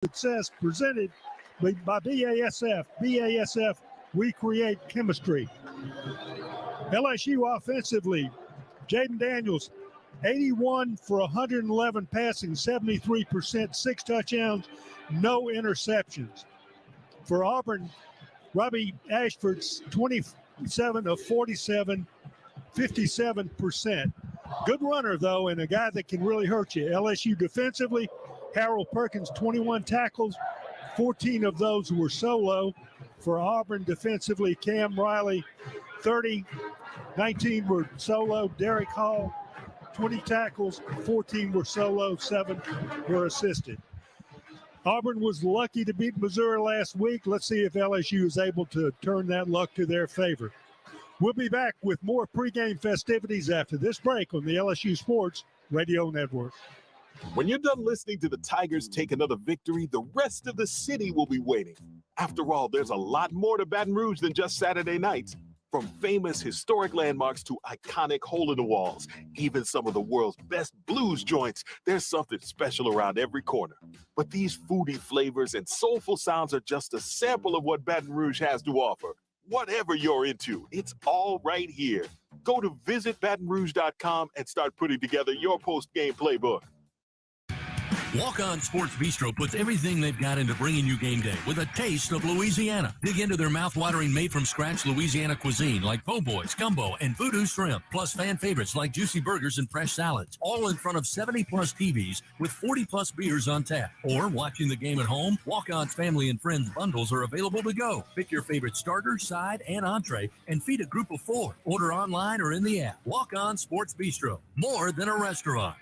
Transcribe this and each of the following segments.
Success presented by BASF. BASF, we create chemistry. LSU offensively, Jayden Daniels, 81 for 111 passing, 73%, 6 touchdowns, no interceptions. For Auburn, Robbie Ashford's 27 of 47, 57%. Good runner, though, and a guy that can really hurt you. LSU defensively, Harold Perkins, 21 tackles, 14 of those were solo. For Auburn defensively, Cam Riley, 30, 19 were solo. Derek Hall, 20 tackles, 14 were solo, 7 were assisted. Auburn was lucky to beat Missouri last week. Let's see if LSU is able to turn that luck to their favor. We'll be back with more pregame festivities after this break on the LSU Sports Radio Network. When you're done listening to the Tigers take another victory, the rest of the city will be waiting. After all, there's a lot more to Baton Rouge than just Saturday nights. From famous historic landmarks to iconic hole-in-the-walls, even some of the world's best blues joints, there's something special around every corner. But these foodie flavors and soulful sounds are just a sample of what Baton Rouge has to offer. Whatever you're into, it's all right here. Go to visitbatonrouge.com and start putting together your post-game playbook. Walk-On Sports Bistro puts everything they've got into bringing you game day with a taste of Louisiana. Dig into their mouth-watering made-from-scratch Louisiana cuisine like po' boys, gumbo, and voodoo shrimp, plus fan favorites like juicy burgers and fresh salads, all in front of 70-plus TVs with 40-plus beers on tap. Or watching the game at home, Walk-On's family and friends bundles are available to go. Pick your favorite starter, side, and entree and feed a group of 4. Order online or in the app. Walk-On Sports Bistro, more than a restaurant.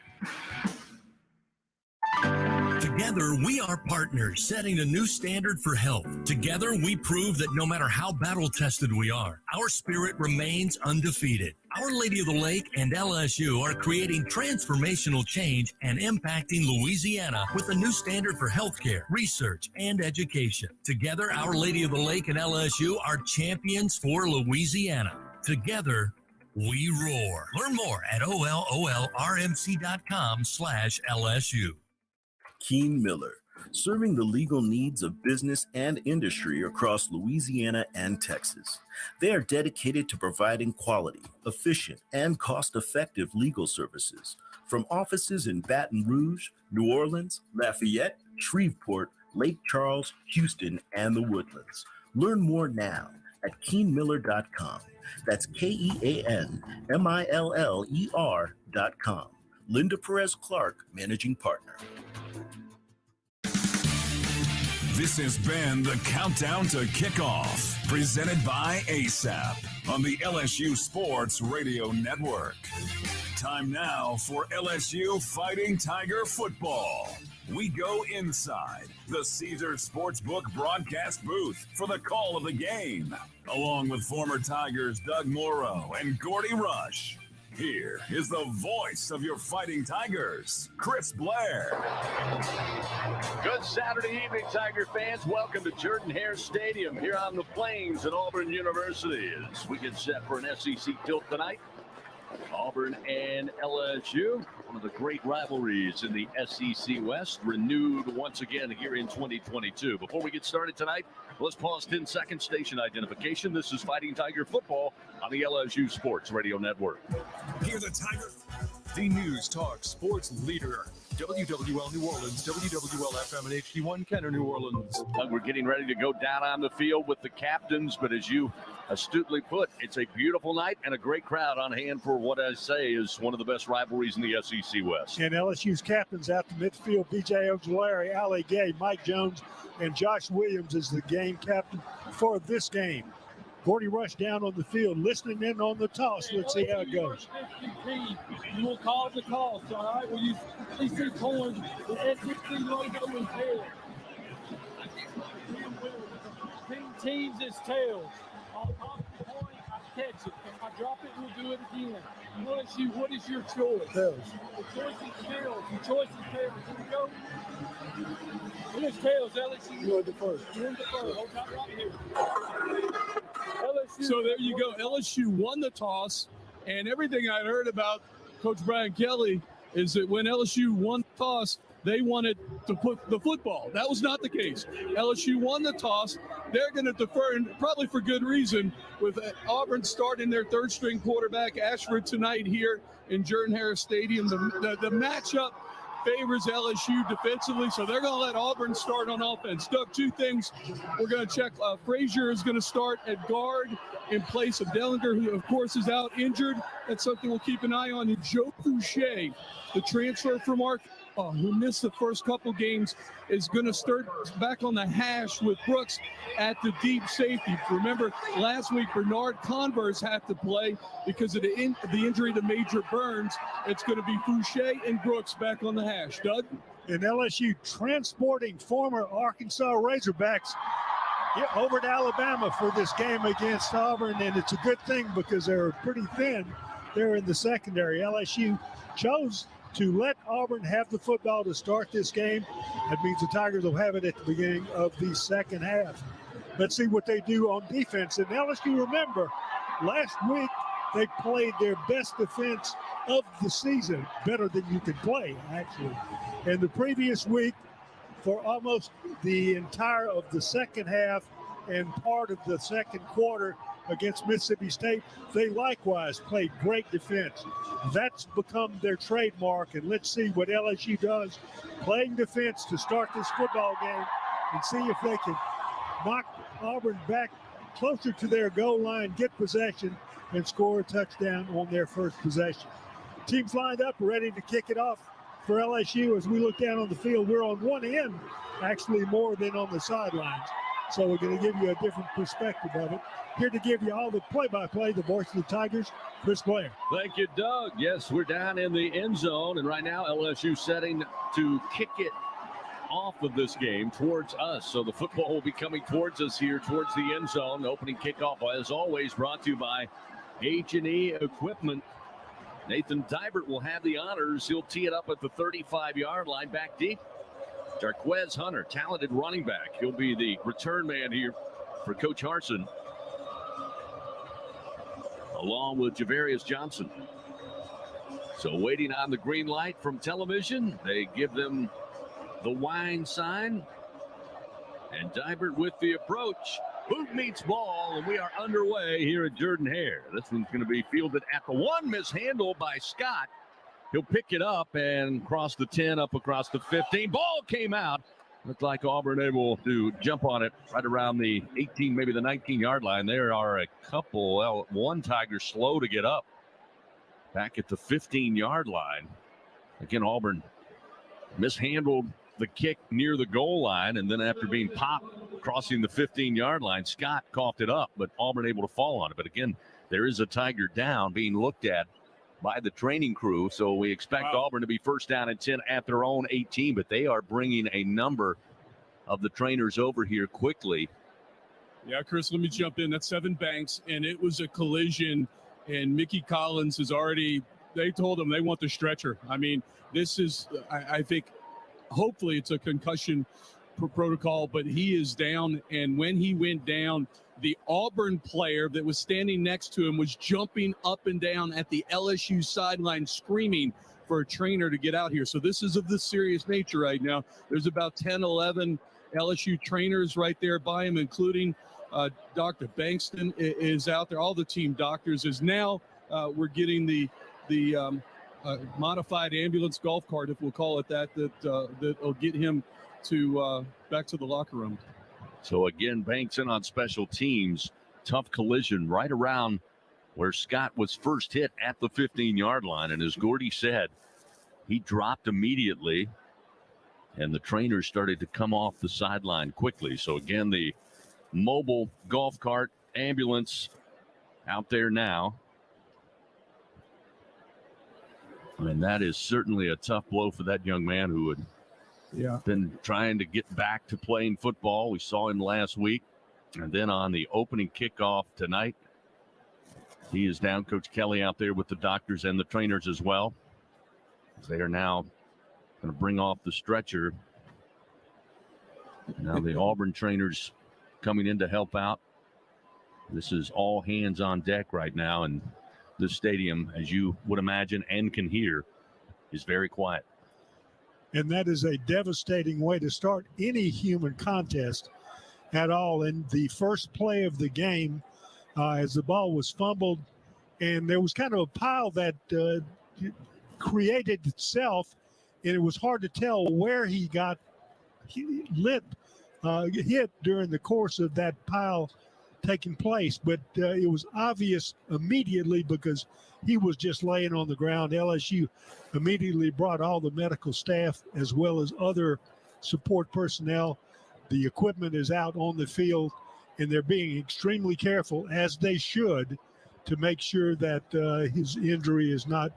Together, we are partners, setting a new standard for health. Together, we prove that no matter how battle-tested we are, our spirit remains undefeated. Our Lady of the Lake and LSU are creating transformational change and impacting Louisiana with a new standard for healthcare, research, and education. Together, Our Lady of the Lake and LSU are champions for Louisiana. Together, we roar. Learn more at ololrmc.com/LSU. Keen Miller, serving the legal needs of business and industry across Louisiana and Texas. They are dedicated to providing quality, efficient, and cost-effective legal services from offices in Baton Rouge, New Orleans, Lafayette, Shreveport, Lake Charles, Houston, and the Woodlands. Learn more now at keenmiller.com. That's KEANMILLER.com. Linda Perez Clark, Managing Partner. This has been the Countdown to Kickoff, presented by ASAP on the LSU Sports Radio Network. Time now for LSU Fighting Tiger football. We go inside the Caesars Sportsbook broadcast booth for the call of the game, along with former Tigers Doug Morrow and Gordy Rush. Here is the voice of your Fighting Tigers, Chris Blair. Good Saturday evening, Tiger fans. Welcome to Jordan-Hare Stadium here on the Plains at Auburn University as we get set for an SEC tilt tonight. Auburn and LSU, one of the great rivalries in the SEC West, renewed once again here in 2022. Before we get started tonight, let's pause 10 seconds, station identification. This is Fighting Tiger football on the LSU Sports Radio Network. Hear the Tiger, the News Talk Sports leader. WWL New Orleans, WWL-FM and HD1 Kenner New Orleans. We're getting ready to go down on the field with the captains, but as you astutely put, it's a beautiful night and a great crowd on hand for what I say is one of the best rivalries in the SEC West. And LSU's captains out to midfield, B.J. Ojulari, Ali Gay, Mike Jones, and Josh Williams is the game captain for this game. Gordy Rush down on the field, listening in on the toss. Let's see how it goes. You will call the toss, all right? When you see coins, the SEC logo is there. Teams is tails. I'll pop the point, I catch it. If I drop it, we'll do it again. LSU, what is your choice? Tails. The choice is tails. The choice is tails. Here we go. It is tails, LSU. You're the first. You're the first. Hold that right here. LSU. So there you go. LSU won the toss, and everything I heard about Coach Brian Kelly is that when LSU won the toss, they wanted to put the football. That was not the case. LSU won the toss. They're going to defer, and probably for good reason, with Auburn starting their third-string quarterback, Ashford, tonight here in Jordan-Hare Stadium. The matchup favors LSU defensively, so they're going to let Auburn start on offense. Doug, two things we're going to check. Frazier is going to start at guard in place of Dellinger, who, of course, is out injured. That's something we'll keep an eye on. And Joe Foucha, the transfer from Arkansas, who missed the first couple games, is going to start back on the hash with Brooks at the deep safety. Remember, last week, Bernard-Converse had to play because of the injury to Major Burns. It's going to be Foucha and Brooks back on the hash. Doug? And LSU transporting former Arkansas Razorbacks over to Alabama for this game against Auburn, and it's a good thing because they're pretty thin there in the secondary. LSU chose to let Auburn have the football to start this game. That means the Tigers will have it at the beginning of the second half. Let's see what they do on defense. And LSU, remember, last week they played their best defense of the season, better than you could play, actually. And the previous week, for almost the entire of the second half and part of the second quarter against Mississippi State, they likewise played great defense. That's become their trademark, and let's see what LSU does playing defense to start this football game and see if they can knock Auburn back closer to their goal line, get possession, and score a touchdown on their first possession. Teams lined up, ready to kick it off for LSU. As we look down on the field, we're on one end, actually more than on the sidelines. So we're going to give you a different perspective of it. Here to give you all the play-by-play, the voice of the Tigers, Chris Blair. Thank you, Doug. Yes, we're down in the end zone, and right now LSU setting to kick it off of this game towards us. So the football will be coming towards us here towards the end zone. The opening kickoff, as always, brought to you by H&E Equipment. Nathan Dybert will have the honors. He'll tee it up at the 35-yard line, back deep. Jarquez Hunter, talented running back. He'll be the return man here for Coach Harsin, along with Javarius Johnson. So waiting on the green light from television. They give them the wine sign. And Dybert with the approach. Boot meets ball, and we are underway here at Jordan-Hare. This one's going to be fielded at the 1, mishandled by Scott. He'll pick it up and cross the 10, up across the 15. Ball came out. Looked like Auburn able to jump on it right around the 18, maybe the 19-yard line. There are a couple, one Tiger slow to get up. Back at the 15-yard line. Again, Auburn mishandled the kick near the goal line, and then after being popped crossing the 15-yard line, Scott coughed it up, but Auburn able to fall on it. But again, there is a Tiger down being looked at by the training crew, so we expect Auburn to be first down and 10 at their own 18, but they are bringing a number of the trainers over here quickly. Yeah, Chris, let me jump in. That's Seven Banks, and it was a collision, and Mickey Collins has already, they told him they want the stretcher. I mean, this is, I think, hopefully it's a concussion protocol, but he is down, and when he went down, the Auburn player that was standing next to him was jumping up and down at the LSU sideline screaming for a trainer to get out here. So this is of the serious nature right now. There's about 10, 11 LSU trainers right there by him, including Dr. Bankston is out there. All the team doctors is now we're getting the modified ambulance golf cart, if we'll call it that will get him to back to the locker room. So again, Banks in on special teams. Tough collision right around where Scott was first hit at the 15-yard line. And as Gordy said, he dropped immediately, and the trainers started to come off the sideline quickly. So again, the mobile golf cart ambulance out there now. I mean, that is certainly a tough blow for that young man who had been trying to get back to playing football. We saw him last week. And then on the opening kickoff tonight, he is down. Coach Kelly out there with the doctors and the trainers as well. They are now going to bring off the stretcher. Now the Auburn trainers coming in to help out. This is all hands on deck right now. And this stadium, as you would imagine and can hear, is very quiet. and that is a devastating way to start any human contest at all. And the first play of the game, as the ball was fumbled, and there was kind of a pile that created itself, and it was hard to tell where he got hit during the course of that pile taking place. But it was obvious immediately because he was just laying on the ground. LSU immediately brought all the medical staff as well as other support personnel. The equipment is out on the field, and they're being extremely careful, as they should, to make sure that his injury is not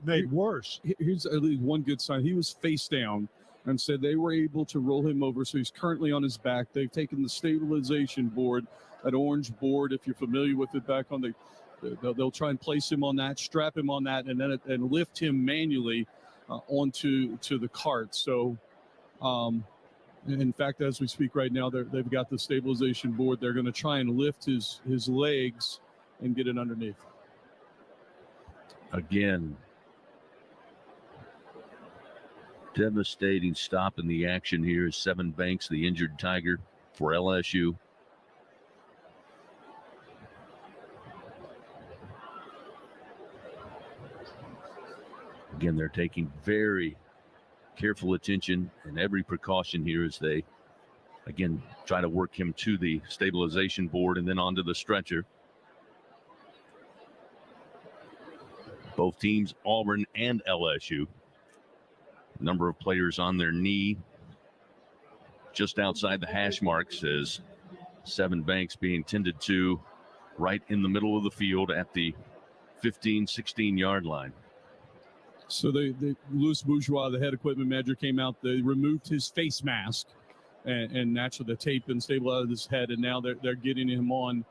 made worse. Here's at least one good sign. He was face down and said they were able to roll him over, so he's currently on his back. They've taken the stabilization board, that orange board, if you're familiar with it, back on they'll try and place him on that, strap him on that, and then and lift him manually onto the cart. So, in fact, as we speak right now, they've got the stabilization board. They're going to try and lift his legs and get it underneath. Again, devastating stop in the action here. Seven Banks, the injured Tiger for LSU. Again, they're taking very careful attention and every precaution here as they, again, try to work him to the stabilization board and then onto the stretcher. Both teams, Auburn and LSU. Number of players on their knee just outside the hash marks as Seven Banks being tended to right in the middle of the field at the 15, 16-yard line. So Louis Bourgeois, the head equipment manager, came out. They removed his face mask and naturally the tape and stabilized his head, and now they're getting him on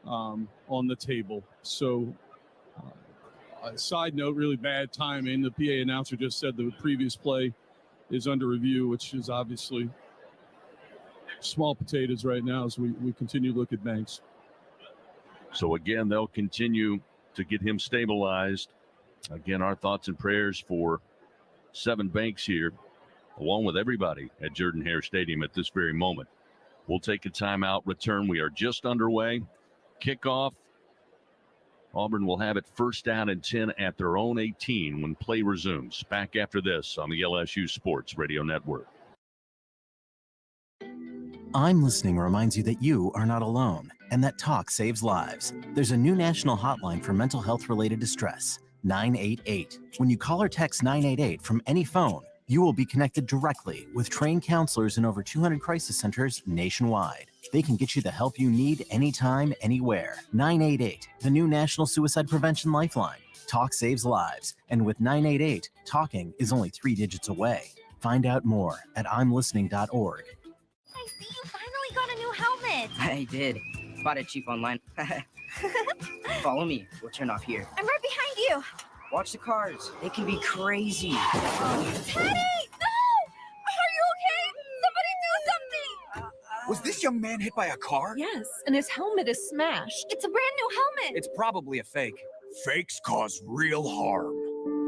the table. So, side note, really bad timing. The PA announcer just said the previous play is under review, which is obviously small potatoes right now as we continue to look at Banks. So again, they'll continue to get him stabilized. Again, our thoughts and prayers for Seven Banks here, along with everybody at Jordan-Hare Stadium at this very moment. We'll take a timeout, return. We are just underway. Kickoff. Auburn will have it first down and 10 at their own 18 when play resumes. Back after this on the LSU Sports Radio Network. I'm Listening reminds you that you are not alone and that talk saves lives. There's a new national hotline for mental health-related distress, 988. When you call or text 988 from any phone, you will be connected directly with trained counselors in over 200 crisis centers nationwide. They can get you the help you need anytime, anywhere. 988, the new National Suicide Prevention Lifeline. Talk saves lives. And with 988, talking is only 3 digits away. Find out more at imlistening.org. I see you finally got a new helmet. I did. Bought it cheap online. Follow me. We'll turn off here. I'm right behind you. Watch the cars. They can be crazy. Teddy! No! Are you okay? Somebody do something! Was this young man hit by a car? Yes, and his helmet is smashed. It's a brand new helmet. It's probably a fake. Fakes cause real harm.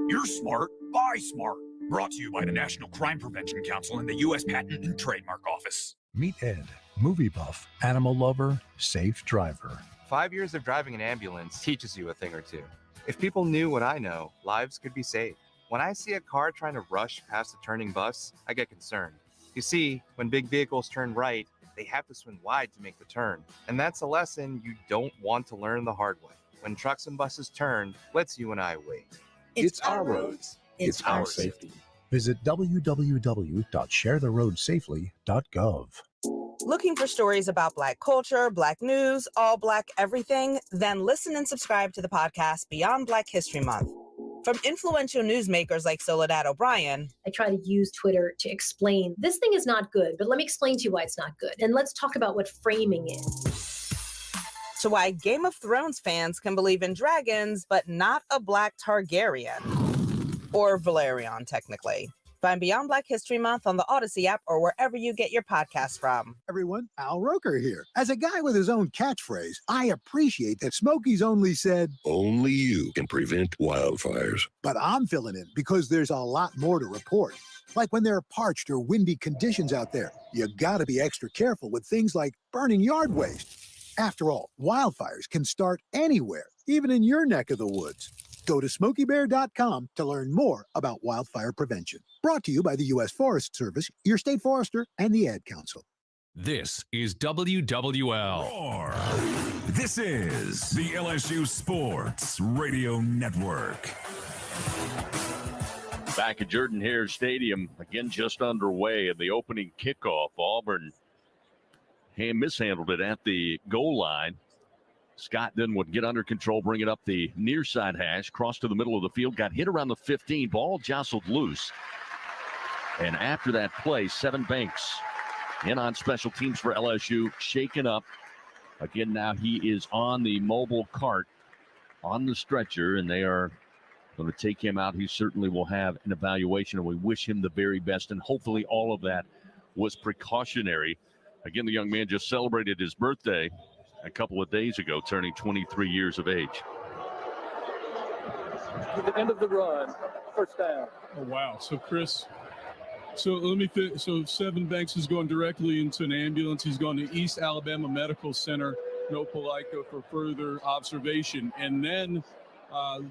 You're smart. Buy smart. Brought to you by the National Crime Prevention Council and the U.S. Patent and Trademark Office. Meet Ed, movie buff, animal lover, safe driver. 5 years of driving an ambulance teaches you a thing or two. If people knew what I know, lives could be saved. When I see a car trying to rush past a turning bus, I get concerned. You see, when big vehicles turn right, they have to swing wide to make the turn. And that's a lesson you don't want to learn the hard way. When trucks and buses turn, let's you and I wait. It's our roads. It's our safety. Visit www.sharetheroadsafely.gov. Looking for stories about Black culture, Black news, all Black everything? Then listen and subscribe to the podcast Beyond Black History Month. From influential newsmakers like Soledad O'Brien. I try to use Twitter to explain, this thing is not good, but let me explain to you why it's not good. And let's talk about what framing is. To why Game of Thrones fans can believe in dragons, but not a Black Targaryen. Or Valerion, technically. Find Beyond Black History Month on the Odyssey app or wherever you get your podcasts from. Everyone, Al Roker here. As a guy with his own catchphrase, I appreciate that Smokey's only said, only you can prevent wildfires. But I'm filling in because there's a lot more to report. Like when there are parched or windy conditions out there, you gotta be extra careful with things like burning yard waste. After all, wildfires can start anywhere, even in your neck of the woods. Go to SmokeyBear.com to learn more about wildfire prevention. Brought to you by the U.S. Forest Service, your state forester, and the Ad Council. This is WWL. Roar. This is the LSU Sports Radio Network. Back at Jordan-Hare Stadium, again just underway in the opening kickoff. Auburn mishandled it at the goal line. Scott then would get under control, bring it up the near side hash, cross to the middle of the field, got hit around the 15, ball jostled loose. And after that play, Seven Banks in on special teams for LSU, shaken up. Again, now he is on the mobile cart on the stretcher, and they are going to take him out. He certainly will have an evaluation, and we wish him the very best. And hopefully all of that was precautionary. Again, the young man just celebrated his birthday a couple of days ago, turning 23 years of age. At the end of the run, first down. Oh, wow. So, Chris, so Seven Banks is going directly into an ambulance. He's going to East Alabama Medical Center, Opelika, for further observation. And then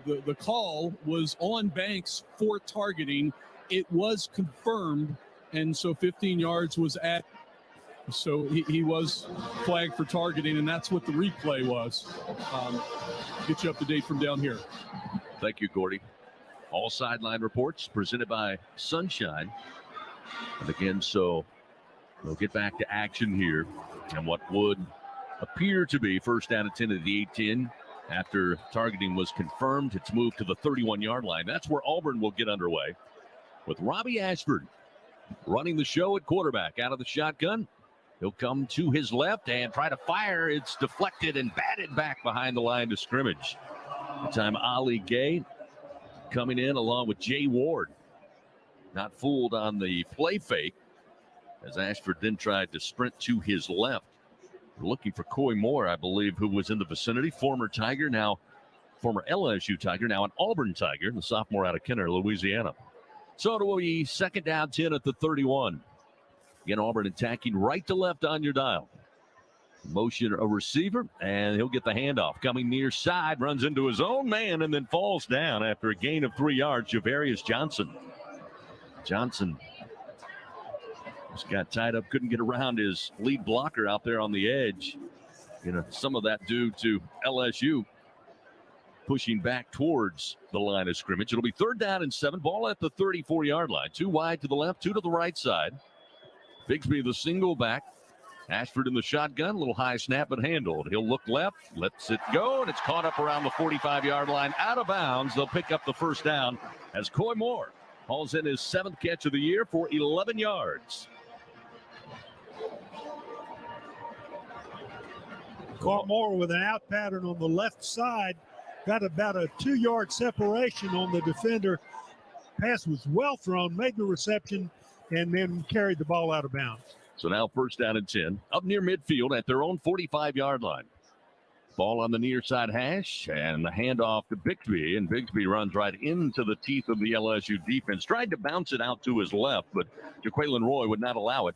the call was on Banks for targeting. It was confirmed, and so 15 yards was at. So he was flagged for targeting, and that's what the replay was. Get you up to date from down here. Thank you, Gordy. All sideline reports presented by Sunshine. And again, so we'll get back to action here. And what would appear to be first down and 10 at the 8-10. After targeting was confirmed, it's moved to the 31-yard line. That's where Auburn will get underway with Robbie Ashford running the show at quarterback out of the shotgun. He'll come to his left and try to fire. It's deflected and batted back behind the line of scrimmage. This time Ali Gay coming in along with Jay Ward. Not fooled on the play fake as Ashford then tried to sprint to his left. We're looking for Coy Moore, I believe, who was in the vicinity. Former Tiger, now former LSU Tiger, now an Auburn Tiger, the sophomore out of Kenner, Louisiana. So it will be second down 10 at the 31. Again, Auburn attacking right to left on your dial. Motion a receiver, and he'll get the handoff. Coming near side, runs into his own man, and then falls down after a gain of 3 yards. Javarius Johnson. Johnson just got tied up, couldn't get around his lead blocker out there on the edge. You know, some of that due to LSU pushing back towards the line of scrimmage. It'll be third down and 7. Ball at the 34-yard line. 2 wide to the left, 2 to the right side. Bigsby the single back. Ashford in the shotgun. A little high snap, but handled. He'll look left, lets it go, and it's caught up around the 45-yard line. Out of bounds. They'll pick up the first down as Coy Moore hauls in his 7th catch of the year for 11 yards. Caught Moore with an out pattern on the left side. Got about a 2-yard separation on the defender. Pass was well thrown, made the reception, and then carried the ball out of bounds. So now first down and 10. Up near midfield at their own 45-yard line. Ball on the near side hash, and the handoff to Bigsby, and Bigsby runs right into the teeth of the LSU defense. Tried to bounce it out to his left, but Jaquelin Roy would not allow it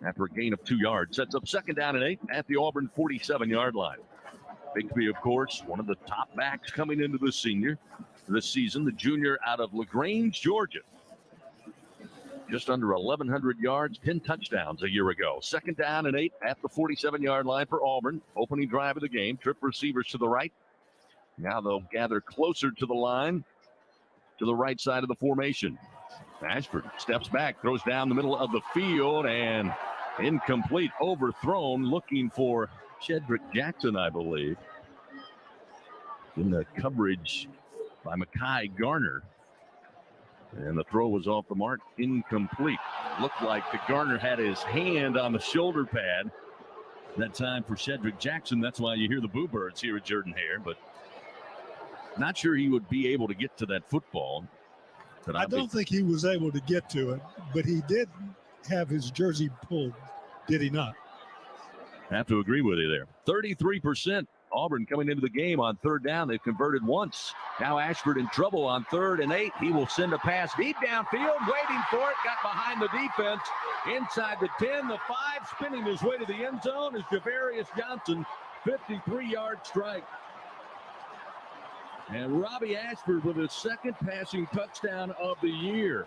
after a gain of 2 yards. Sets up second down and 8 at the Auburn 47-yard line. Bigsby, of course, one of the top backs coming into the season, the junior out of LaGrange, Georgia. Just under 1,100 yards, 10 touchdowns a year ago. Second down and 8 at the 47-yard line for Auburn. Opening drive of the game. Trip receivers to the right. Now they'll gather closer to the line, to the right side of the formation. Ashford steps back, throws down the middle of the field, and incomplete, overthrown, looking for Shedrick Jackson, I believe. In the coverage by Mekhi Garner. And the throw was off the mark, incomplete. Looked like the Garner had his hand on the shoulder pad that time for Shedrick Jackson. That's why you hear the Boo Birds here at Jordan-Hare, but not sure he would be able to get to that football. I don't think he was able to get to it, but he did have his jersey pulled, did he not? Have to agree with you there. 33% Auburn coming into the game on third down. They've converted once. Now Ashford in trouble on 3rd and 8. He will send a pass deep downfield, waiting for it. Got behind the defense. Inside the 10, the 5, spinning his way to the end zone is Javarius Johnson. 53-yard strike. And Robbie Ashford with his second passing touchdown of the year.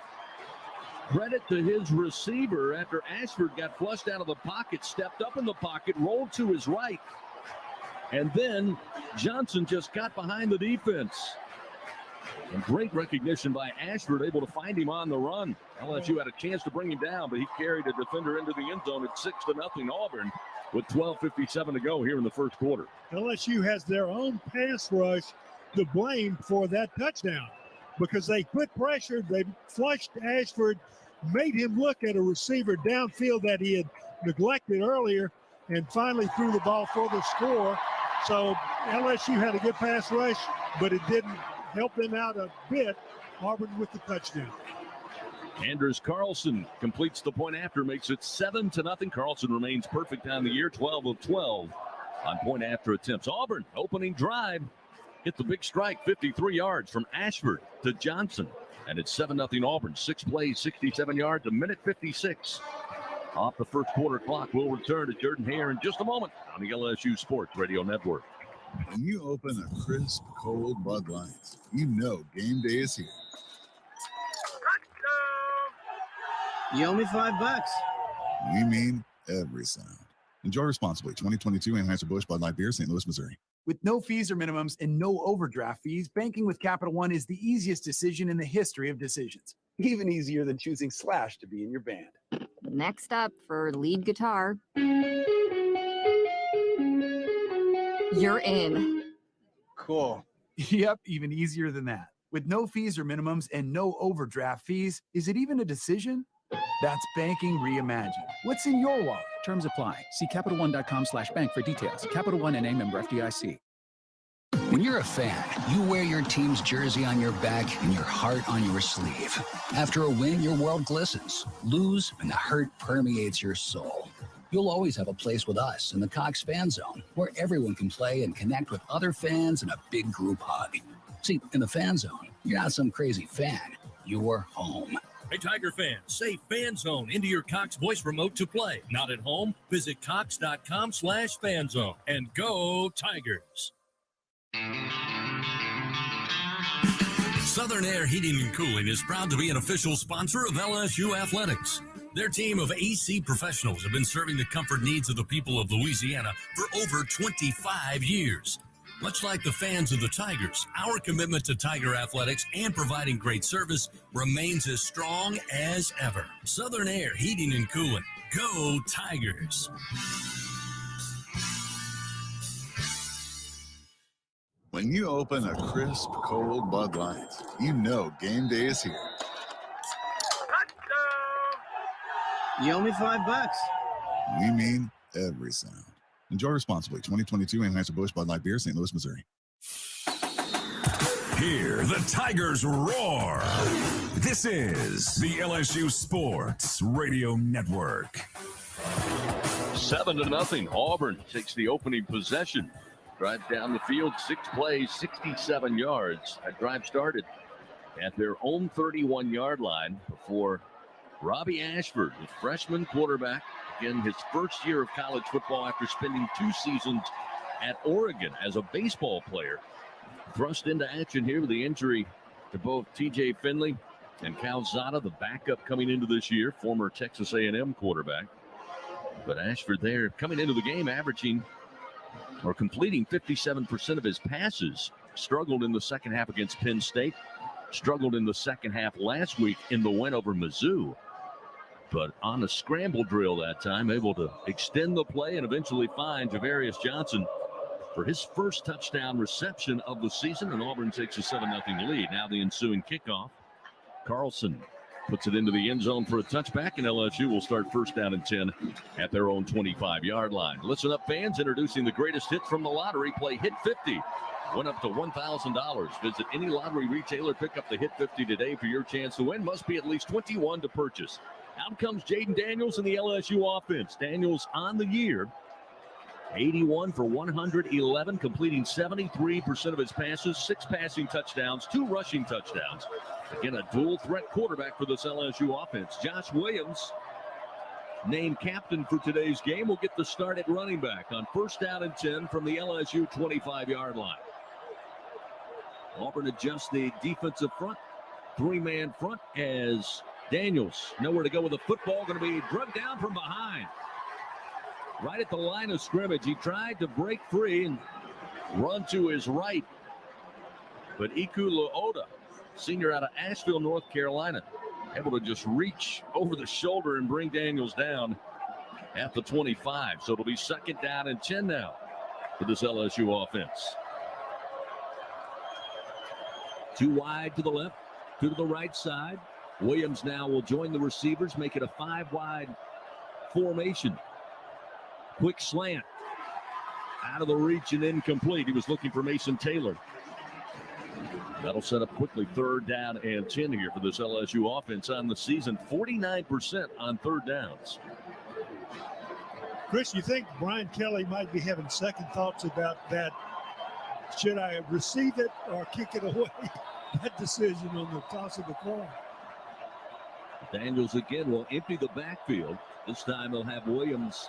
Credit to his receiver after Ashford got flushed out of the pocket, stepped up in the pocket, rolled to his right. And then Johnson just got behind the defense. And great recognition by Ashford, able to find him on the run. LSU had a chance to bring him down, but he carried a defender into the end zone at 6-0 Auburn with 12:57 to go here in the first quarter. LSU has their own pass rush to blame for that touchdown because they put pressure, they flushed Ashford, made him look at a receiver downfield that he had neglected earlier, and finally threw the ball for the score. So LSU had a good pass rush, but it didn't help them out a bit. Auburn with the touchdown. Anders Carlson completes the point after, makes it 7-0. Carlson remains perfect on the year, 12 of 12 on point after attempts. Auburn opening drive, hit the big strike, 53 yards from Ashford to Johnson. And it's 7-0 Auburn. 6 plays, 67 yards, a minute 56 off the first quarter clock. We'll return to Jordan Hare in just a moment on the LSU Sports Radio Network. When you open a crisp, cold Bud Light, you know game day is here. You owe me $5. We mean every sound. Enjoy responsibly. 2022 Anheuser-Busch Bud Light Beer, St. Louis, Missouri. With no fees or minimums and no overdraft fees, banking with Capital One is the easiest decision in the history of decisions. Even easier than choosing Slash to be in your band. Next up for lead guitar. You're in. Cool. Yep, even easier than that. With no fees or minimums and no overdraft fees, is it even a decision? That's banking reimagined. What's in your wallet? Terms apply. See CapitalOne.com/bank for details. Capital One NA, member FDIC. When you're a fan, you wear your team's jersey on your back and your heart on your sleeve. After a win, your world glistens. Lose, and the hurt permeates your soul. You'll always have a place with us in the Cox Fan Zone, where everyone can play and connect with other fans in a big group hug. See, in the Fan Zone, you're not some crazy fan. You're home. Hey, Tiger fans, say Fan Zone into your Cox voice remote to play. Not at home? Visit cox.com/fanzone and go Tigers. Southern Air Heating and Cooling is proud to be an official sponsor of LSU Athletics. Their team of AC professionals have been serving the comfort needs of the people of Louisiana for over 25 years. Much like the fans of the Tigers, our commitment to Tiger athletics and providing great service remains as strong as ever. Southern Air Heating and Cooling. Go Tigers. When you open a crisp, cold Bud Light, you know game day is here. You owe me $5. We mean every sound. Enjoy responsibly. 2022 Anheuser-Busch Bud Light Beer, St. Louis, Missouri. Hear the Tigers roar. This is the LSU Sports Radio Network. 7-0. Auburn takes the opening possession. Drive down the field, 6 plays, 67 yards. That drive started at their own 31-yard line before Robbie Ashford, the freshman quarterback, again, his first year of college football after spending 2 seasons at Oregon as a baseball player, thrust into action here with the injury to both T.J. Finley and Calzada, the backup coming into this year, former Texas A&M quarterback. But Ashford there coming into the game averaging or completing 57% of his passes. Struggled in the second half against Penn State. Struggled in the second half last week in the win over Mizzou. But on a scramble drill that time, able to extend the play and eventually find Javarius Johnson for his first touchdown reception of the season, and Auburn takes a 7-0 lead. Now the ensuing kickoff. Carlson puts it into the end zone for a touchback, and LSU will start first down and 10 at their own 25-yard line. Listen up, fans. Introducing the greatest hit from the lottery. Play Hit 50. Win up to $1,000. Visit any lottery retailer. Pick up the Hit 50 today for your chance to win. Must be at least 21 to purchase. Out comes Jayden Daniels in the LSU offense. Daniels on the year 81 for 111, completing 73% of his passes, 6 passing touchdowns, 2 rushing touchdowns. Again, a dual threat quarterback for this LSU offense. Josh Williams, named captain for today's game, will get the start at running back on 1st down and 10 from the LSU 25-yard line. Auburn adjusts the defensive front, 3-man front, as Daniels nowhere to go with the football, going to be drugged down from behind. Right at the line of scrimmage, he tried to break free and run to his right. But Iku Leota, senior out of Asheville, North Carolina, able to just reach over the shoulder and bring Daniels down at the 25. So it'll be 2nd down and 10 now for this LSU offense. 2 wide to the left, 2 to the right side. Williams now will join the receivers, make it a 5-wide formation. Quick slant. Out of the reach and incomplete. He was looking for Mason Taylor. That'll set up quickly 3rd down and 10 here for this LSU offense on the season. 49% on 3rd downs. Chris, you think Brian Kelly might be having second thoughts about that? Should I receive it or kick it away? That decision on the toss of the coin. Daniels again will empty the backfield. This time he'll have Williams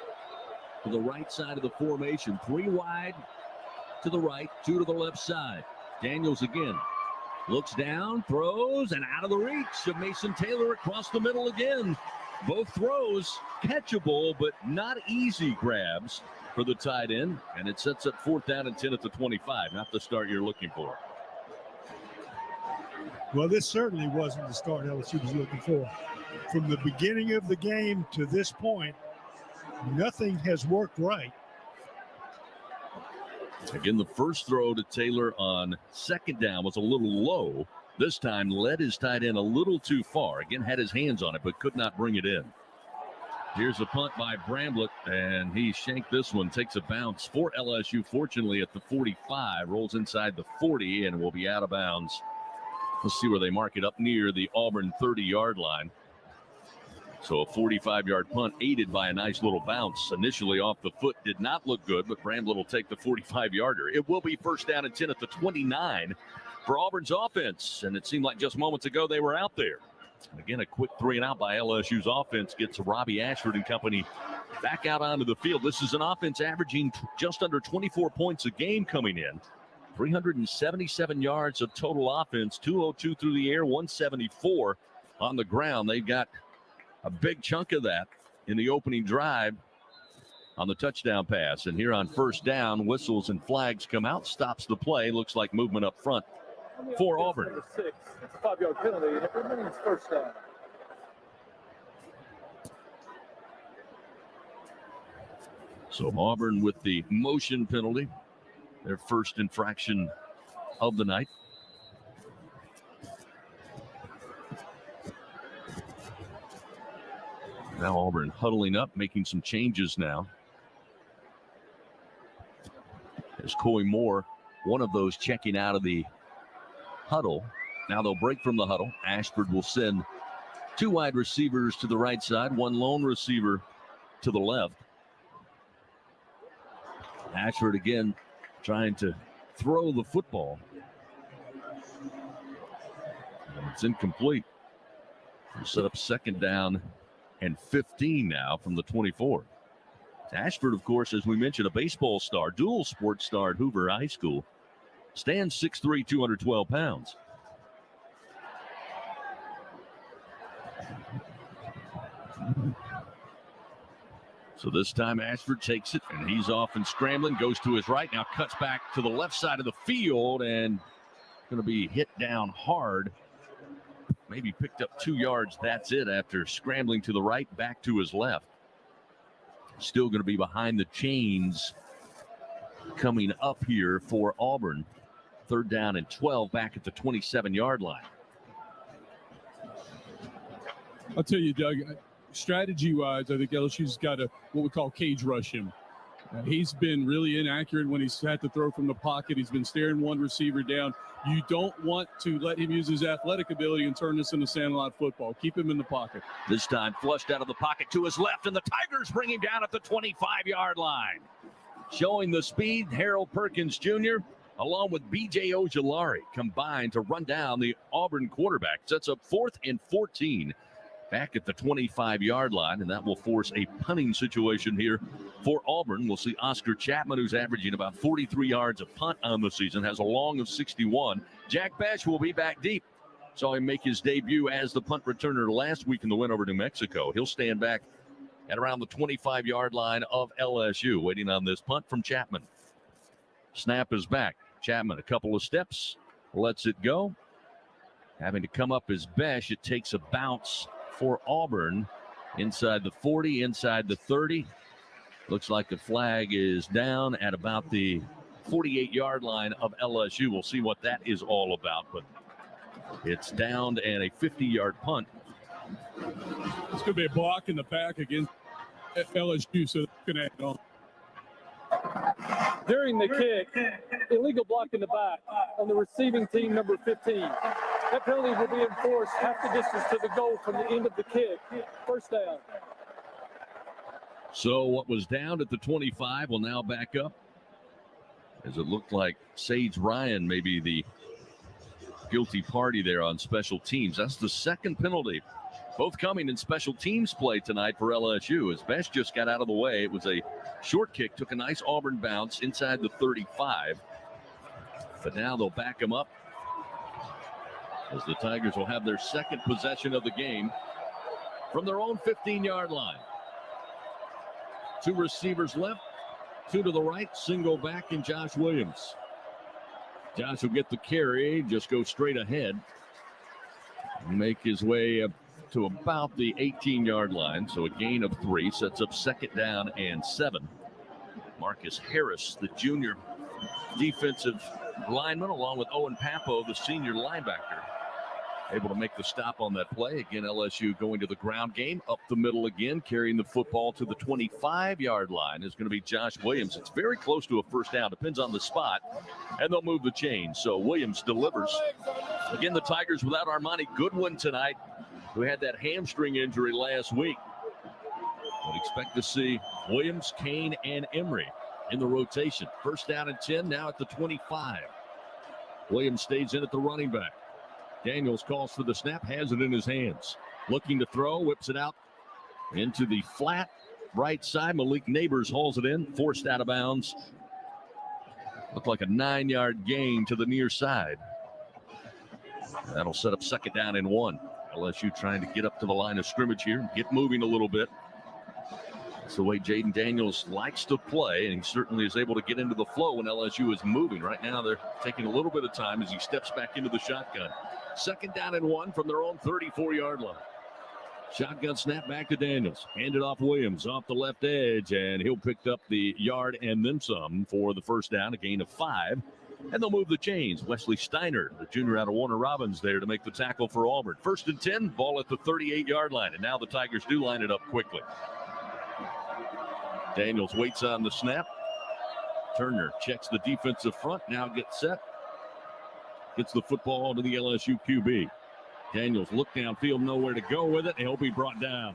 to the right side of the formation. 3 wide to the right, 2 to the left side. Daniels again looks down, throws, and out of the reach of Mason Taylor across the middle again. Both throws catchable, but not easy grabs for the tight end. And it sets up 4th down and 10 at the 25. Not the start you're looking for. Well, this certainly wasn't the start LSU was looking for. From the beginning of the game to this point, nothing has worked right. Again, the first throw to Taylor on 2nd down was a little low. This time led his tight end a little too far. Again, had his hands on it, but could not bring it in. Here's a punt by Bramblett, and he shanked this one. Takes a bounce for LSU, fortunately, at the 45. Rolls inside the 40 and will be out of bounds. Let's see where they mark it, up near the Auburn 30-yard line. So a 45-yard punt aided by a nice little bounce. Initially off the foot, did not look good, but Bramblett will take the 45-yarder. It will be 1st down and 10 at the 29 for Auburn's offense. And it seemed like just moments ago they were out there. And again, a quick 3-and-out by LSU's offense gets Robbie Ashford and company back out onto the field. This is an offense averaging just under 24 points a game coming in. 377 yards of total offense, 202 through the air, 174 on the ground. They've got a big chunk of that in the opening drive on the touchdown pass. And here on 1st down, whistles and flags come out, stops the play. Looks like movement up front for Auburn. It's a 5-yard penalty, and it remains 1st down. So Auburn with the motion penalty, their first infraction of the night. Now Auburn huddling up, making some changes now. As Coy Moore, one of those checking out of the huddle. Now they'll break from the huddle. Ashford will send 2 wide receivers to the right side, 1 lone receiver to the left. Ashford again trying to throw the football. And it's incomplete. We'll set up 2nd down and 15 now from the 24. Ashford, of course, as we mentioned, a baseball star, dual sports star at Hoover High School. Stands 6'3", 212 pounds. So this time Ashford takes it, and he's off and scrambling, goes to his right, now cuts back to the left side of the field, and going to be hit down hard. Maybe picked up 2 yards. That's it after scrambling to the right, back to his left. Still going to be behind the chains coming up here for Auburn. 3rd down and 12 back at the 27-yard line. I'll tell you, Doug, strategy-wise, I think LSU's got to what we call cage rush him. He's been really inaccurate when he's had to throw from the pocket. He's been staring one receiver down. You don't want to let him use his athletic ability and turn this into sandlot football. Keep him in the pocket. This time flushed out of the pocket to his left, and the Tigers bring him down at the 25-yard line. Showing the speed, Harold Perkins Jr., along with B.J. Ojolari, combined to run down the Auburn quarterback. Sets up 4th and 14 back at the 25-yard line, and that will force a punting situation here for Auburn. We'll see Oscar Chapman, who's averaging about 43 yards a punt on the season, has a long of 61. Jack Besh will be back deep. Saw him make his debut as the punt returner last week in the win over New Mexico. He'll stand back at around the 25-yard line of LSU, waiting on this punt from Chapman. Snap is back. Chapman, a couple of steps, lets it go. Having to come up as Besh, it takes a bounce for Auburn inside the 40, inside the 30. Looks like the flag is down at about the 48-yard line of LSU. We'll see what that is all about, but it's down and a 50-yard punt. It's going to be a block in the back against LSU, so it's going to add on. During the kick, illegal block in the back on the receiving team, number 15. That penalty will be enforced half the distance to the goal from the end of the kick. First down. So what was down at the 25 will now back up, as it looked like Sage Ryan may be the guilty party there on special teams. That's the second penalty, both coming in special teams play tonight for LSU. As Besh just got out of the way, it was a short kick, took a nice Auburn bounce inside the 35. But now they'll back him up, as the Tigers will have their second possession of the game from their own 15-yard line. 2 receivers left, 2 to the right, single back in Josh Williams. Josh will get the carry, just go straight ahead, make his way up to about the 18-yard line. So a gain of 3, sets up second down and 7. Marcus Harris, the junior defensive lineman, along with Owen Papo, the senior linebacker, able to make the stop on that play. Again, LSU going to the ground game, up the middle again, carrying the football to the 25-yard line is going to be Josh Williams. It's very close to a first down, depends on the spot, and they'll move the chain. So Williams delivers. Again, the Tigers without Armani Goodwin tonight, who had that hamstring injury last week. But expect to see Williams, Kane, and Emery in the rotation. First down and 10, now at the 25. Williams stays in at the running back. Daniels calls for the snap, has it in his hands. Looking to throw, whips it out into the flat right side. Malik Neighbors hauls it in, forced out of bounds. Looked like a 9-yard gain to the near side. That'll set up second down and 1. LSU trying to get up to the line of scrimmage here, get moving a little bit. That's the way Jayden Daniels likes to play, and he certainly is able to get into the flow when LSU is moving. Right now, they're taking a little bit of time as he steps back into the shotgun. Second down and 1 from their own 34-yard line. Shotgun snap back to Daniels. Handed off Williams off the left edge, and he'll pick up the yard and then some for the first down, a gain of 5. And they'll move the chains. Wesley Steiner, the junior out of Warner Robins, there to make the tackle for Auburn. First and 10, ball at the 38-yard line, and now the Tigers do line it up quickly. Daniels waits on the snap. Turner checks the defensive front, now gets set. Gets the football to the LSU QB. Daniels look downfield, nowhere to go with it. He'll be brought down.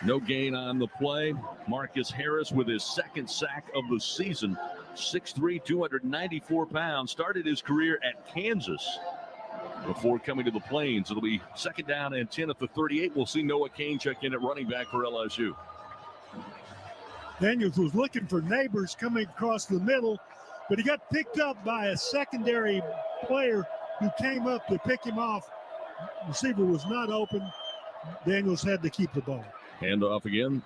No gain on the play. Marcus Harris with his second sack of the season. 6'3", 294 pounds. Started his career at Kansas before coming to the Plains. It'll be second down and 10 at the 38. We'll see Noah Kane check in at running back for LSU. Daniels was looking for Neighbors coming across the middle, but he got picked up by a secondary player who came up to pick him off. Receiver was not open. Daniels had to keep the ball. Handoff again.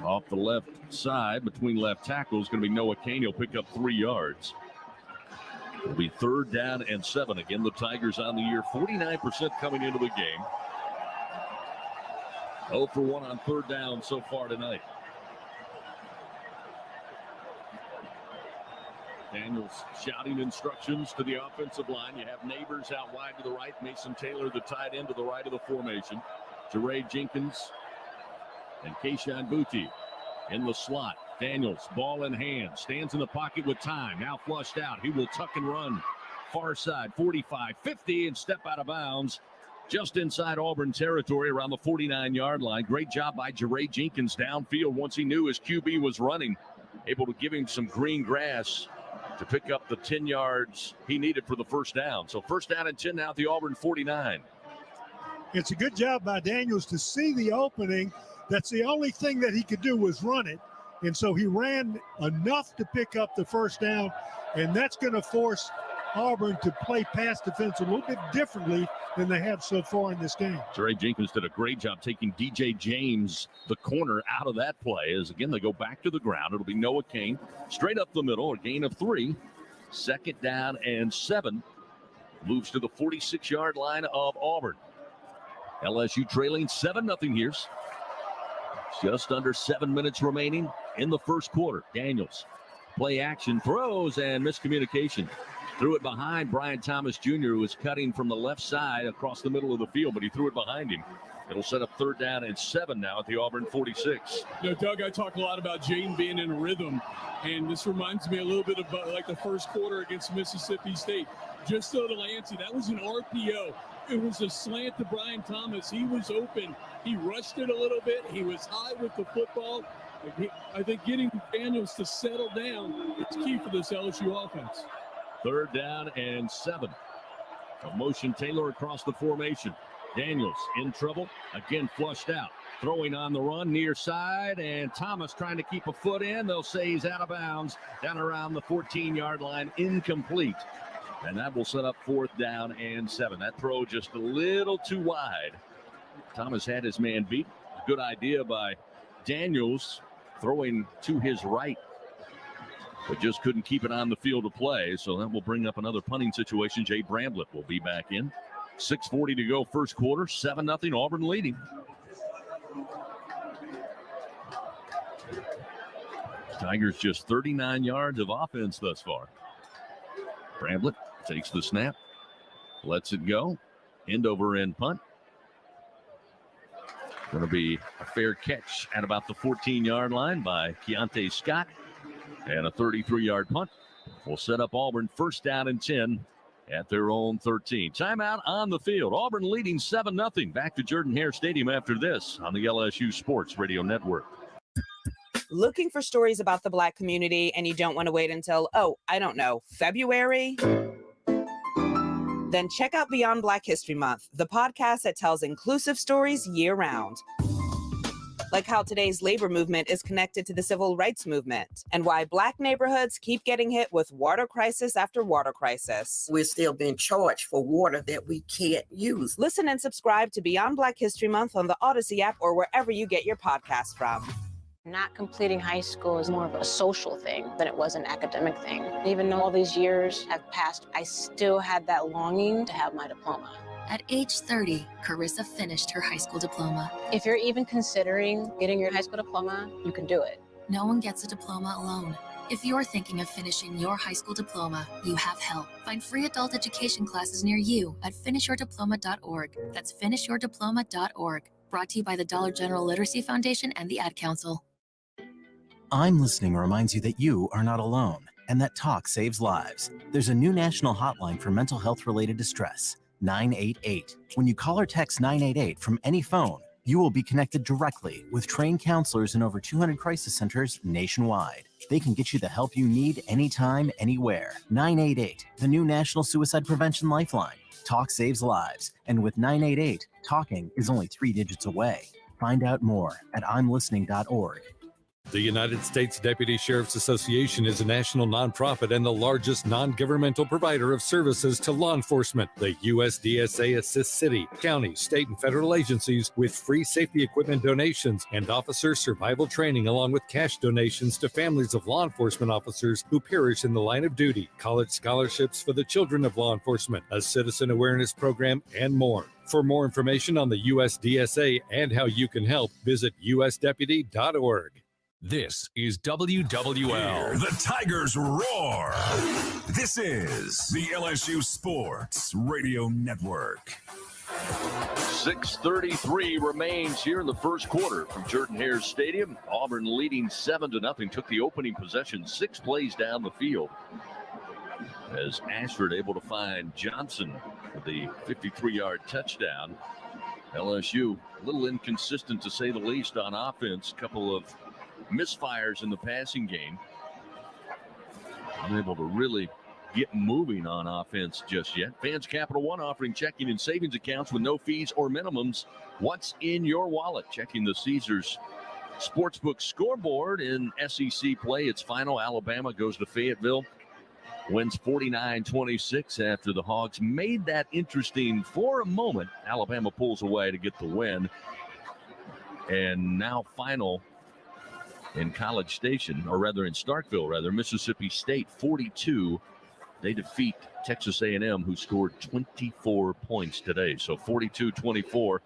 Off the left side between left tackles, going to be Noah Kane. He'll pick up 3 yards. It'll be third down and 7. Again, the Tigers on the year, 49% coming into the game. 0 for 1 on third down so far tonight. Daniels shouting instructions to the offensive line. You have Neighbors out wide to the right. Mason Taylor, the tight end, to the right of the formation. Jeray Jenkins and Keyshawn Booty in the slot. Daniels, ball in hand, stands in the pocket with time. Now flushed out. He will tuck and run. Far side, 45, 50, and step out of bounds just inside Auburn territory around the 49-yard line. Great job by Jeray Jenkins downfield once he knew his QB was running. Able to give him some green grass to pick up the 10 yards he needed for the first down. So first down and 10 now at the Auburn 49. It's a good job by Daniels to see the opening. That's the only thing that he could do was run it. And so he ran enough to pick up the first down, and that's going to force Auburn to play pass defense a little bit differently than they have so far in this game. Jeray Jenkins did a great job taking DJ James, the corner, out of that play. As again, they go back to the ground. It'll be Noah Kane straight up the middle, a gain of 3. Second down and 7. Moves to the 46-yard line of Auburn. LSU trailing 7-0 here. Just under 7 minutes remaining in the first quarter. Daniels, play action, throws, and miscommunication. Threw it behind Brian Thomas Jr., who was cutting from the left side across the middle of the field, but he threw it behind him. It'll set up third down and 7 now at the Auburn 46. You know, Doug, I talk a lot about Jayden being in rhythm, and this reminds me a little bit of like the first quarter against Mississippi State. Just so Delancey, that was an RPO. It was a slant to Brian Thomas. He was open. He rushed it a little bit. He was high with the football. I think getting Daniels to settle down is key for this LSU offense. Third down and 7. A motion Taylor across the formation. Daniels in trouble. Again flushed out. Throwing on the run near side, and Thomas trying to keep a foot in. They'll say he's out of bounds down around the 14-yard line. Incomplete. And that will set up fourth down and 7. That throw just a little too wide. Thomas had his man beat. Good idea by Daniels, throwing to his right, but just couldn't keep it on the field of play. So that will bring up another punting situation. Jay Bramblett will be back in. 6:40 to go first quarter. 7-0 Auburn leading. Tigers just 39 yards of offense thus far. Bramblett takes the snap, lets it go. End over end punt. Going to be a fair catch at about the 14-yard line by Keontae Scott. And a 33-yard punt will set up Auburn first down and 10 at their own 13. Timeout on the field. Auburn leading 7-0. Back to Jordan-Hare Stadium after this on the LSU Sports Radio Network. Looking for stories about the Black community and you don't want to wait until, February? Then check out Beyond Black History Month, the podcast that tells inclusive stories year-round. Like how today's labor movement is connected to the civil rights movement, and why Black neighborhoods keep getting hit with water crisis after water crisis. We're still being charged for water that we can't use. Listen and subscribe to Beyond Black History Month on the Odyssey app or wherever you get your podcasts from. Not completing high school is more of a social thing than it was an academic thing. Even though all these years have passed, I still had that longing to have my diploma. At age 30, Carissa finished her high school diploma. If you're even considering getting your high school diploma, you can do it. No one gets a diploma alone. If you're thinking of finishing your high school diploma, you have help. Find free adult education classes near you at finishyourdiploma.org. That's finishyourdiploma.org. Brought to you by the Dollar General Literacy Foundation and the Ad Council. I'm Listening reminds you that you are not alone and that talk saves lives. There's a new national hotline for mental health-related distress, 988. When you call or text 988 from any phone, you will be connected directly with trained counselors in over 200 crisis centers nationwide. They can get you the help you need anytime, anywhere. 988, the new National Suicide Prevention Lifeline. Talk saves lives. And with 988, talking is only 3 digits away. Find out more at imlistening.org. The United States Deputy Sheriff's Association is a national nonprofit and the largest non-governmental provider of services to law enforcement. The USDSA assists city, county, state, and federal agencies with free safety equipment donations and officer survival training, along with cash donations to families of law enforcement officers who perish in the line of duty, college scholarships for the children of law enforcement, a citizen awareness program, and more. For more information on the USDSA and how you can help, visit usdeputy.org. This is WWL. The Tigers roar. This is the LSU Sports Radio Network. 6:33 remains here in the first quarter from Jordan-Hare Stadium. Auburn leading 7-0. Took the opening possession 6 plays down the field, as Ashford able to find Johnson with the 53-yard touchdown. LSU a little inconsistent, to say the least, on offense. A couple of misfires in the passing game. Unable to really get moving on offense just yet. Fans Capital One offering checking and savings accounts with no fees or minimums. What's in your wallet? Checking the Caesars Sportsbook scoreboard in SEC play. It's final. Alabama goes to Fayetteville. Wins 49-26 after the Hogs made that interesting for a moment. Alabama pulls away to get the win. And now final in College Station, or rather in Starkville, Mississippi State 42. They defeat Texas A&M, who scored 24 points today. So 42-24.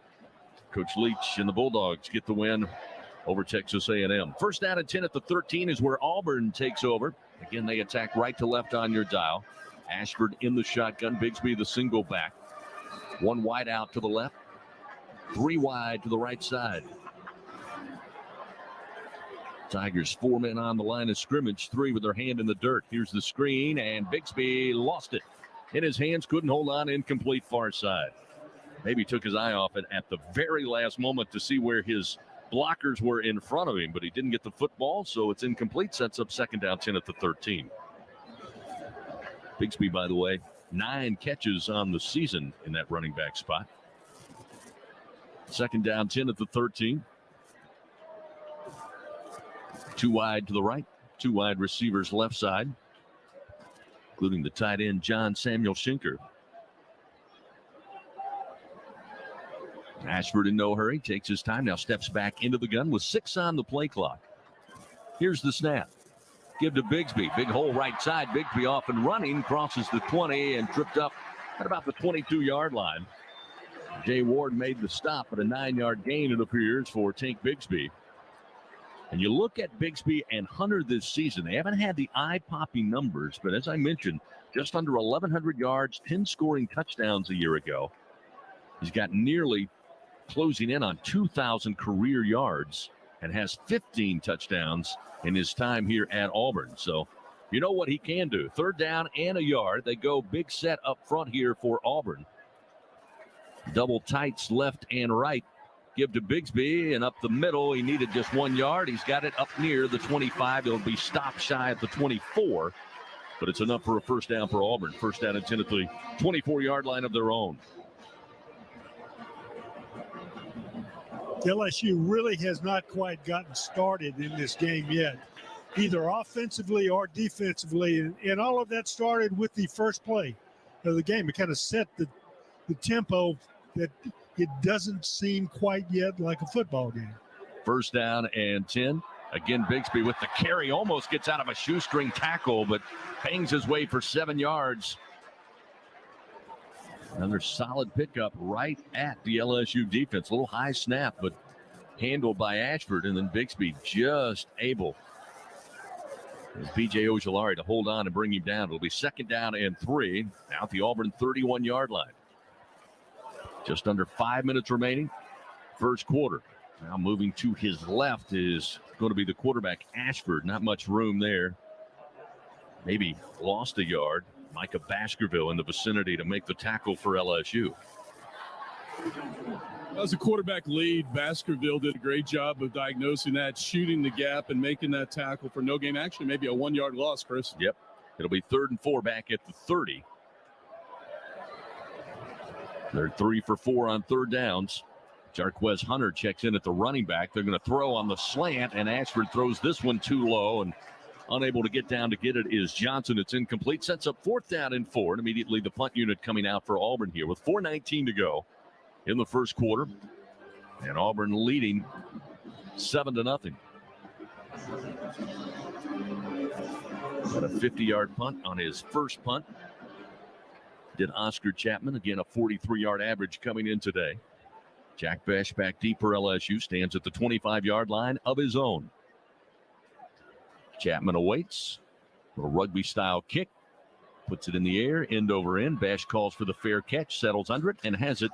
Coach Leach and the Bulldogs get the win over Texas A&M. First down and 10 at the 13 is where Auburn takes over. Again, they attack right to left on your dial. Ashford in the shotgun. Bigsby the single back. One wide out to the left. Three wide to the right side. Tigers 4 men on the line of scrimmage. Three with their hand in the dirt. Here's the screen, and Bigsby lost it. In his hands, couldn't hold on, incomplete far side. Maybe took his eye off it at the very last moment to see where his blockers were in front of him, but he didn't get the football, so it's incomplete. Sets up second down 10 at the 13. Bigsby, by the way, 9 catches on the season in that running back spot. Second down 10 at the 13. 2 wide to the right, 2 wide receivers left side, including the tight end John Samuel Schinker. Ashford in no hurry, takes his time, now steps back into the gun with 6 on the play clock. Here's the snap. Give to Bigsby. Big hole right side. Bigsby off and running, crosses the 20 and tripped up at about the 22-yard line. Jay Ward made the stop at a 9-yard gain, it appears, for Tank Bigsby. And you look at Bigsby and Hunter this season, they haven't had the eye-popping numbers, but as I mentioned, just under 1,100 yards, 10 scoring touchdowns a year ago. He's got nearly closing in on 2,000 career yards and has 15 touchdowns in his time here at Auburn. So you know what he can do. Third down and a yard. They go big set up front here for Auburn. Double tights left and right. Give to Bigsby, and up the middle, he needed just 1 yard. He's got it up near the 25. It'll be stopped shy at the 24, but it's enough for a first down for Auburn. First down and 10 at the 24-yard line of their own. LSU really has not quite gotten started in this game yet, either offensively or defensively, and all of that started with the first play of the game. It kind of set the tempo that it doesn't seem quite yet like a football game. First down and 10. Again, Bigsby with the carry, almost gets out of a shoestring tackle, but hangs his way for 7 yards. Another solid pickup right at the LSU defense. A little high snap, but handled by Ashford, and then Bigsby just able, B.J. Ojolari, to hold on and bring him down. It'll be second down and 3 now at the Auburn 31-yard line. Just under 5 minutes remaining. First quarter. Now moving to his left is going to be the quarterback, Ashford. Not much room there. Maybe lost a yard. Micah Baskerville in the vicinity to make the tackle for LSU. As a quarterback lead, Baskerville did a great job of diagnosing that, shooting the gap and making that tackle for no gain. Actually, maybe a 1-yard loss, Chris. Yep. It'll be 3rd and 4 back at the 30. They're 3 for 4 on third downs. Jarquez Hunter checks in at the running back. They're going to throw on the slant, and Ashford throws this one too low, and unable to get down to get it is Johnson. It's incomplete. Sets up 4th down and 4, and immediately the punt unit coming out for Auburn here with 4:19 to go in the first quarter. And Auburn leading 7-0. Got a 50-yard punt on his first punt. Did Oscar Chapman. Again, a 43-yard average coming in today. Jack Besh back deep for LSU. Stands at the 25-yard line of his own. Chapman awaits. A rugby-style kick. Puts it in the air, end over end. Besh calls for the fair catch, settles under it, and has it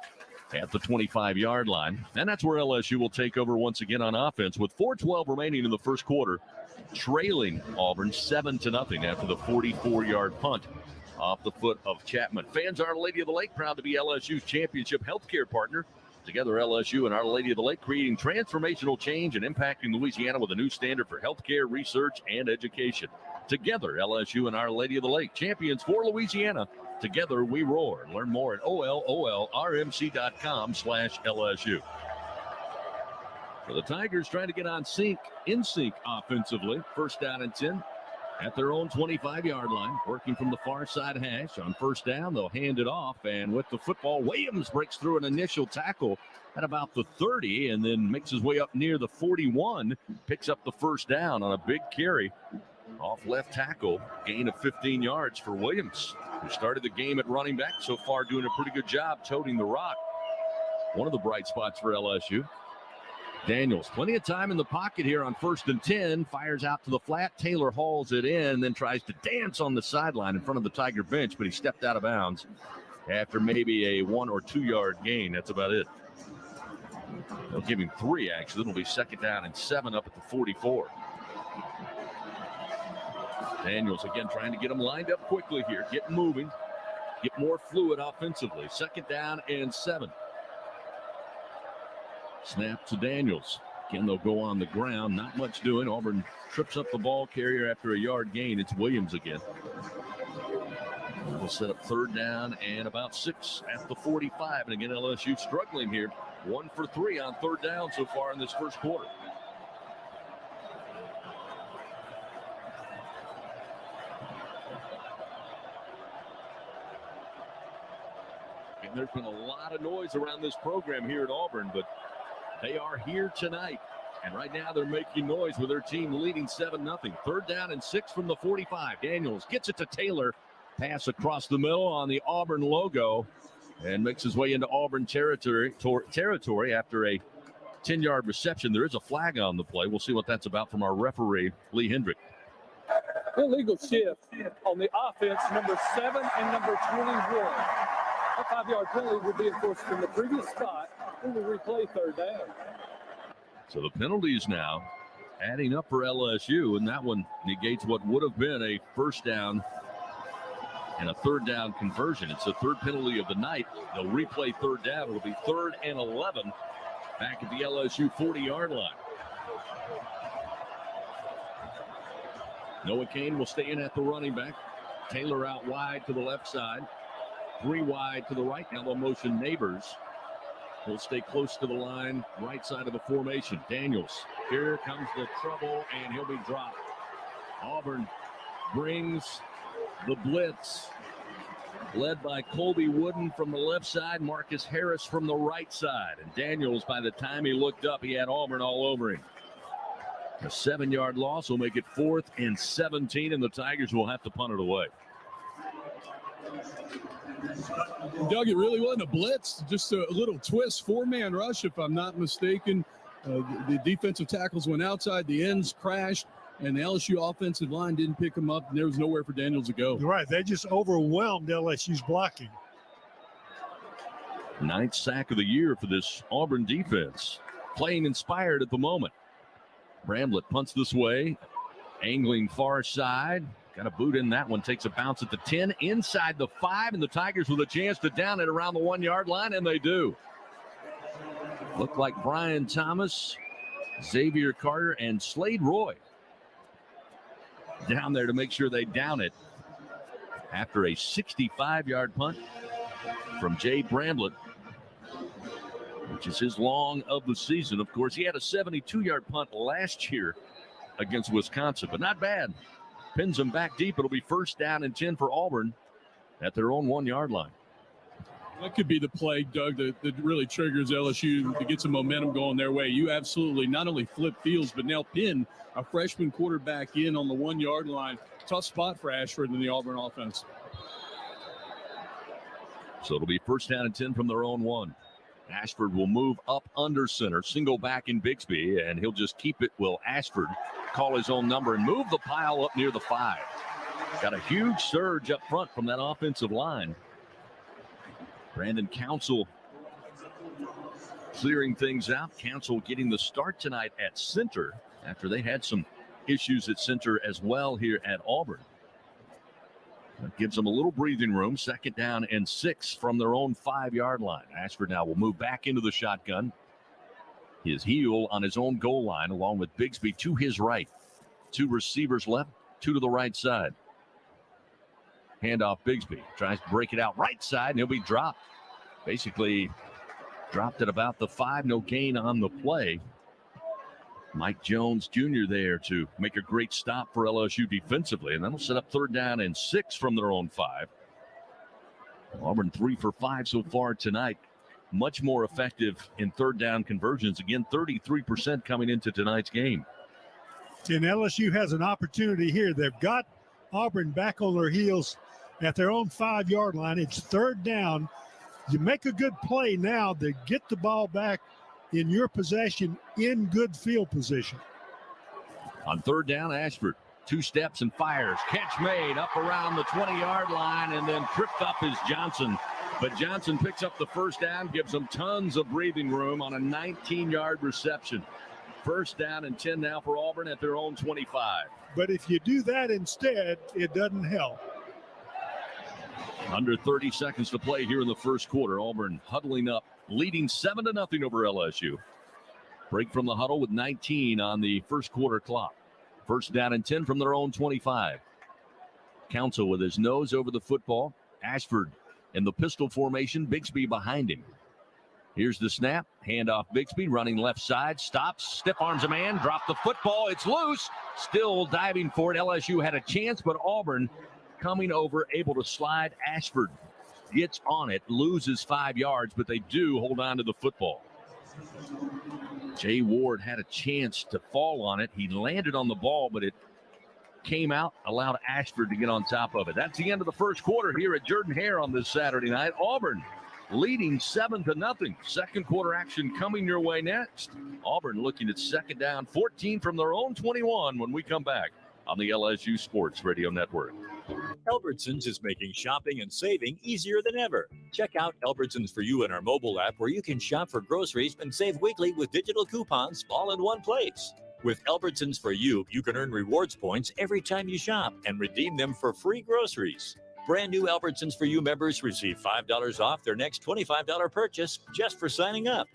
at the 25-yard line. And that's where LSU will take over once again on offense with 4:12 remaining in the first quarter, trailing Auburn 7-0 after the 44-yard punt off the foot of Chapman. Fans, Our Lady of the Lake, proud to be LSU's championship healthcare partner. Together, LSU and Our Lady of the Lake creating transformational change and impacting Louisiana with a new standard for healthcare, research, and education. Together, LSU and Our Lady of the Lake, champions for Louisiana. Together, we roar. Learn more at ololrmc.com/LSU. For the Tigers, trying to get in sync offensively. First down and 10 at their own 25-yard line. Working from the far side hash. On first down, they'll hand it off. And with the football, Williams breaks through an initial tackle at about the 30 and then makes his way up near the 41. Picks up the first down on a big carry off left tackle. Gain of 15 yards for Williams, who started the game at running back. So far doing a pretty good job toting the rock. One of the bright spots for LSU. Daniels, plenty of time in the pocket here on 1st and 10. Fires out to the flat. Taylor hauls it in, then tries to dance on the sideline in front of the Tiger bench, but he stepped out of bounds after maybe a 1 or 2 yard gain. That's about it. They'll give him 3, actually. It'll be 2nd down and 7 up at the 44. Daniels again trying to get him lined up quickly here. Get moving. Get more fluid offensively. 2nd down and 7. Snap to Daniels. Again, they'll go on the ground. Not much doing. Auburn trips up the ball carrier after a yard gain. It's Williams again. We'll set up 3rd down and about 6 at the 45. And again, LSU struggling here. 1 for 3 on 3rd down so far in this first quarter. And there's been a lot of noise around this program here at Auburn, but they are here tonight. And right now they're making noise with their team leading 7-0. 3rd down and 6 from the 45. Daniels gets it to Taylor. Pass across the middle on the Auburn logo and makes his way into Auburn territory after a 10-yard reception. There is a flag on the play. We'll see what that's about from our referee, Lee Hendrick. Illegal shift on the offense, number 7 and number 21. A 5-yard penalty will be enforced from the previous spot. We will replay 3rd down. So the penalties now adding up for LSU, and that one negates what would have been a 1st down and a 3rd down conversion. It's the 3rd penalty of the night. They'll replay 3rd down. It'll be 3rd and 11 back at the LSU 40-yard line. Noah Kane will stay in at the running back. Taylor out wide to the left side. 3 wide to the right. Now they'll motion Neighbors. He'll stay close to the line, right side of the formation. Daniels, here comes the trouble, and he'll be dropped. Auburn brings the blitz, led by Colby Wooden from the left side, Marcus Harris from the right side. And Daniels, by the time he looked up, he had Auburn all over him. A 7-yard loss will make it 4th and 17, and the Tigers will have to punt it away. Doug, it really wasn't a blitz, just a little twist, 4-man rush, if I'm not mistaken. The defensive tackles went outside, the ends crashed, and the LSU offensive line didn't pick them up, and there was nowhere for Daniels to go. You're right. They just overwhelmed LSU's blocking. 9th sack of the year for this Auburn defense. Playing inspired at the moment. Bramblett punts this way, angling far side. Got a boot in that one, takes a bounce at the 10, inside the 5, and the Tigers with a chance to down it around the 1-yard line, and they do. Looked like Brian Thomas, Xavier Carter, and Slade Roy down there to make sure they down it after a 65-yard punt from Jay Bramblett, which is his long of the season. Of course, he had a 72-yard punt last year against Wisconsin, but not bad. Pins them back deep. It'll be 1st down and 10 for Auburn at their own 1-yard line. That could be the play, Doug, that really triggers LSU to get some momentum going their way. You absolutely not only flip fields, but now pin a freshman quarterback in on the 1-yard line. Tough spot for Ashford and the Auburn offense. So it'll be 1st down and 10 from their own 1. Ashford will move up under center, single back in Bixby, and he'll just keep it. Will Ashford call his own number and move the pile up near the 5? Got a huge surge up front from that offensive line. Brandon Council clearing things out. Council getting the start tonight at center after they had some issues at center as well here at Auburn. That gives them a little breathing room. 2nd down and 6 from their own 5-yard line. Ashford now will move back into the shotgun. His heel on his own goal line, along with Bigsby to his right. 2 receivers left, 2 to the right side. Handoff Bigsby. Tries to break it out right side, and he'll be dropped. Basically dropped at about the 5. No gain on the play. Mike Jones Jr. there to make a great stop for LSU defensively, and that'll set up 3rd down and 6 from their own 5. Auburn 3 for 5 so far tonight. Much more effective in 3rd down conversions. Again, 33% coming into tonight's game. And LSU has an opportunity here. They've got Auburn back on their heels at their own 5-yard line. It's 3rd down. You make a good play now to get the ball back in your possession in good field position. On 3rd down, Ashford 2 steps and fires. Catch made up around the 20-yard line, and then tripped up is Johnson. But Johnson picks up the 1st down, gives them tons of breathing room on a 19-yard reception. 1st down and 10 now for Auburn at their own 25. But if you do that instead, it doesn't help. Under 30 seconds to play here in the 1st quarter. Auburn huddling up, leading 7-0 over LSU. Break from the huddle with 19 on the 1st quarter clock. 1st down and 10 from their own 25. Council with his nose over the football. Ashford in the pistol formation. Bigsby behind him. Here's the snap. Handoff Bigsby running left side. Stops. Stiff arms a man. Drop the football. It's loose. Still diving for it. LSU had a chance, but Auburn coming over, able to slide. Ashford gets on it, loses 5 yards, but they do hold on to the football. Jay Ward had a chance to fall on it. He landed on the ball, but it came out, allowed Ashford to get on top of it. That's the end of the 1st quarter here at Jordan-Hare on this Saturday night. Auburn leading 7-0. 2nd quarter action coming your way next. Auburn looking at 2nd down, 14 from their own 21 when we come back on the LSU Sports Radio Network. Albertsons is making shopping and saving easier than ever. Check out Albertsons For You in our mobile app, where you can shop for groceries and save weekly with digital coupons all in one place. With Albertsons For You, you can earn rewards points every time you shop and redeem them for free groceries. Brand new Albertsons For You members receive $5 off their next $25 purchase just for signing up.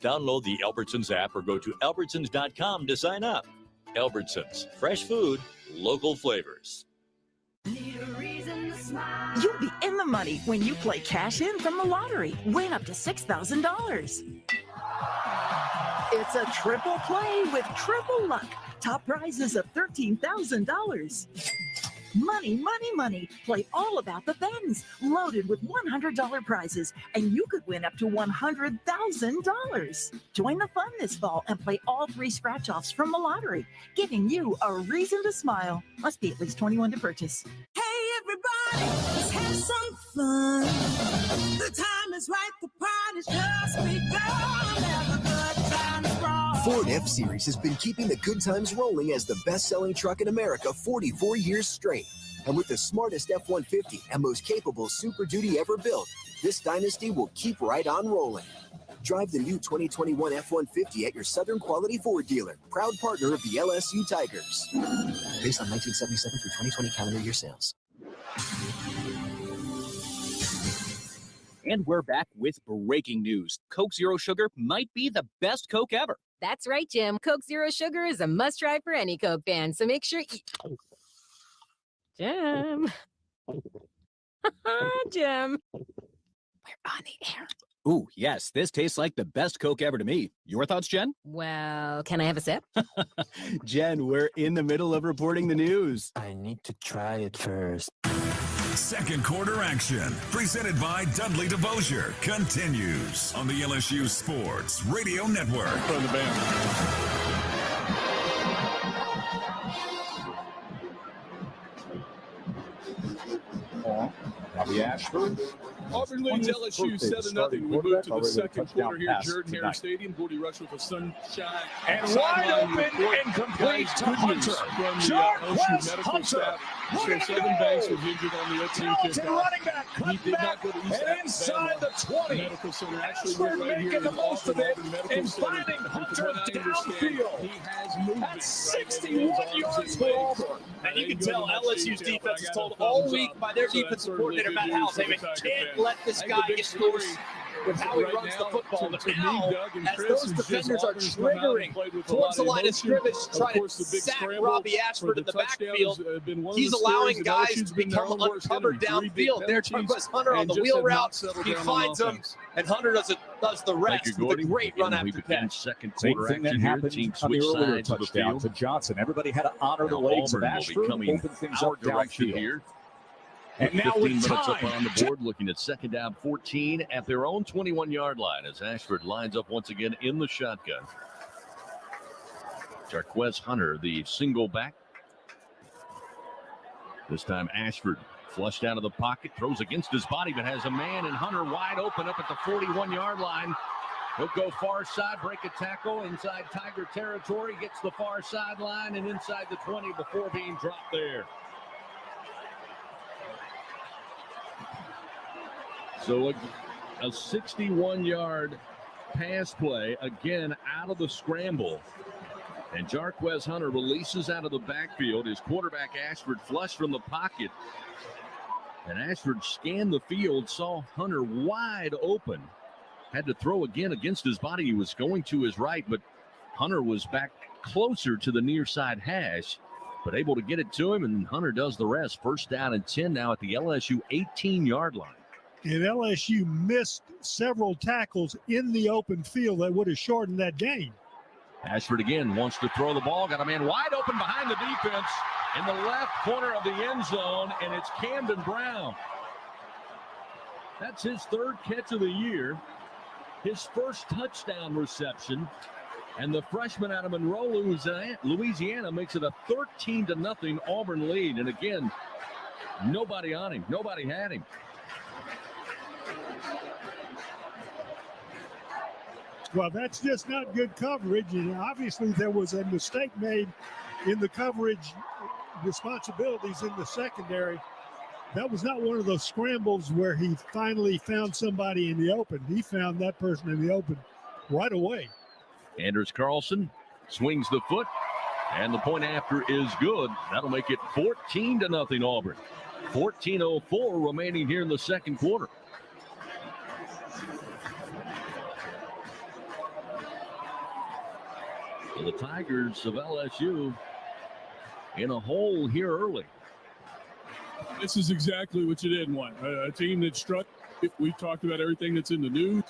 Download the Albertsons app or go to albertsons.com to sign up. Albertsons, fresh food, local flavors. You'll be in the money when you play cash in from the lottery. Win up to $6,000. It's a triple play with triple luck. Top prizes of $13,000. Money, money, money. Play all about the Bens. Loaded with $100 prizes, and you could win up to $100,000. Join the fun this fall and play all 3 scratch-offs from the lottery, giving you a reason to smile. Must be at least 21 to purchase. Hey, everybody, let's have some fun. The time is right, the party's just begun. Have a good time, strong. Ford F-Series has been keeping the good times rolling as the best-selling truck in America 44 years straight. And with the smartest F-150 and most capable Super Duty ever built, this dynasty will keep right on rolling. Drive the new 2021 F-150 at your Southern Quality Ford dealer, proud partner of the LSU Tigers. Based on 1977 through 2020 calendar year sales. And we're back with breaking news. Coke Zero Sugar might be the best Coke ever. That's right, Jim. Coke Zero Sugar is a must-try for any Coke fan, so make sure you... Jim. Jim. We're on the air. Ooh, yes, this tastes like the best Coke ever to me. Your thoughts, Jen? Well, can I have a sip? Jen, we're in the middle of reporting the news. I need to try it first. 2nd quarter action, presented by Dudley DeVosier, continues on the LSU Sports Radio Network. From the band. Bobby Ashford. Auburn leads LSU 7-0. We move to the 2nd quarter here at Jordan-Hare Stadium. Gordy Rush with a sunshine. And wide open and complete to Hunter. From the Short LSU West medical Hunter. staff. So Southern Banks was injured on the 18 kickoff. Running back, He did not go to East and inside the 20. Medical Center. Actually went right here making the in most of Auburn it Medical and Center. finding And Hunter from what I understand, downfield. he has movement. That's 61 yards for Auburn. And you can tell LSU's defense is told all week by their defensive coordinator, Matt House, they can't let this guy get loose with how he runs the football. But now, as those defenders are triggering towards the line of scrimmage to try to sack Robbie Ashford in the backfield, he's allowing guys to become uncovered downfield. There's Jarquez Hunter on the wheel route. He finds him, and Hunter does the rest with a great run after catch. Second Same quarter thing that action here. happened Team on the switch earlier sides of the touchdown field. to Johnson. Everybody had to honor the Now legs of Auburn will be Ashford, coming open things our up direction downfield. here. And now 15 with minutes up time. on the board, looking at second down 14 at their own 21-yard line as Ashford lines up once again in the shotgun. Jarquez Hunter, the single back. This time Ashford flushed out of the pocket, throws against his body, but has a man and Hunter wide open up at the 41-yard line. He'll go far side, break a tackle inside Tiger territory, gets the far sideline and inside the 20 before being dropped there. So a 61-yard pass play, again out of the scramble. And Jarquez Hunter releases out of the backfield. His quarterback Ashford flushed from the pocket. And Ashford scanned the field, saw Hunter wide open. Had to throw again against his body. He was going to his right, but Hunter was back closer to the near side hash, but able to get it to him, and Hunter does the rest. First down and 10 now at the LSU 18-yard line. And LSU missed several tackles in the open field that would have shortened that game. Ashford again wants to throw the ball. Got a man wide open behind the defense in the left corner of the end zone, and it's Camden Brown. That's his third catch of the year, his first touchdown reception, and the freshman out of Monroe, Louisiana, makes it a 13-0 Auburn lead. And again, nobody on him. Nobody had him. Well, that's just not good coverage, and obviously there was a mistake made in the coverage responsibilities in the secondary. That was not one of those scrambles where he finally found somebody in the open. He found that person in the open right away. Anders Carlson swings the foot, and the point after is good. That'll make it 14-0 Auburn. 14:04 remaining here in the second quarter. So the Tigers of LSU in a hole here early. This is exactly what you didn't want. A team that struck. We talked about everything that's in the news,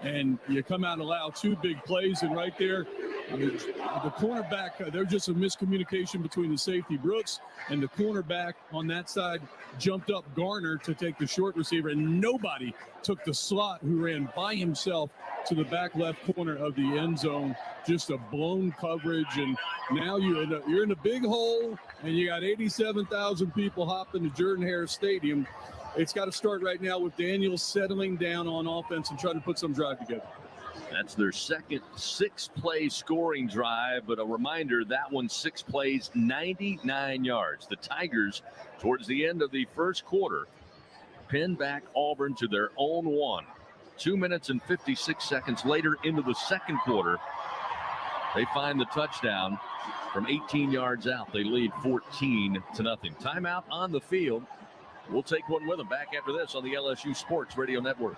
and you come out and allow two big plays, and right there, the cornerback, there's just a miscommunication between the safety Brooks and the cornerback on that side jumped up Garner to take the short receiver, and nobody took the slot who ran by himself to the back left corner of the end zone. Just a blown coverage, and now you're in a big hole, and you got 87,000 people hopping to Jordan-Hare Stadium. It's got to start right now with Daniels settling down on offense and trying to put some drive together. That's their second 6-play scoring drive, but a reminder, that one 6 plays, 99 yards. The Tigers, towards the end of the first quarter, pin back Auburn to their own one. 2 minutes and 56 seconds later into the second quarter, they find the touchdown from 18 yards out. They lead 14-0. Timeout on the field. We'll take one with them back after this on the LSU Sports Radio Network.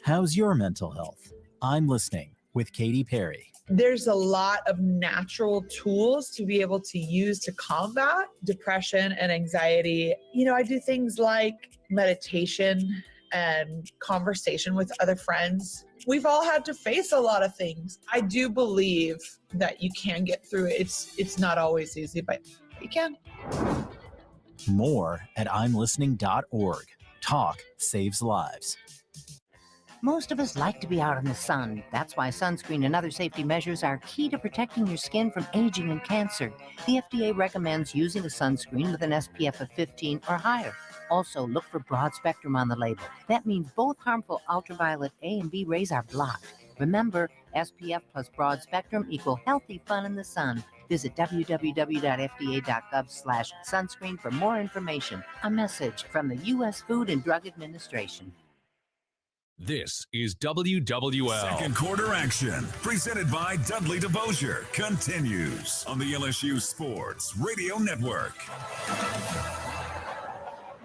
How's your mental health? I'm listening with Katy Perry. There's a lot of natural tools to be able to use to combat depression and anxiety. You know, I do things like meditation and conversation with other friends. We've all had to face a lot of things. I do believe that you can get through it. It's not always easy, but you can. More at imlistening.org. Talk saves lives. Most of us like to be out in the sun. That's why sunscreen and other safety measures are key to protecting your skin from aging and cancer. The FDA recommends using a sunscreen with an SPF of 15 or higher. Also, look for broad spectrum on the label. That means both harmful ultraviolet A and B rays are blocked. Remember, SPF plus broad spectrum equal healthy fun in the sun. Visit www.fda.gov/sunscreen for more information. A message from the U.S. Food and Drug Administration. This is WWL. Second quarter action, presented by Dudley DeBosier, continues on the LSU Sports Radio Network.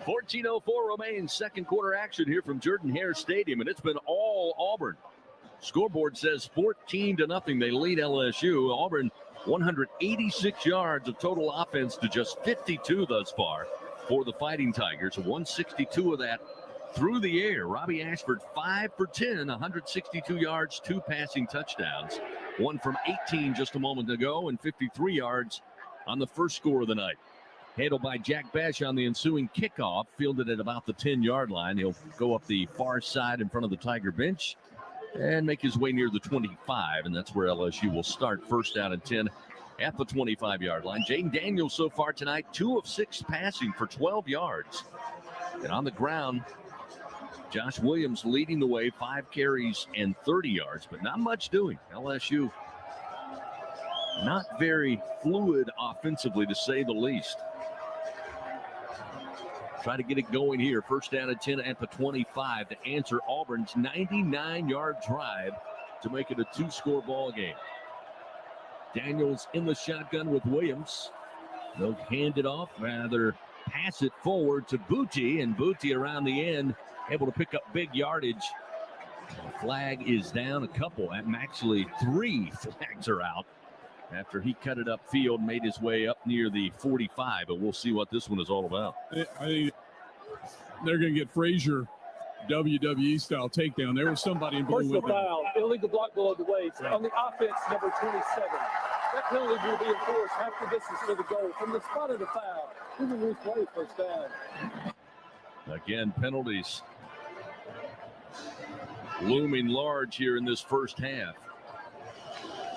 14:04 remains, second quarter action here from Jordan-Hare Stadium, and it's been all Auburn. Scoreboard says 14-0. They lead LSU. Auburn 186 yards of total offense to just 52 thus far for the Fighting Tigers. 162 of that through the air. Robbie Ashford 5 for 10, 162 yards, 2 passing touchdowns. One from 18 just a moment ago, and 53 yards on the first score of the night. Handled by Jack Bash on the ensuing kickoff, fielded at about the 10-yard line. He'll go up the far side in front of the Tiger bench and make his way near the 25, and that's where LSU will start. First down and 10 at the 25-yard line. Jayden Daniels so far tonight, 2 of 6 passing for 12 yards. And on the ground, Josh Williams leading the way, 5 carries and 30 yards, but not much doing. LSU not very fluid offensively, to say the least. Try to get it going here. First down and 10 at the 25 to answer Auburn's 99-yard drive to make it a 2-score ball game. Daniels in the shotgun with Williams. They'll hand it off, rather pass it forward to Booty, and Booty around the end, able to pick up big yardage. The flag is down, a couple, actually 3 flags are out after he cut it upfield, made his way up near the 45, but we'll see what this one is all about. I think they're going to get Frazier WWE style takedown. There was somebody involved with foul, illegal block below the waist. On the offense, number 27. That penalty will be enforced half the distance to the goal. From the spot of the foul, we will replay first down. Again, penalties looming large here in this first half.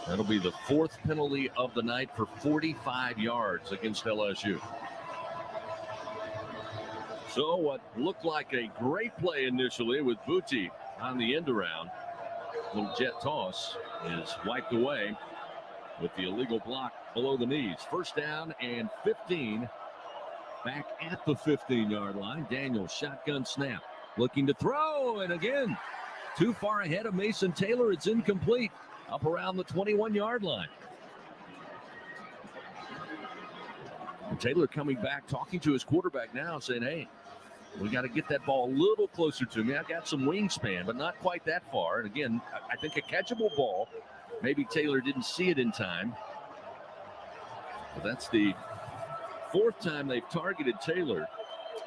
That'll be the 4th penalty of the night for 45 yards against LSU. So what looked like a great play initially with Booty on the end around. Little jet toss is wiped away with the illegal block below the knees. First down and 15. Back at the 15-yard line. Daniels shotgun snap. Looking to throw, and again, too far ahead of Mason Taylor. It's incomplete. Up around the 21-yard line. And Taylor coming back, talking to his quarterback now, saying, hey, we got to get that ball a little closer to me. I got some wingspan, but not quite that far. And again, I think a catchable ball. Maybe Taylor didn't see it in time. But that's the 4th time they've targeted Taylor,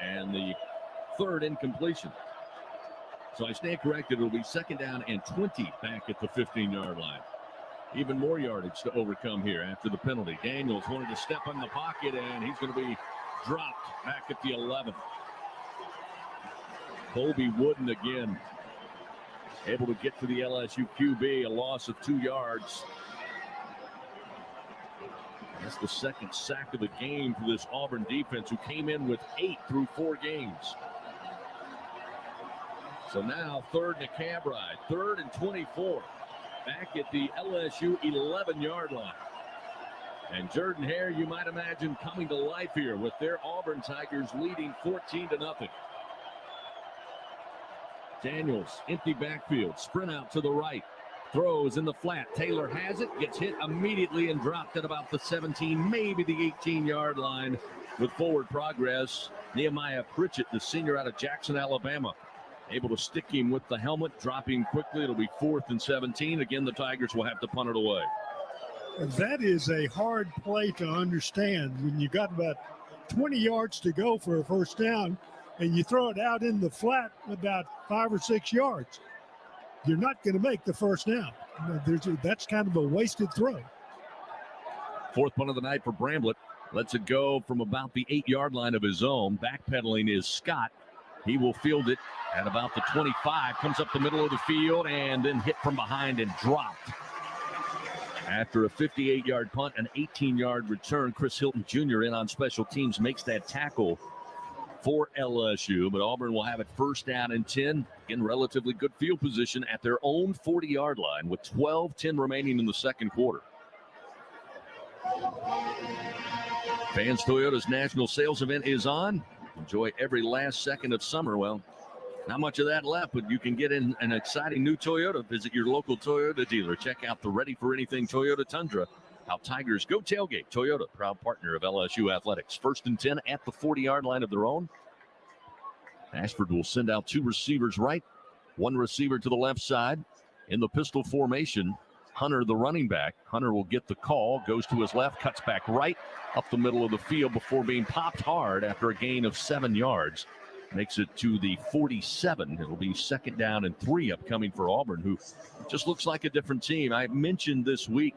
and the 3rd incompletion. So I stand corrected. It'll be second down and 20 back at the 15-yard line. Even more yardage to overcome here after the penalty. Daniels wanted to step in the pocket, and he's going to be dropped back at the 11th. Colby Wooden again able to get to the LSU QB, a loss of 2 yards. That's the 2nd sack of the game for this Auburn defense, who came in with 8 through 4 games. So now 3rd and a cab ride, 3rd and 24, back at the LSU 11-yard line. And Jordan-Hare, you might imagine, coming to life here with their Auburn Tigers leading 14-0. Daniels, empty backfield, sprint out to the right, throws in the flat. Taylor has it, gets hit immediately and dropped at about the 17, maybe the 18-yard line with forward progress. Nehemiah Pritchett, the senior out of Jackson, Alabama, able to stick him with the helmet, dropping quickly. It'll be 4th and 17. Again, the Tigers will have to punt it away. That is a hard play to understand when you got about 20 yards to go for a first down and you throw it out in the flat about 5 or 6 yards. You're not going to make the first down. That's kind of a wasted throw. 4th punt of the night for Bramblett. Lets it go from about the 8-yard line of his own. Backpedaling is Scott. He will field it at about the 25. Comes up the middle of the field and then hit from behind and dropped. After a 58-yard punt, an 18-yard return, Chris Hilton Jr. in on special teams makes that tackle for LSU. But Auburn will have it first down and 10. In relatively good field position at their own 40-yard line with 12:10 remaining in the second quarter. Vance Toyota's national sales event is on. Enjoy every last second of summer. Well, not much of that left, but you can get in an exciting new Toyota. Visit your local Toyota dealer. Check out the Ready for Anything Toyota Tundra. How Tigers go tailgate. Toyota, proud partner of LSU Athletics. 1st and 10 at the 40-yard line of their own. Ashford will send out 2 receivers right, 1 receiver to the left side. In the pistol formation, Hunter, the running back. Hunter will get the call, goes to his left, cuts back right up the middle of the field before being popped hard after a gain of 7 yards. Makes it to the 47. It'll be 2nd down and 3 upcoming for Auburn, who just looks like a different team. I mentioned this week,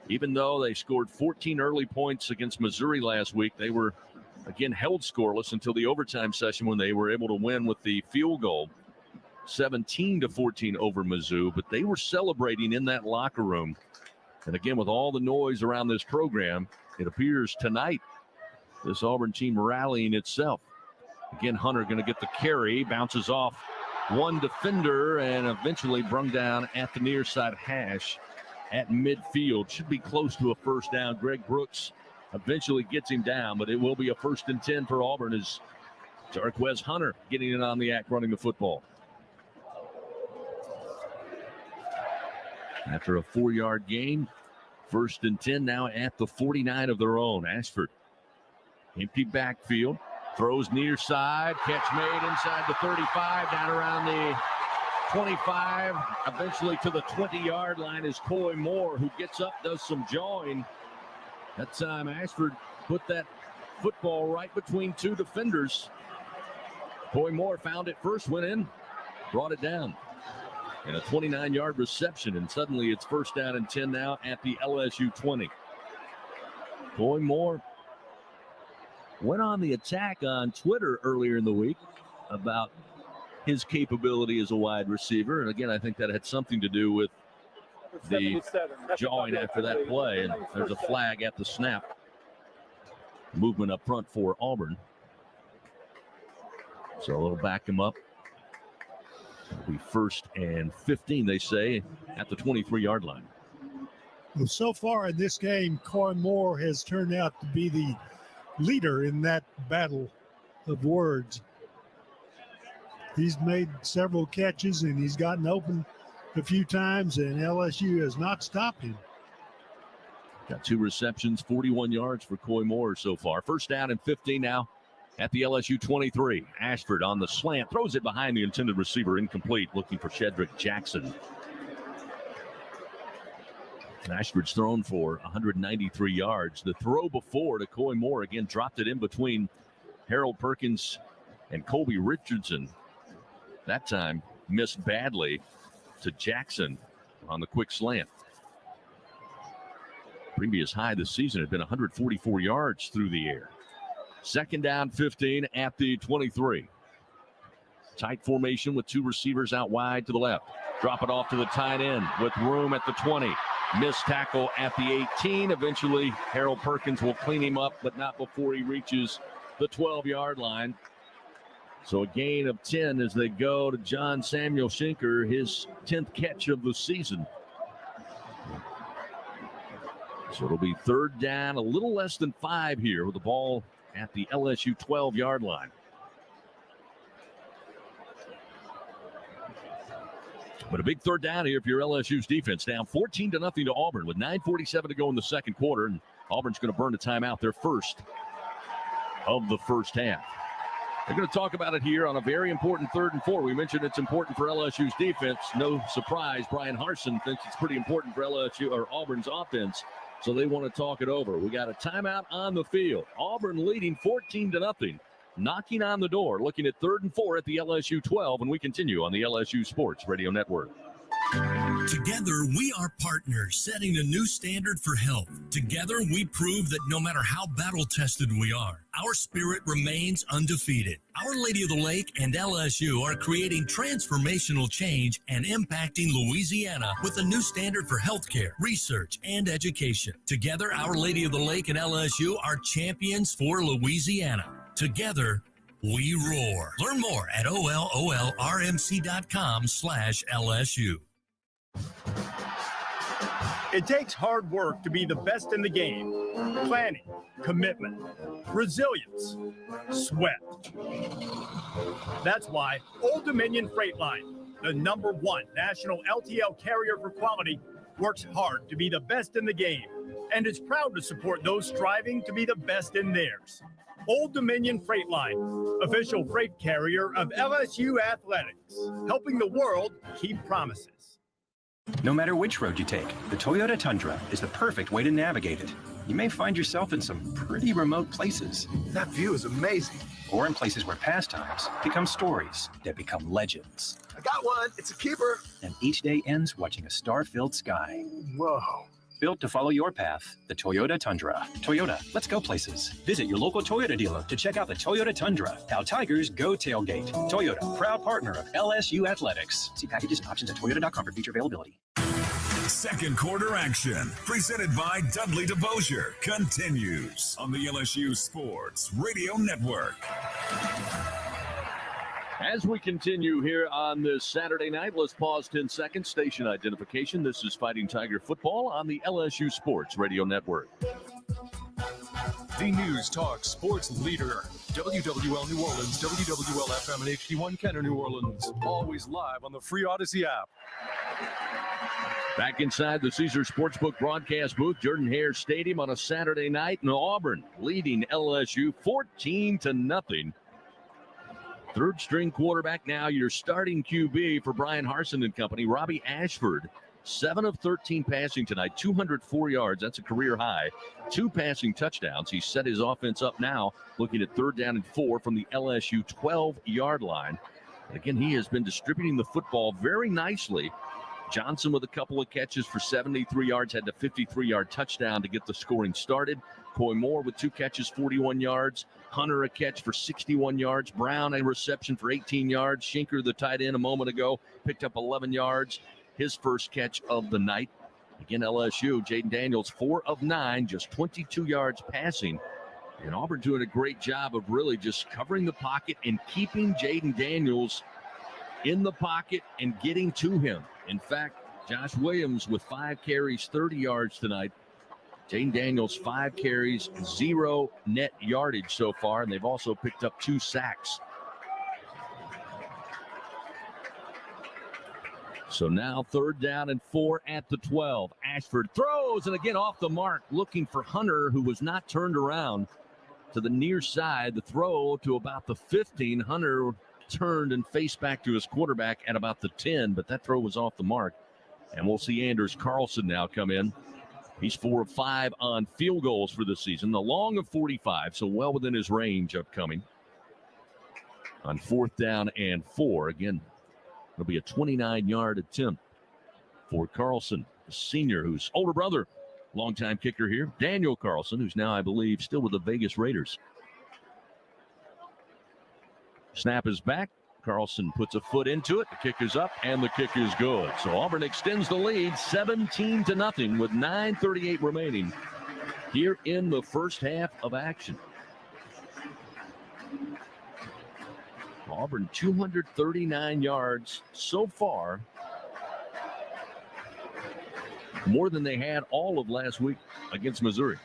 even though they scored 14 early points against Missouri last week, they were, again, held scoreless until the overtime session when they were able to win with the field goal, 17-14 over Mizzou. But they were celebrating in that locker room. And again, with all the noise around this program, it appears tonight this Auburn team rallying itself. Again, Hunter going to get the carry, bounces off one defender, and eventually brung down at the near side hash at midfield. Should be close to a 1st down. Greg Brooks eventually gets him down, but it will be a 1st and 10 for Auburn as Jarquez Hunter getting in on the act, running the football. After a 4-yard gain, 1st and 10 now at the 49 of their own. Ashford, empty backfield. Throws near side, catch made inside the 35, down around the 25, eventually to the 20-yard line is Coy Moore, who gets up, does some jawing. That time Ashford put that football right between 2 defenders. Coy Moore found it first, went in, brought it down. And a 29-yard reception, and suddenly it's 1st down and 10 now at the LSU 20. Coy Moore went on the attack on Twitter earlier in the week about his capability as a wide receiver. And again, I think that had something to do with the jawing after that play. And there's a flag at the snap. Movement up front for Auburn. So they'll back him up. It'll be 1st and 15, they say, at the 23-yard line. Well, so far in this game, Coy Moore has turned out to be the leader in that battle of words. He's made several catches and he's gotten open a few times, and LSU has not stopped him. Got 2 receptions, 41 yards for Coy Moore so far. 1st down and 15 now at the LSU 23. Ashford on the slant, throws it behind the intended receiver, incomplete, looking for Shedrick Jackson. Ashford's thrown for 193 yards. The throw before to Coy Moore, again, dropped it in between Harold Perkins and Colby Richardson. That time missed badly to Jackson on the quick slant. Previous high this season had been 144 yards through the air. 2nd down, 15 at the 23. Tight formation with 2 receivers out wide to the left. Drop it off to the tight end with room at the 20. Missed tackle at the 18. Eventually, Harold Perkins will clean him up, but not before he reaches the 12-yard line. So a gain of 10 as they go to John Samuel Schenker, his 10th catch of the season. So it'll be 3rd down, a little less than 5 here with the ball at the LSU 12-yard line. But a big 3rd down here for your LSU's defense. Down 14-0 to Auburn with 9:47 to go in the 2nd quarter. And Auburn's going to burn a timeout, their first of the first half. They're going to talk about it here on a very important 3rd and 4. We mentioned it's important for LSU's defense. No surprise, Brian Harsin thinks it's pretty important for LSU or Auburn's offense. So they want to talk it over. We got a timeout on the field. Auburn leading 14-0. Knocking on the door, looking at 3rd and 4 at the LSU 12, and we continue on the LSU Sports Radio Network. Together, we are partners, setting a new standard for health. Together, we prove that no matter how battle-tested we are, our spirit remains undefeated. Our Lady of the Lake and LSU are creating transformational change and impacting Louisiana with a new standard for healthcare, research, and education. Together, Our Lady of the Lake and LSU are champions for Louisiana. Together, we roar. Learn more at ololrmc.com/LSU. It takes hard work to be the best in the game. Planning, commitment, resilience, sweat. That's why Old Dominion Freight Line, the #1 national LTL carrier for quality, works hard to be the best in the game and is proud to support those striving to be the best in theirs. Old Dominion Freight Line, official freight carrier of LSU Athletics, helping the world keep promises. No matter which road you take, the Toyota Tundra is the perfect way to navigate it. You may find yourself in some pretty remote places. That view is amazing. Or in places where pastimes become stories that become legends. I got one. It's a keeper. And each day ends watching a star-filled sky. Whoa. Built to follow your path, the Toyota Tundra. Toyota, let's go places. Visit your local Toyota dealer to check out the Toyota Tundra. How Tigers go tailgate. Toyota, proud partner of LSU Athletics. See packages and options at toyota.com for feature availability. Second quarter action, presented by Dudley DeBosier, continues on the LSU Sports Radio Network. As we continue here on this Saturday night, let's pause 10 seconds. Station identification. This is Fighting Tiger Football on the LSU Sports Radio Network. The News Talk Sports Leader. WWL New Orleans, WWL FM and HD1 Kenner New Orleans. Always live on the free Odyssey app. Back inside the Caesar Sportsbook broadcast booth, Jordan Hare Stadium on a Saturday night in Auburn, leading LSU 14-0. Third string quarterback now, your starting QB for Brian Harsin and company, Robbie Ashford. 7 of 13 passing tonight, 204 yards. That's a career high. 2 passing touchdowns. He's set his offense up now, looking at 3rd down and 4 from the LSU 12-yard line. And again, he has been distributing the football very nicely. Johnson with a couple of catches for 73 yards, had the 53-yard touchdown to get the scoring started. Coy Moore with 2 catches, 41 yards. Hunter a catch for 61 yards. Brown a reception for 18 yards. Schenker, the tight end a moment ago, picked up 11 yards. His first catch of the night. Again, LSU, Jayden Daniels, 4 of 9, just 22 yards passing. And Auburn doing a great job of really just covering the pocket and keeping Jayden Daniels in the pocket and getting to him. In fact, Josh Williams with 5 carries, 30 yards tonight. Jayden Daniels, 5 carries, 0 net yardage so far, and they've also picked up 2 sacks. So now 3rd down and 4 at the 12. Ashford throws, and again off the mark, looking for Hunter, who was not turned around to the near side. The throw to about the 15. Hunter turned and faced back to his quarterback at about the 10, but that throw was off the mark. And we'll see Anders Carlson now come in. He's 4 of 5 on field goals for the season. The long of 45, so well within his range upcoming. On 4th down and 4, again, it'll be a 29-yard attempt for Carlson, the senior, whose older brother, longtime kicker here, Daniel Carlson, who's now, I believe, still with the Vegas Raiders. Snap is back. Carlson puts a foot into it. The kick is up, and the kick is good. So Auburn extends the lead 17-0 with 9:38 remaining here in the first half of action. Auburn 239 yards so far, more than they had all of last week against Missouri.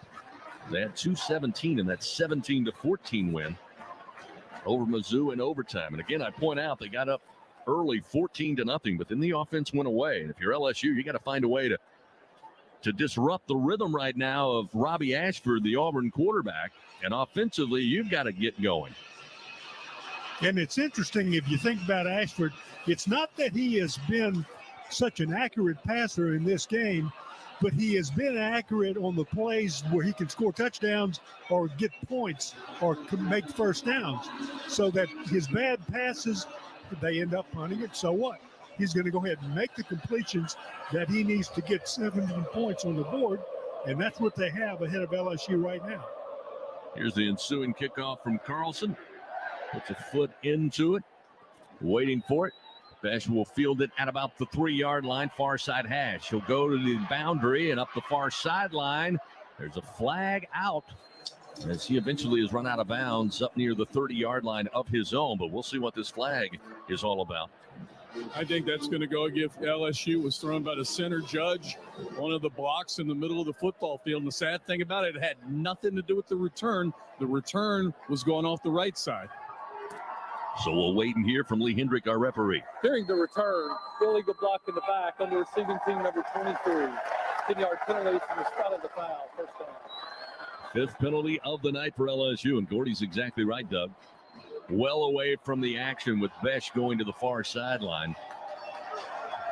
They had 217 in that 17-14 win over Mizzou in overtime. And again, I point out they got up early 14-0, but then the offense went away. And if you're LSU, you got to find a way to disrupt the rhythm right now of Robbie Ashford, the Auburn quarterback. And offensively, you've got to get going. And it's interesting if you think about Ashford, it's not that he has been such an accurate passer in this game, but he has been accurate on the plays where he can score touchdowns or get points or make first downs. So that his bad passes, they end up punting it. So what? He's going to go ahead and make the completions that he needs to get 17 points on the board, and that's what they have ahead of LSU right now. Here's the ensuing kickoff from Carlson. Puts a foot into it, waiting for it. Bash will field it at about the 3-yard line, far side hash. He'll go to the boundary and up the far sideline. There's a flag out as he eventually is run out of bounds up near the 30-yard line of his own. But we'll see what this flag is all about. I think that's going to go against LSU. Was thrown by the center judge, one of the blocks in the middle of the football field. And the sad thing about it had nothing to do with the return. The return was going off the right side. So we'll wait and hear from Lee Hendrick, our referee. During the return, illegal block in the back on the receiving team, number 23. 10-yard penalty from the spot of the foul. First down. Fifth penalty of the night for LSU. And Gordy's exactly right, Doug. Well away from the action with Besh going to the far sideline.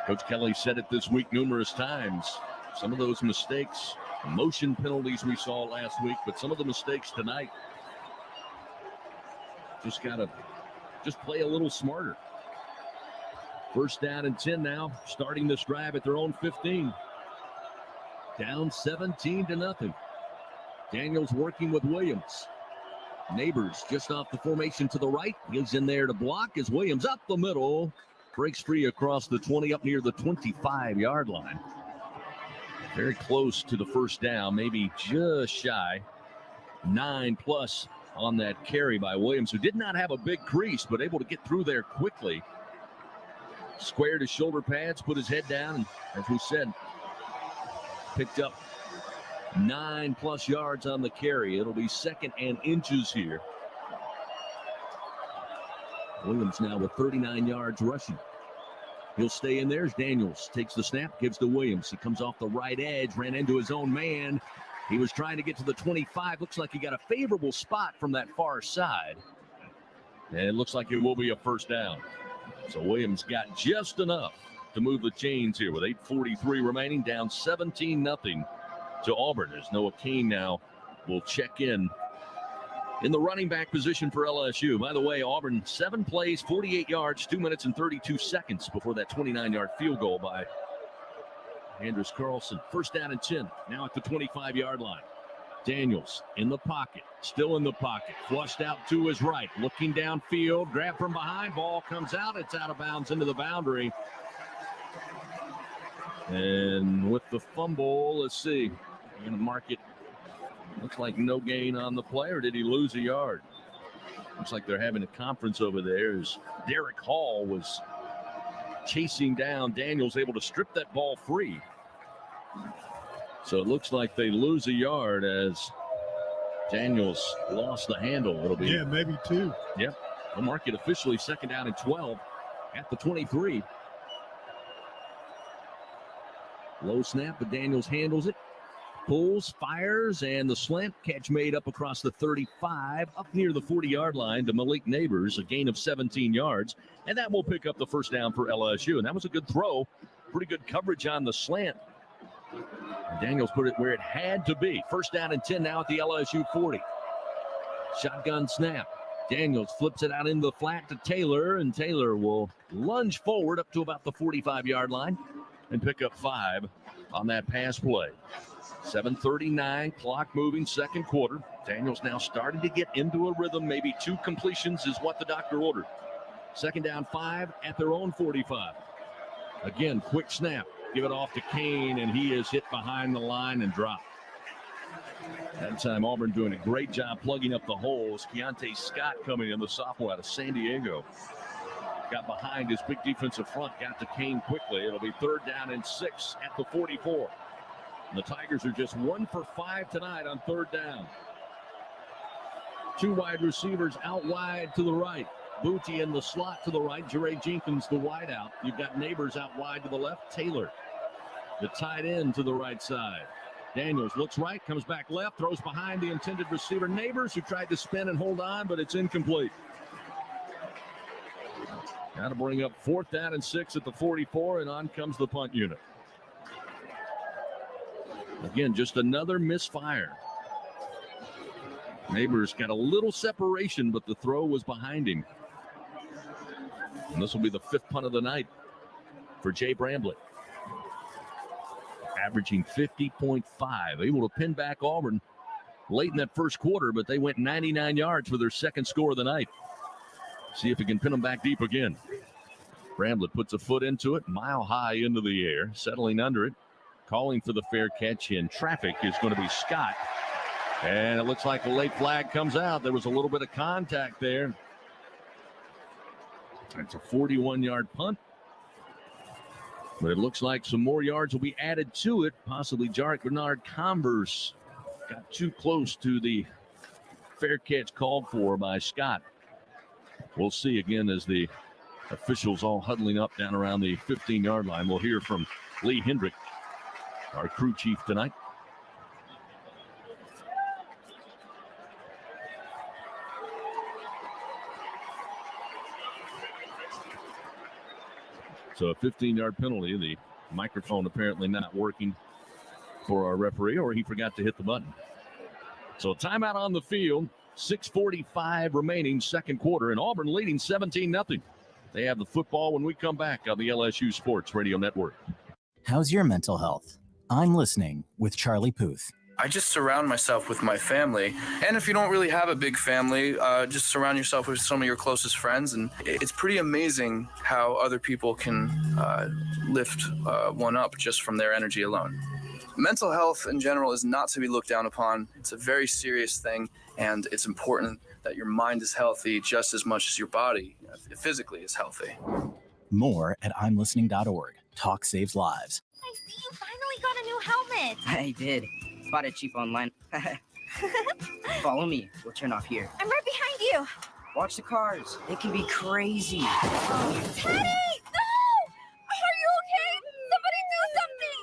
Coach Kelly said it this week numerous times. Some of those mistakes, motion penalties we saw last week, but some of the mistakes tonight, just got to play a little smarter. First down and 10 now, starting this drive at their own 15. Down 17-0. Daniels working with Williams. Neighbors just off the formation to the right. He's in there to block as Williams up the middle. Breaks free across the 20 up near the 25-yard line. Very close to the first down, maybe just shy. 9+ on that carry by Williams, who did not have a big crease, but able to get through there quickly. Squared his shoulder pads, put his head down, and as we said, picked up 9+ yards on the carry. It'll be 2nd and inches here. Williams now with 39 yards rushing. He'll stay in there as Daniels takes the snap, gives to Williams. He comes off the right edge, ran into his own man. He was trying to get to the 25. Looks like he got a favorable spot from that far side. And it looks like it will be a first down. So Williams got just enough to move the chains here with 8:43 remaining, down 17-0 to Auburn, as Noah Kane now will check in the running back position for LSU. By the way, Auburn 7 plays, 48 yards, 2 minutes and 32 seconds before that 29-yard field goal by Andrews Carlson. First down and 10, now at the 25-yard line. Daniels in the pocket, still in the pocket, flushed out to his right, looking downfield, grab from behind, ball comes out, it's out of bounds into the boundary. And with the fumble, let's see, we're going to mark it. Looks like no gain on the play, or did he lose a yard? Looks like they're having a conference over there as Derek Hall was chasing down Daniels, able to strip that ball free. So it looks like they lose a yard as Daniels lost the handle. It'll be maybe 2. Yep. We'll mark it officially 2nd down and 12 at the 23. Low snap, but Daniels handles it. Pulls, fires, and the slant catch made up across the 35, up near the 40-yard line to Malik Neighbors, a gain of 17 yards. And that will pick up the first down for LSU. And that was a good throw. Pretty good coverage on the slant. And Daniels put it where it had to be. First down and 10 now at the LSU 40. Shotgun snap. Daniels flips it out into the flat to Taylor, and Taylor will lunge forward up to about the 45-yard line and pick up 5 on that pass play. 7:39, clock moving, second quarter. Daniels now starting to get into a rhythm. Maybe 2 completions is what the doctor ordered. Second down 5 at their own 45. Again, quick snap. Give it off to Kane, and he is hit behind the line and dropped. That time, Auburn doing a great job plugging up the holes. Keontae Scott coming in, the sophomore out of San Diego. Got behind his big defensive front, got to Kane quickly. It'll be 3rd down and 6 at the 44. And the Tigers are just 1 for 5 tonight on 3rd down. 2 wide receivers out wide to the right. Booty in the slot to the right. Jeray Jenkins, the wide out. You've got Neighbors out wide to the left. Taylor, the tight end, to the right side. Daniels looks right, comes back left, throws behind the intended receiver, Neighbors, who tried to spin and hold on, but it's incomplete. Got to bring up 4th down and 6 at the 44, and on comes the punt unit. Again, just another misfire. Neighbors got a little separation, but the throw was behind him. And this will be the 5th punt of the night for Jay Bramblett. Averaging 50.5. Able to pin back Auburn late in that first quarter, but they went 99 yards for their 2nd score of the night. See if he can pin them back deep again. Bramblett puts a foot into it, mile high into the air, settling under it. Calling for the fair catch in traffic is going to be Scott. And it looks like a late flag comes out. There was a little bit of contact there. It's a 41-yard punt. But it looks like some more yards will be added to it. Possibly Bernard-Converse got too close to the fair catch called for by Scott. We'll see again as the officials all huddling up down around the 15-yard line. We'll hear from Lee Hendrick, our crew chief tonight. So a 15-yard penalty. The microphone apparently not working for our referee, or he forgot to hit the button. So timeout on the field. 6:45 remaining, second quarter, and Auburn leading 17-0. They have the football when we come back on the LSU Sports Radio Network. How's your mental health? I'm listening with Charlie Puth. I just surround myself with my family. And if you don't really have a big family, just surround yourself with some of your closest friends. And it's pretty amazing how other people can lift one up just from their energy alone. Mental health in general is not to be looked down upon. It's a very serious thing, and it's important that your mind is healthy just as much as your body physically is healthy. More at imlistening.org. Talk saves lives. I see you finally got a new helmet. I did. Bought it cheap online. Follow me. We'll turn off here. I'm right behind you. Watch the cars. They can be crazy. Teddy! No! Are you okay? Somebody do something!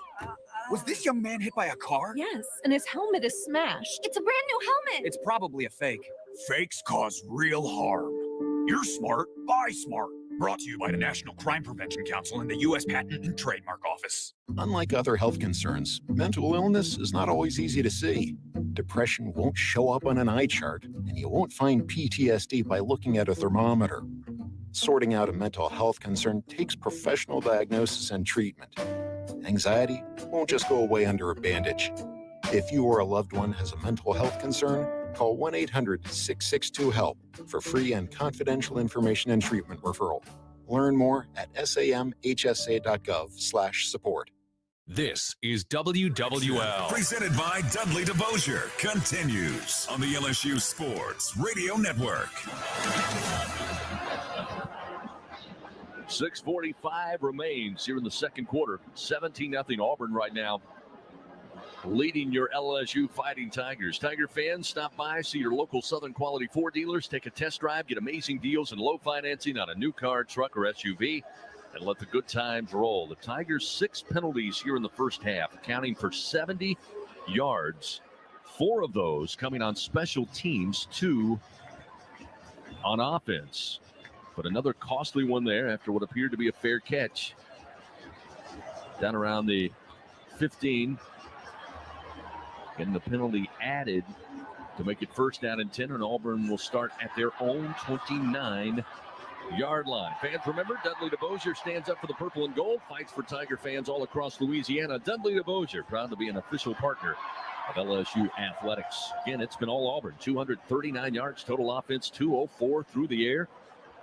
Was this young man hit by a car? Yes, and his helmet is smashed. It's a brand new helmet. It's probably a fake. Fakes cause real harm. You're smart, buy smart. Brought to you by the National Crime Prevention Council and the U.S. Patent and Trademark Office. Unlike other health concerns, mental illness is not always easy to see. Depression won't show up on an eye chart, and you won't find PTSD by looking at a thermometer. Sorting out a mental health concern takes professional diagnosis and treatment. Anxiety won't just go away under a bandage. If you or a loved one has a mental health concern, call 1-800-662-HELP for free and confidential information and treatment referral. Learn more at samhsa.gov/support. This is WWL. Presented by Dudley DeBosier. Continues on the LSU Sports Radio Network. 6:45 remains here in the second quarter. 17-0 Auburn right now, leading your LSU Fighting Tigers. Tiger fans, stop by, see your local Southern Quality Ford dealers, take a test drive, get amazing deals and low financing on a new car, truck, or SUV, and let the good times roll. The Tigers 6 penalties here in the first half, accounting for 70 yards. 4 of those coming on special teams, 2 on offense. But another costly one there after what appeared to be a fair catch. Down around the 15. Getting the penalty added to make it first down and 10, and Auburn will start at their own 29-yard line. Fans, remember, Dudley DeBosier stands up for the purple and gold, fights for Tiger fans all across Louisiana. Dudley DeBosier, proud to be an official partner of LSU Athletics. Again, it's been all Auburn. 239 yards, total offense, 204 through the air.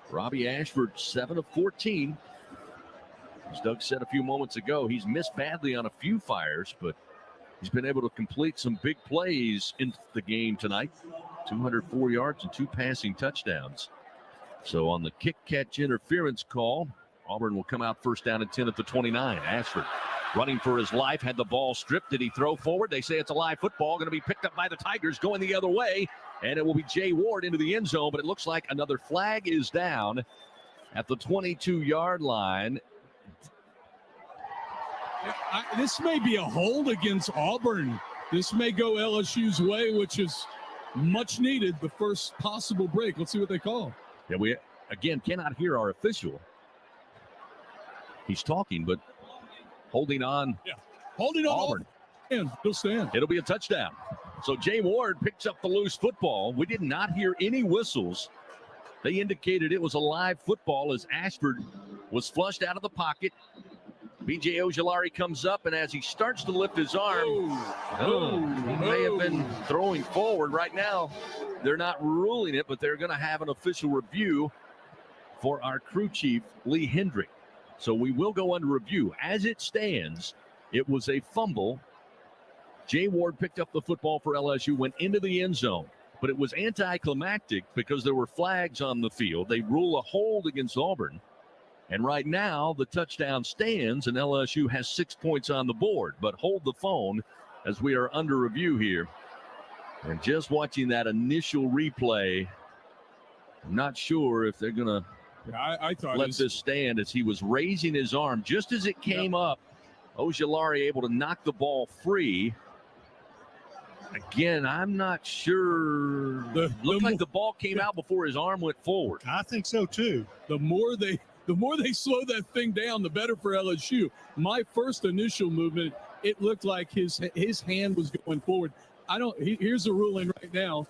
Robbie Ashford, 7 of 14. As Doug said a few moments ago, he's missed badly on a few fires, but he's been able to complete some big plays in the game tonight. 204 yards and 2 passing touchdowns. So on the kick-catch interference call, Auburn will come out first down and 10 at the 29. Ashford running for his life, had the ball stripped. Did he throw forward? They say it's a live football, going to be picked up by the Tigers going the other way. And it will be Jay Ward into the end zone, but it looks like another flag is down at the 22-yard line. This may be a hold against Auburn. This may go LSU's way, which is much needed, the first possible break. Let's see what they call. Yeah, we, again, cannot hear our official. He's talking, but holding on. Yeah, holding on. Auburn. And he'll stand. It'll be a touchdown. So Jay Ward picks up the loose football. We did not hear any whistles. They indicated it was a live football as Ashford was flushed out of the pocket. B.J. Ojolari comes up, and as he starts to lift his arm, he may have been throwing forward. Right now, they're not ruling it, but they're going to have an official review for our crew chief, Lee Hendrick. So we will go under review. As it stands, it was a fumble. Jay Ward picked up the football for LSU, went into the end zone, but it was anticlimactic because there were flags on the field. They rule a hold against Auburn. And right now, the touchdown stands, and LSU has 6 points on the board. But hold the phone as we are under review here. And just watching that initial replay, I'm not sure if they're going to let this stand as he was raising his arm. Just as it came up, Ojulari able to knock the ball free. Again, I'm not sure. Looked like the ball came out before his arm went forward. I think so, too. The more they slow that thing down, the better for LSU. My first initial movement, it looked like his hand was going forward. Here's the ruling right now,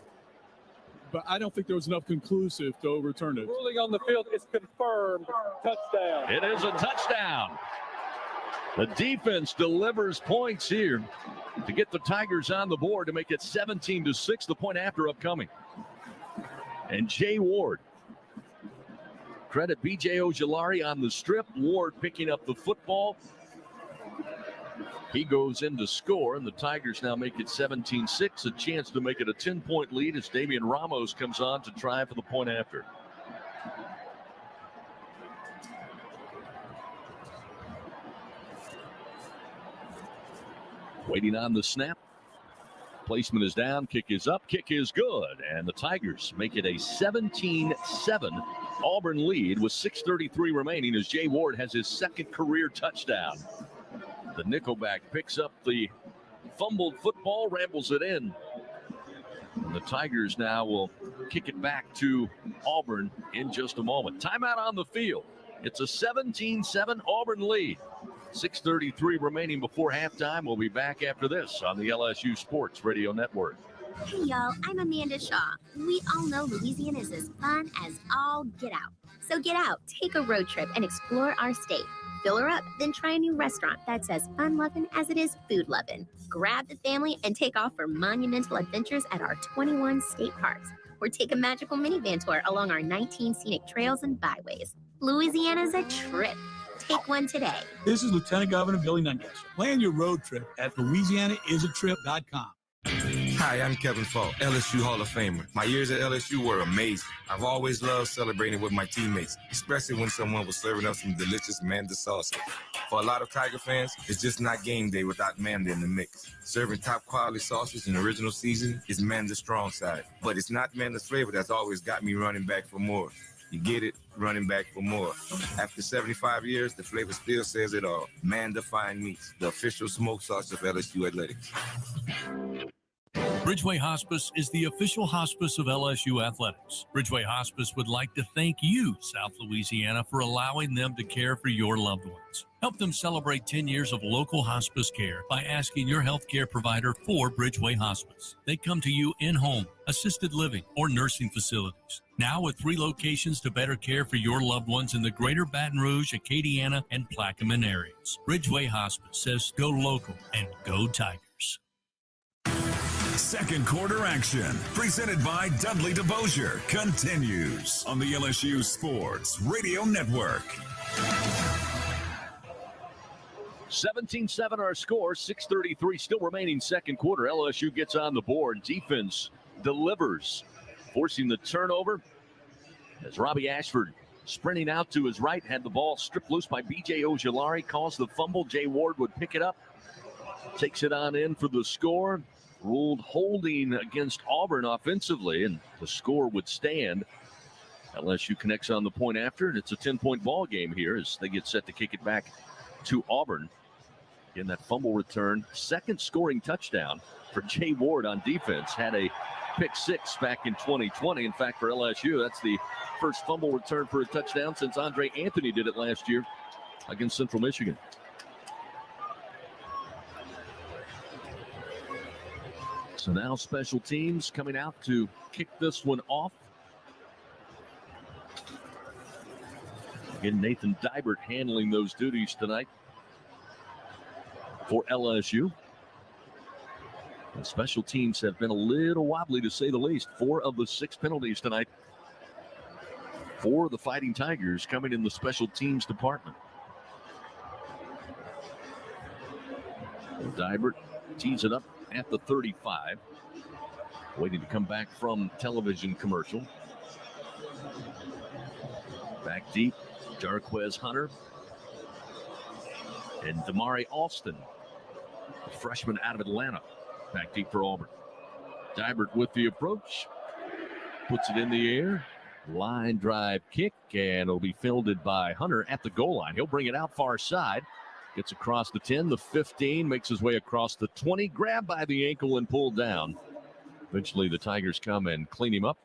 but I don't think there was enough conclusive to overturn it. Ruling on the field is confirmed. Touchdown. It is a touchdown. The defense delivers points here to get the Tigers on the board to make it 17-6, the point after upcoming. And Jay Ward. Credit B.J. Ojulari on the strip. Ward picking up the football. He goes in to score, and the Tigers now make it 17-6, a chance to make it a 10-point lead as Damian Ramos comes on to try for the point after. Waiting on the snap. Placement is down, kick is up, kick is good, and the Tigers make it a 17-7 Auburn lead with 6:33 remaining as Jay Ward has his second career touchdown. The nickelback picks up the fumbled football, rambles it in. And the Tigers now will kick it back to Auburn in just a moment. Timeout on the field. It's a 17-7 Auburn lead. 6:33 remaining before halftime. We'll be back after this on the LSU Sports Radio Network. Hey, y'all, I'm Amanda Shaw. We all know Louisiana is as fun as all get out. So get out, take a road trip, and explore our state. Fill her up, then try a new restaurant that's as fun-loving as it is food-loving. Grab the family and take off for monumental adventures at our 21 state parks. Or take a magical minivan tour along our 19 scenic trails and byways. Louisiana's a trip. Take one today. This is Lieutenant Governor Billy Nunez. Plan your road trip at LouisianaIsATrip.com. Hi, I'm Kevin Falk, LSU Hall of Famer. My years at LSU were amazing. I've always loved celebrating with my teammates, especially when someone was serving up some delicious Manda salsa. For a lot of Tiger fans, it's just not game day without Manda in the mix. Serving top quality sauces and original season is Manda's strong side. But it's not Manda's flavor that's always got me running back for more. You get it, running back for more. After 75 years, the flavor still says it all. Manda Fine Meats, the official smoke sauce of LSU Athletics. Bridgeway Hospice is the official hospice of LSU Athletics. Bridgeway Hospice would like to thank you, South Louisiana, for allowing them to care for your loved ones. Help them celebrate 10 years of local hospice care by asking your healthcare provider for Bridgeway Hospice. They come to you in-home, assisted living, or nursing facilities. Now with 3 locations to better care for your loved ones in the greater Baton Rouge, Acadiana, and Plaquemine areas. Bridgeway Hospice says go local and go Tigers. Second quarter action, presented by Dudley DeBosier, continues on the LSU Sports Radio Network. 17-7 our score, 6:33 still remaining second quarter. LSU gets on the board. Defense delivers, forcing the turnover as Robbie Ashford sprinting out to his right, had the ball stripped loose by B.J. Ojulari, caused the fumble. Jay Ward would pick it up, takes it on in for the score. Ruled holding against Auburn offensively, and the score would stand. LSU connects on the point after, and it's a 10-point ball game here as they get set to kick it back to Auburn. In that fumble return, second scoring touchdown for Jay Ward on defense. Had a pick 6 back in 2020. In fact, for LSU, that's the first fumble return for a touchdown since Andre Anthony did it last year against Central Michigan. So now special teams coming out to kick this one off. Again, Nathan Dybert handling those duties tonight for LSU. And special teams have been a little wobbly, to say the least. 4 of the 6 penalties tonight for the Fighting Tigers coming in the special teams department. And Dybert tees it up at the 35, waiting to come back from television commercial. Back deep Jarquez Hunter and Damari Alston, a freshman out of Atlanta, back deep for Auburn. Dybert with the approach, puts it in the air, line drive kick, and it'll be fielded by Hunter at the goal line. He'll bring it out far side, gets across the 10, the 15, makes his way across the 20, grabbed by the ankle and pulled down. Eventually the Tigers come and clean him up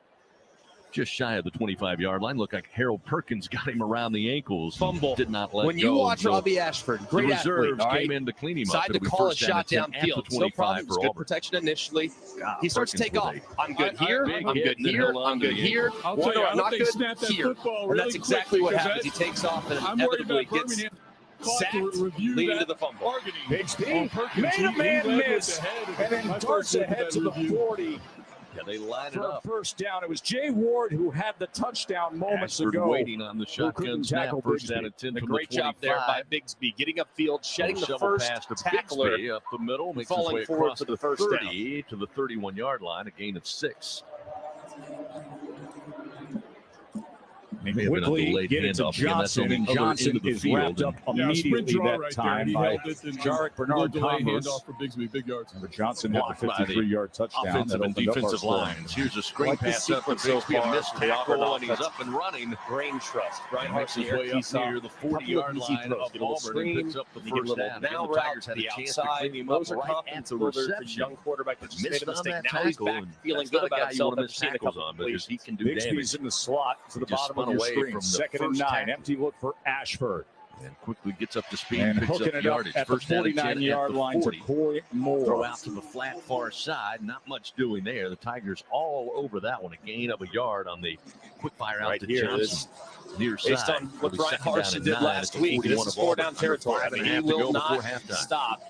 just shy of the 25-yard line. Looked like Harold Perkins got him around the ankles. Fumble. Did not let when go. You watch Robbie Ashford, great the athlete, reserves all right? came in to clean him up. Decided to call a shot downfield. No problem. For Good Auburn. protection initially. He starts to take off. I'm good here. big I'm hit good and then here. held on I'm to good the here. ankle. I'll tell One you, or I I'm hope not they good snap that here. football And really that's exactly quickly, what because happens. He takes off and I'm worried inevitably about gets Birmingham sacked, review leading that to the fumble. bargaining Bigsby on Perkins. made a He man led with miss the head. and then My darts first look at ahead that to the review. 40 Yeah, they line it for a up. first down. It was Jay Ward who had the touchdown moments Ashford ago. waiting on the shotgun couldn't snap. tackle First Bigsby. down at 10 A from great the job there by 25. Bigsby, getting upfield, shedding the Shovel first pass to tackler. Bigsby up the middle, makes his falling way forward across for the the first 30 to the 31-yard line, a gain of 6. May have been a Quickly delayed get it to handoff. Again, that's on Johnson, the and other Johnson end of the is field. wrapped up Yeah, sprint immediately draw that right there. time He by held it and Jarek delay Bernard-Converse. handoff for Bigsby, big yards. But Johnson had the Blocked by the 53-yard touchdown. offensive that and opened up our defensive scoring. lines. Here's a screen Like the pass up to sequence so Bigsby, a far missed for the Auburn tackle, and he's offense. up and running. Brain trust. Right, He makes his way up near the 40-yard line of Auburn and picks up the first down. Now The Tigers had a chance to clean him up right at the reception. Young quarterback that just made Missed a on mistake. that Now he's tackle, back and feeling that's good not a about guy you himself want to after miss seeing a tackles couple on because plays. he can do Bigsby's damage. in the slot to the He just bottom of spun your away screen. from the Second and first 9. tackle. Empty look for Ashford. And quickly gets up to speed, And picks hooking up it up yardage. at the First down and 10 at 49-yard the line to 40. Coy Moore. Throw out to the flat far side. Not much doing there. The Tigers all over that one. A gain of a yard on the quick fire out Right to here, Johnson. Near Based side. on what It'll be Brian second down Harsin and did 9 last at the week, this 41 is of Auburn. 4-down territory. I mean, he will not stop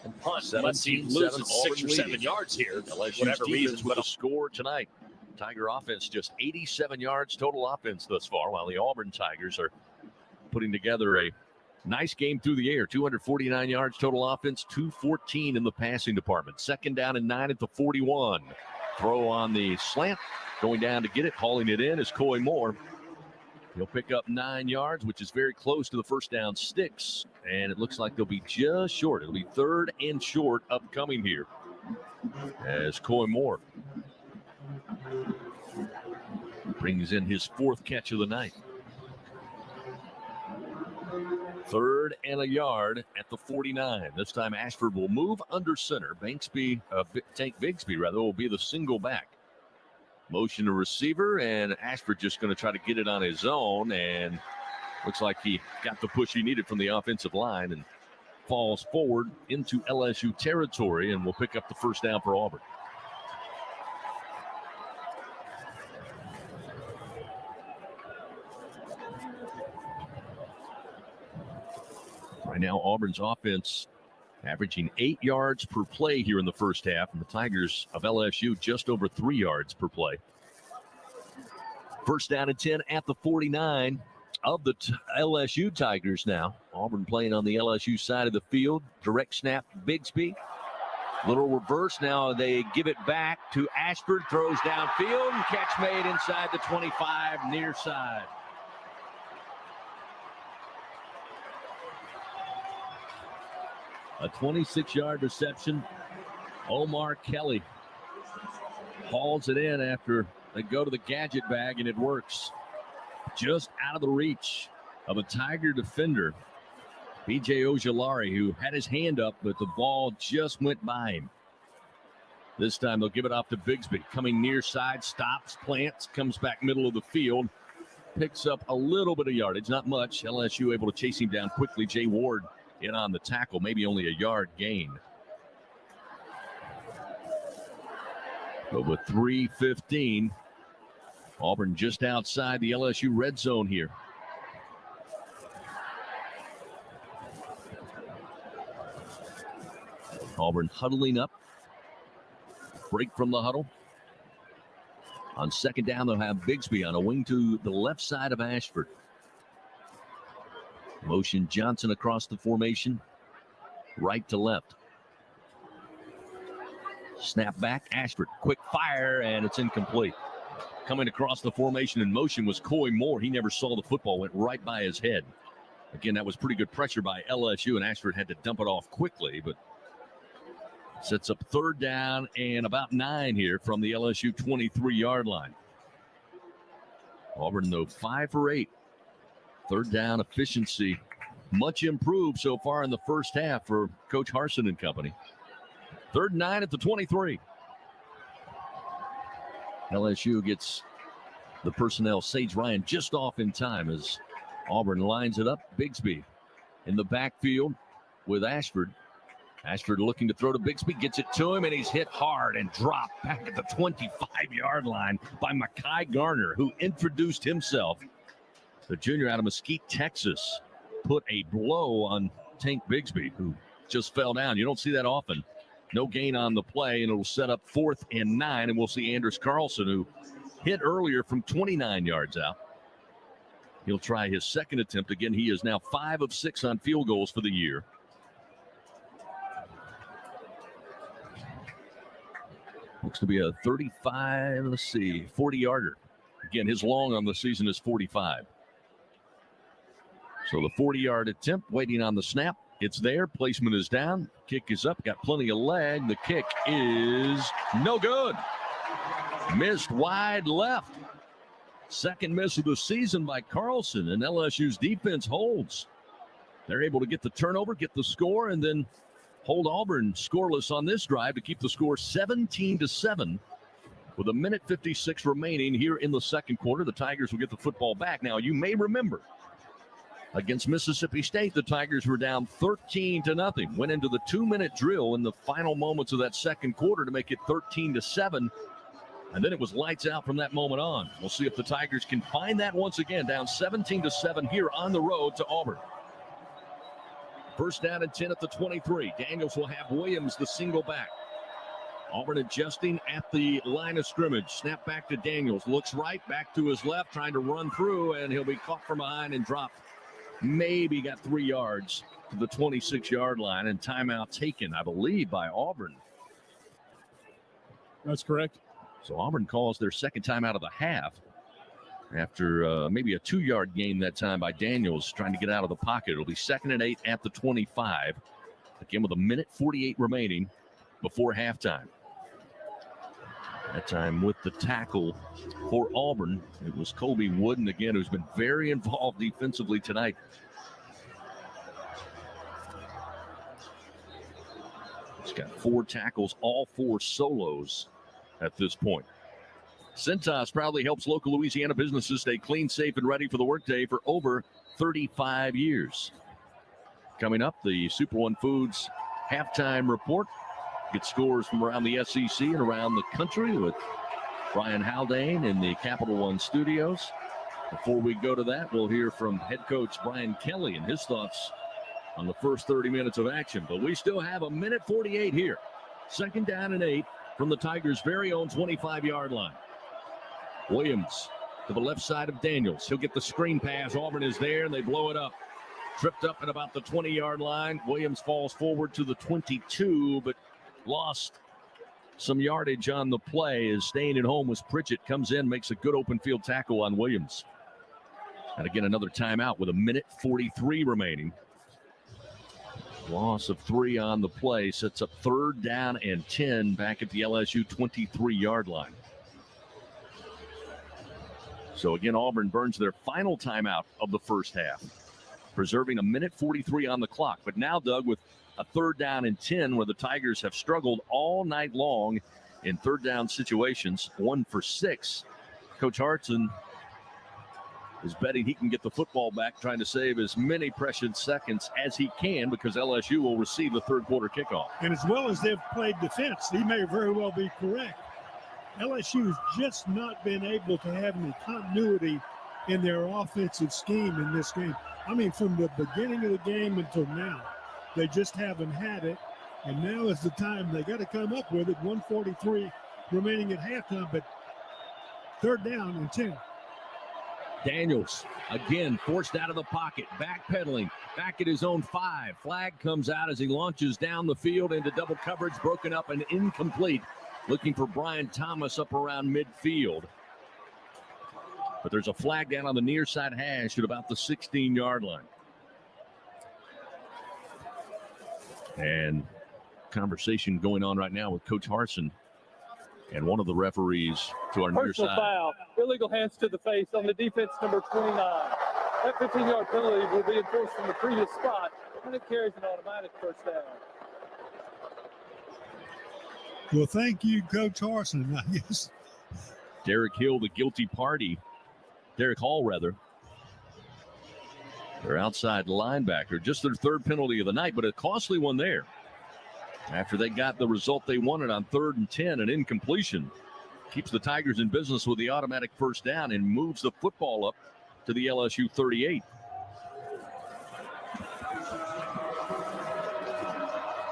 and punt unless he 17-7 loses 6 or Auburn 7 leading. yards here. LSU's Whatever defense reason, with but a score tonight. Tiger offense just 87 yards total offense thus far, while the Auburn Tigers are putting together a nice game through the air. 249 yards total offense, 214 in the passing department. Second down and 9 at the 41. Throw on the slant, going down to get it, hauling it in is Coy Moore. He'll pick up 9 yards, which is very close to the first down sticks, and it looks like they'll be just short. It'll be 3rd and short upcoming here as Coy Moore brings in his 4th catch of the night. 3rd and a yard at the 49. This time Ashford will move under center. Bigsby will be the single back. Motion to receiver, and Ashford just going to try to get it on his own, and looks like he got the push he needed from the offensive line and falls forward into LSU territory, and will pick up the first down for Auburn. Right now, Auburn's offense averaging 8 yards per play here in the first half, and the Tigers of LSU just over 3 yards per play. First down and 10 at the 49 of the LSU Tigers now. Auburn playing on the LSU side of the field. Direct snap to Bigsby. Little reverse. Now they give it back to Ashford. Throws downfield, and catch made inside the 25 near side. A 26-yard reception. Omar Kelly hauls it in after they go to the gadget bag, and it works. Just out of the reach of a Tiger defender, B.J. Ojolari, who had his hand up, but the ball just went by him. This time they'll give it off to Bigsby. Coming near side, stops, plants, comes back middle of the field. Picks up a little bit of yardage, not much. LSU able to chase him down quickly. Jay Ward in on the tackle, maybe only a yard gain. But with 3:15, Auburn just outside the LSU red zone here. Auburn huddling up. Break from the huddle. On second down, they'll have Bigsby on a wing to the left side of Ashford. Motion Johnson across the formation, right to left. Snap back, Ashford, quick fire, and it's incomplete. Coming across the formation in motion was Coy Moore. He never saw the football, went right by his head. Again, that was pretty good pressure by LSU, and Ashford had to dump it off quickly, but sets up 3rd down and about 9 here from the LSU 23-yard line. Auburn, though, 5 for 8. 3rd down efficiency much improved so far in the first half for Coach Harsin and company. 3rd and 9 at the 23. LSU gets the personnel, Sage Ryan, just off in time as Auburn lines it up. Bigsby in the backfield with Ashford. Ashford looking to throw to Bigsby, gets it to him, and he's hit hard and dropped back at the 25-yard line by Mekhi Garner, who introduced himself. The junior out of Mesquite, Texas, put a blow on Tank Bigsby, who just fell down. You don't see that often. No gain on the play, and it'll set up 4th and 9, and we'll see Anders Carlson, who hit earlier from 29 yards out. He'll try his second attempt. Again, he is now 5 of 6 on field goals for the year. Looks to be a 35, 40-yarder. Again, his long on the season is 45. So the 40-yard attempt, waiting on the snap. It's there. Placement is down. Kick is up. Got plenty of leg. The kick is no good. Missed wide left. Second miss of the season by Carlson, and LSU's defense holds. They're able to get the turnover, get the score, and then hold Auburn scoreless on this drive to keep the score 17-7 with 1:56 remaining here in the second quarter. The Tigers will get the football back. Now, you may remember against Mississippi State, the Tigers were down 13-0. Went into the 2-minute drill in the final moments of that second quarter to make it 13-7. And then it was lights out from that moment on. We'll see if the Tigers can find that once again, down 17-7 here on the road to Auburn. 1st down and 10 at the 23. Daniels will have Williams the single back. Auburn adjusting at the line of scrimmage. Snap back to Daniels. Looks right, back to his left, trying to run through, and he'll be caught from behind and dropped. Maybe got 3 yards to the 26-yard line, and timeout taken, I believe, by Auburn. That's correct. So Auburn calls their second timeout of the half after maybe a 2-yard gain that time by Daniels trying to get out of the pocket. It'll be 2nd and 8 at the 25. Again, with 1:48 remaining before halftime. That time with the tackle for Auburn, it was Colby Wooden again, who's been very involved defensively tonight. He's got 4 tackles, all 4 solos at this point. Cintas proudly helps local Louisiana businesses stay clean, safe, and ready for the workday for over 35 years. Coming up, the Super One Foods halftime report. Get scores from around the SEC and around the country with Brian Haldane in the Capital One studios. Before we go to that, we'll hear from head coach Brian Kelly and his thoughts on the first 30 minutes of action. But we still have 1:48 here. 2nd down and 8 from the Tigers' very own 25-yard line. Williams to the left side of Daniels. He'll get the screen pass. Auburn is there, and they blow it up. Tripped up at about the 20-yard line. Williams falls forward to the 22, but lost some yardage on the play as staying at home was Pritchett. Comes in, makes a good open field tackle on Williams. And again, another timeout with 1:43 remaining. Loss of 3 on the play sets up 3rd down and 10 back at the LSU 23-yard line. So again, Auburn burns their final timeout of the first half, preserving 1:43 on the clock. But now, Doug, with a 3rd down and 10 where the Tigers have struggled all night long in 3rd down situations, 1 for 6. Coach Hartson is betting he can get the football back, trying to save as many precious seconds as he can because LSU will receive the 3rd quarter kickoff. And as well as they've played defense, he may very well be correct. LSU's just not been able to have any continuity in their offensive scheme in this game. I mean, from the beginning of the game until now, they just haven't had it. And now is the time they got to come up with it. 1:43 remaining at halftime, but 3rd down and 10. Daniels, again, forced out of the pocket, backpedaling, back at his own 5. Flag comes out as he launches down the field into double coverage, broken up and incomplete. Looking for Brian Thomas up around midfield. But there's a flag down on the near side hash at about the 16-yard line. And conversation going on right now with Coach Harsin and one of the referees to our near Personal side. foul. Illegal hands to the face on the defense, number 29. That 15-yard penalty will be enforced from the previous spot, and it carries an automatic first down. Well, thank you, Coach Harsin. I guess. Derek Hill, the guilty party. Derek Hall, rather. Their outside linebacker. Just their third penalty of the night, but a costly one there. After they got the result they wanted on 3rd and 10, an incompletion. Keeps the Tigers in business with the automatic first down and moves the football up to the LSU 38.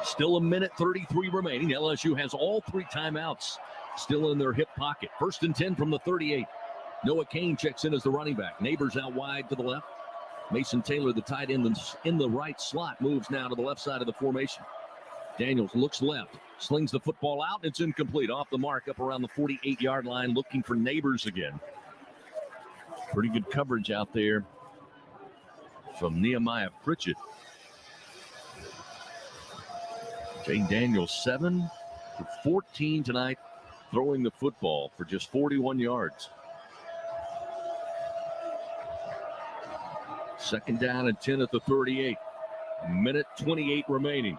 Still a minute 33 remaining. LSU has all 3 timeouts still in their hip pocket. 1st and 10 from the 38. Noah Kane checks in as the running back. Neighbors out wide to the left. Mason Taylor, the tight end in the right slot, moves now to the left side of the formation. Daniels looks left, slings the football out. It's incomplete. Off the mark up around the 48-yard line, looking for Neighbors again. Pretty good coverage out there from Nehemiah Pritchett. Jayden Daniels 7 for 14 tonight, throwing the football for just 41 yards. 2nd down and 10 at the 38. Minute 28 remaining.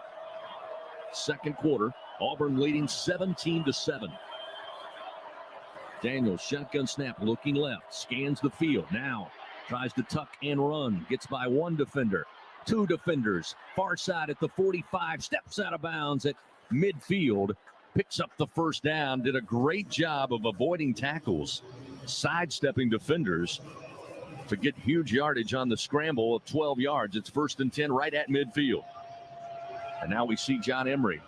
2nd quarter. Auburn leading 17-7. Daniels, shotgun snap, looking left, scans the field. Now tries to tuck and run. Gets by 1 defender, 2 defenders. Far side at the 45, steps out of bounds at midfield. Picks up the first down. Did a great job of avoiding tackles, sidestepping defenders to get huge yardage on the scramble of 12 yards. It's 1st and 10 right at midfield. And now we see John Emery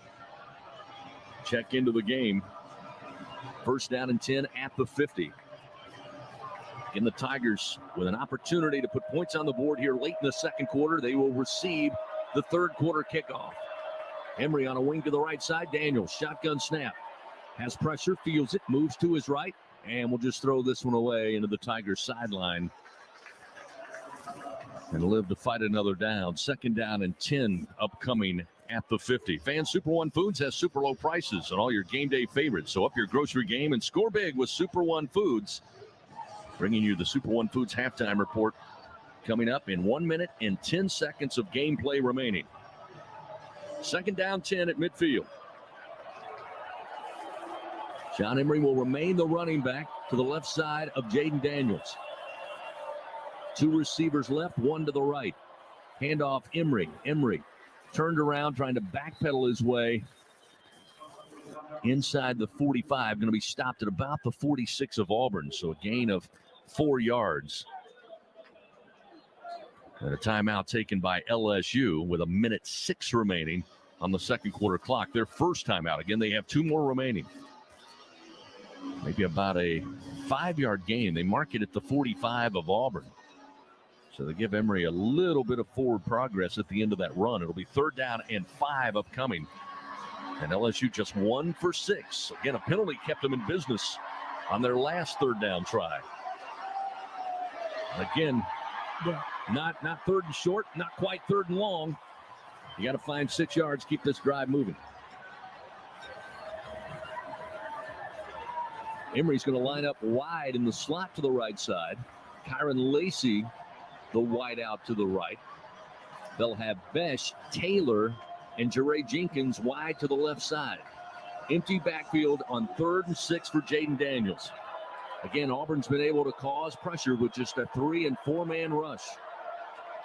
check into the game. 1st down and 10 at the 50. In the Tigers with an opportunity to put points on the board here late in the 2nd quarter. They will receive the 3rd quarter kickoff. Emery on a wing to the right side. Daniels, shotgun snap. Has pressure, feels it, moves to his right, and we'll just throw this one away into the Tigers sideline and live to fight another down. 2nd down and 10 upcoming at the 50. Fan Super One Foods has super low prices on all your game day favorites. So up your grocery game and score big with Super One Foods. Bringing you the Super One Foods halftime report coming up in 1 minute and 10 seconds of gameplay remaining. 2nd down 10 at midfield. John Emery will remain the running back to the left side of Jayden Daniels. 2 receivers left, 1 to the right. Handoff Emery. Emery turned around, trying to backpedal his way inside the 45. Going to be stopped at about the 46 of Auburn. So a gain of 4 yards. And a timeout taken by LSU with a minute 6 remaining on the 2nd quarter clock. Their first timeout. Again, they have 2 more remaining. Maybe about a 5-yard gain. They mark it at the 45 of Auburn. So they give Emery a little bit of forward progress at the end of that run. It'll be 3rd down and 5 upcoming. And LSU just 1 for 6. Again, a penalty kept them in business on their last 3rd down try. Again, not 3rd and short, not quite 3rd and long. You got to find 6 yards, keep this drive moving. Emery's going to line up wide in the slot to the right side. Kyron Lacey, the wide out to the right. They'll have Besh, Taylor, and Jeray Jenkins wide to the left side. Empty backfield on 3rd and 6 for Jayden Daniels. Again, Auburn's been able to cause pressure with just a 3- and 4-man rush.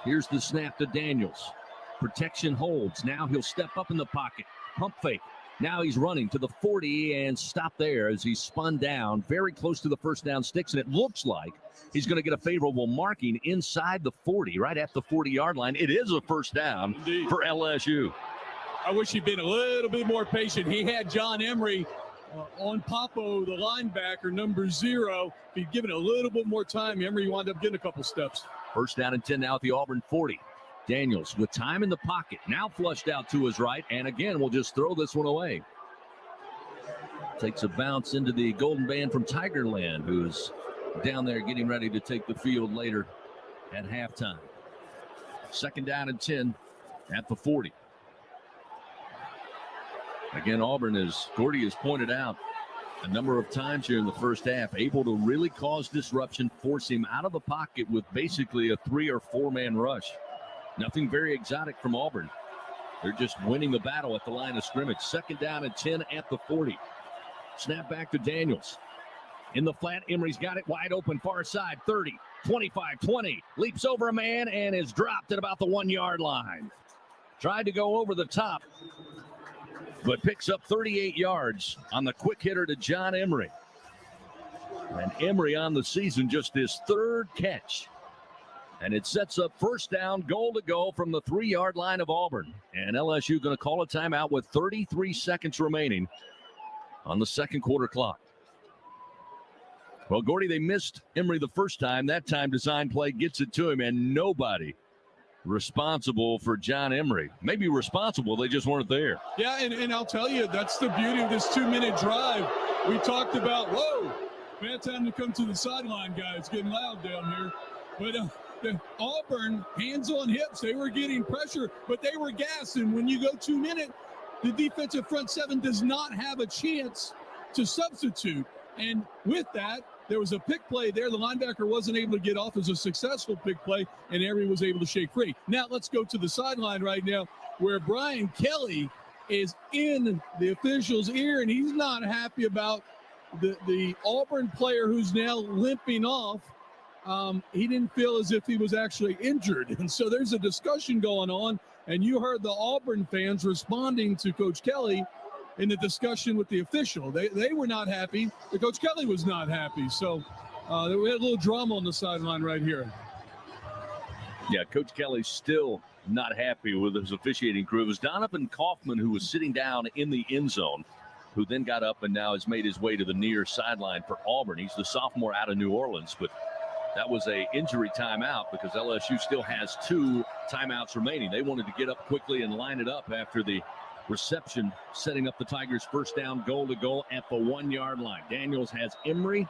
Here's the snap to Daniels. Protection holds. Now he'll step up in the pocket. Pump fake. Now he's running to the 40 and stop there as he's spun down very close to the first down sticks. And it looks like he's going to get a favorable marking inside the 40, right at the 40-yard line. It is a first down for LSU. I wish he'd been a little bit more patient. He had John Emery on Popo, the linebacker, number 0. If he'd given a little bit more time, Emery wound up getting a couple steps. 1st down and 10 now at the Auburn 40. Daniels with time in the pocket, now flushed out to his right, and again, we'll just throw this one away. Takes a bounce into the Golden Band from Tigerland, who's down there getting ready to take the field later at halftime. 2nd down and 10 at the 40. Again, Auburn, as Gordy has pointed out a number of times here in the first half, able to really cause disruption, force him out of the pocket with basically a 3 or 4 man rush. Nothing very exotic from Auburn. They're just winning the battle at the line of scrimmage. 2nd down and 10 at the 40. Snap back to Daniels. In the flat, Emery's got it wide open, far side, 30, 25, 20. Leaps over a man and is dropped at about the 1 yard line. Tried to go over the top, but picks up 38 yards on the quick hitter to John Emery. And Emery on the season, just his 3rd catch. And it sets up 1st down, goal to go from the 3 yard line of Auburn. And LSU going to call a timeout with 33 seconds remaining on the 2nd quarter clock. Well, Gordy, they missed Emery the first time. That time design play gets it to him, and nobody responsible for John Emery. Maybe responsible, they just weren't there. Yeah, and I'll tell you, that's the beauty of this 2-minute drive. We talked about, whoa, bad time to come to the sideline, guys. Getting loud down here. But the Auburn, hands on hips, they were getting pressure, but they were gassing. When you go 2 minutes, the defensive front 7 does not have a chance to substitute. And with that, there was a pick play there. The linebacker wasn't able to get off as a successful pick play, and Emery was able to shake free. Now let's go to the sideline right now where Brian Kelly is in the official's ear, and he's not happy about the Auburn player who's now limping off. He didn't feel as if he was actually injured. And so there's a discussion going on, and you heard the Auburn fans responding to Coach Kelly in the discussion with the official. They were not happy. The Coach Kelly was not happy. So we had a little drama on the sideline right here. Yeah, Coach Kelly's still not happy with his officiating crew. It was Donovan Kaufman who was sitting down in the end zone, who then got up and now has made his way to the near sideline for Auburn. He's the sophomore out of New Orleans, but that was a injury timeout because LSU still has 2 timeouts remaining. They wanted to get up quickly and line it up after the reception, setting up the Tigers' 1st down, goal to go at the 1 yard line. Daniels has Emery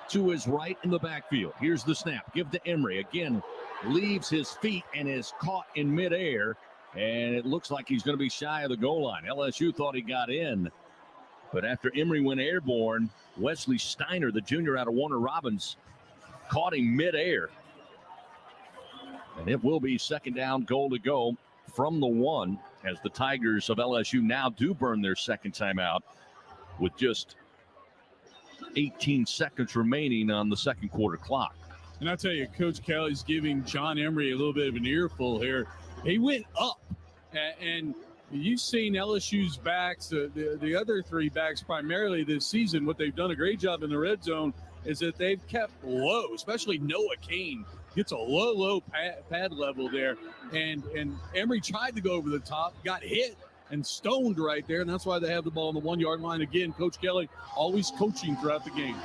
to his right in the backfield. Here's the snap. Give to Emery. Again, leaves his feet and is caught in midair. And it looks like he's going to be shy of the goal line. LSU thought he got in. But after Emery went airborne, Wesley Steiner, the junior out of Warner Robins, caught him midair. And it will be 2nd down, goal to go from the 1 as the Tigers of LSU now do burn their 2nd timeout with just 18 seconds remaining on the 2nd quarter clock. And I tell you, Coach Kelly's giving John Emery a little bit of an earful here. He went up, and you've seen LSU's backs, the other 3 backs primarily this season. What they've done a great job in the red zone is that they've kept low, especially Noah Kane gets a low pad level there. And Emery tried to go over the top, got hit and stoned right there, and that's why they have the ball on the 1 yard line. Again, Coach Kelly always coaching throughout the game.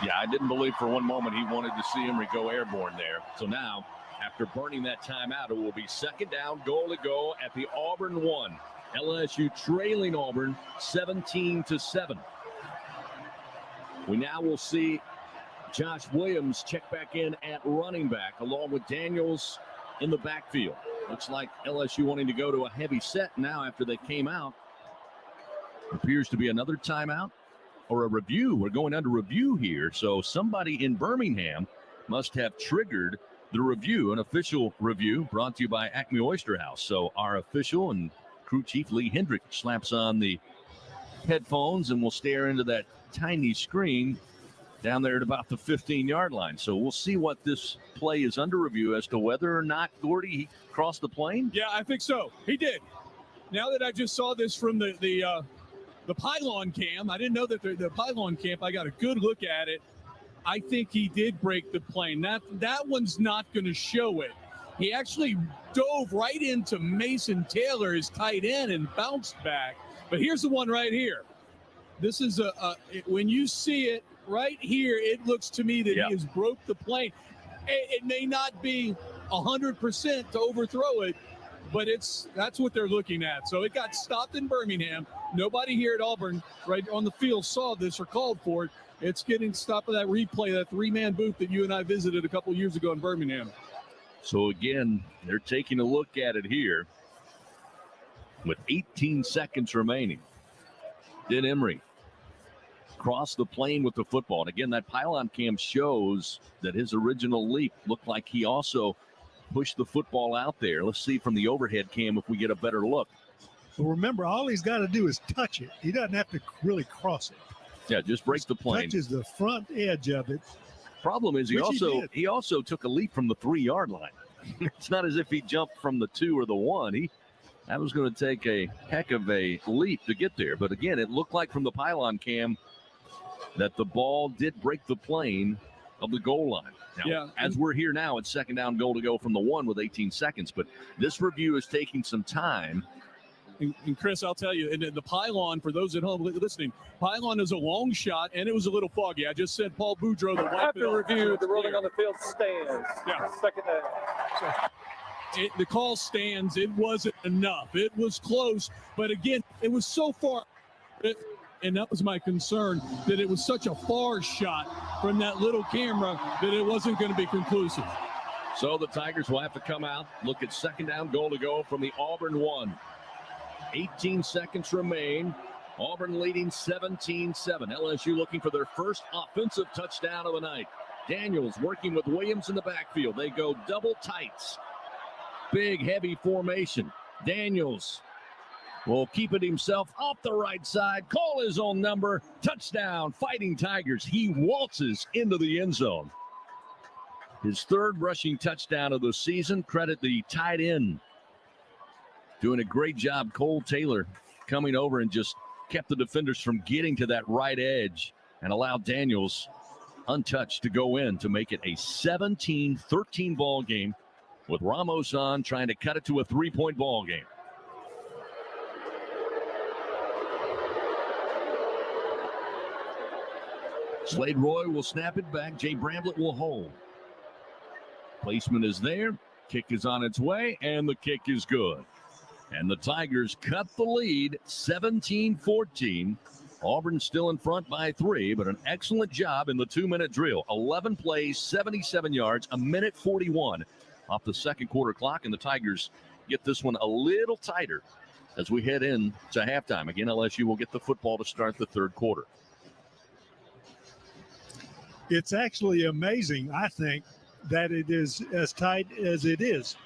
Yeah, I didn't believe for one moment he wanted to see Emery go airborne there. So now, after burning that timeout, it will be 2nd down, goal to go at the Auburn 1. LSU trailing Auburn 17-7. We now will see Josh Williams check back in at running back along with Daniels in the backfield. Looks like LSU wanting to go to a heavy set now after they came out. Appears to be another timeout or a review. We're going under review here. So somebody in Birmingham must have triggered the review, an official review brought to you by Acme Oyster House. So our official and crew chief Lee Hendrick slaps on the headphones and will stare into that tiny screen down there at about the 15-yard line. So we'll see what this play is under review as to whether or not Gordy he crossed the plane. Yeah, I think so. He did. Now that I just saw this from the pylon cam, I didn't know that the pylon cam. I got a good look at it. I think he did break the plane. That one's not going to show it. He actually dove right into Mason Taylor, his tight end, and bounced back. But here's the one right here. This is when you see it right here, it looks to me that he has broke the plane. It may not be 100% to overthrow it, but that's what they're looking at. So it got stopped in Birmingham. Nobody here at Auburn right on the field saw this or called for it. It's getting stop of that replay, that three-man booth that you and I visited a couple years ago in Birmingham. So again, they're taking a look at it here with 18 seconds remaining. Den Emery crossed the plane with the football. And again, that pylon cam shows that his original leap looked like he also pushed the football out there. Let's see from the overhead cam if we get a better look. But remember, all he's got to do is touch it. He doesn't have to really cross it. Yeah, just break the plane. Touches the front edge of it. Problem is, he also took a leap from the 3-yard line. It's not as if he jumped from the 2 or the 1. That was going to take a heck of a leap to get there. But again, it looked like from the pylon cam that the ball did break the plane of the goal line. Now, as we're here now, it's second down goal to go from the 1 with 18 seconds. But this review is taking some time. And Chris, I'll tell you, and the pylon, for those at home listening, pylon is a long shot, and it was a little foggy. I just said Paul Boudreau to wipe After it off. review, the ruling on the field stands. Yeah. Second down. The call stands. It wasn't enough. It was close, but again, it was so far. And that was my concern, that it was such a far shot from that little camera that it wasn't going to be conclusive. So the Tigers will have to come out, look at second down goal to go from the Auburn 1. 18 seconds remain. Auburn leading 17-7. LSU looking for their first offensive touchdown of the night. Daniels working with Williams in the backfield. They go double tights. Big, heavy formation. Daniels will keep it himself off the right side. Call his own number. Touchdown, Fighting Tigers. He waltzes into the end zone. His third rushing touchdown of the season. Credit the tight end. Doing a great job, Cole Taylor, coming over and just kept the defenders from getting to that right edge and allowed Daniels untouched to go in to make it a 17-13 ball game with Ramos on trying to cut it to a 3-point ball game. Slade Roy will snap it back. Jay Bramblett will hold. Placement is there. Kick is on its way, and the kick is good. And the Tigers cut the lead, 17-14. Auburn still in front by 3, but an excellent job in the 2-minute drill. 11 plays, 77 yards, a minute 41 off the second quarter clock, and the Tigers get this one a little tighter as we head in to halftime. Again, LSU will get the football to start the third quarter. It's actually amazing, I think, that it is as tight as it is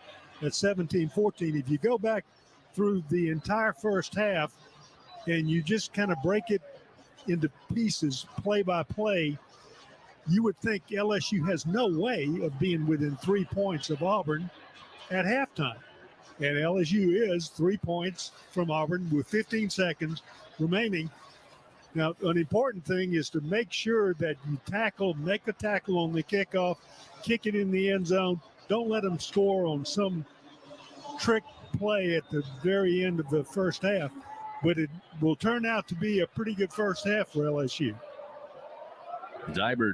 at 17-14. If you go back through the entire first half and you just kind of break it into pieces play by play, you would think LSU has no way of being within 3 points of Auburn at halftime. And LSU is 3 points from Auburn with 15 seconds remaining. Now, an important thing is to make sure that you make a tackle on the kickoff, kick it in the end zone. Don't let them score on some trick play at the very end of the first half. But it will turn out to be a pretty good first half for LSU. Dybert,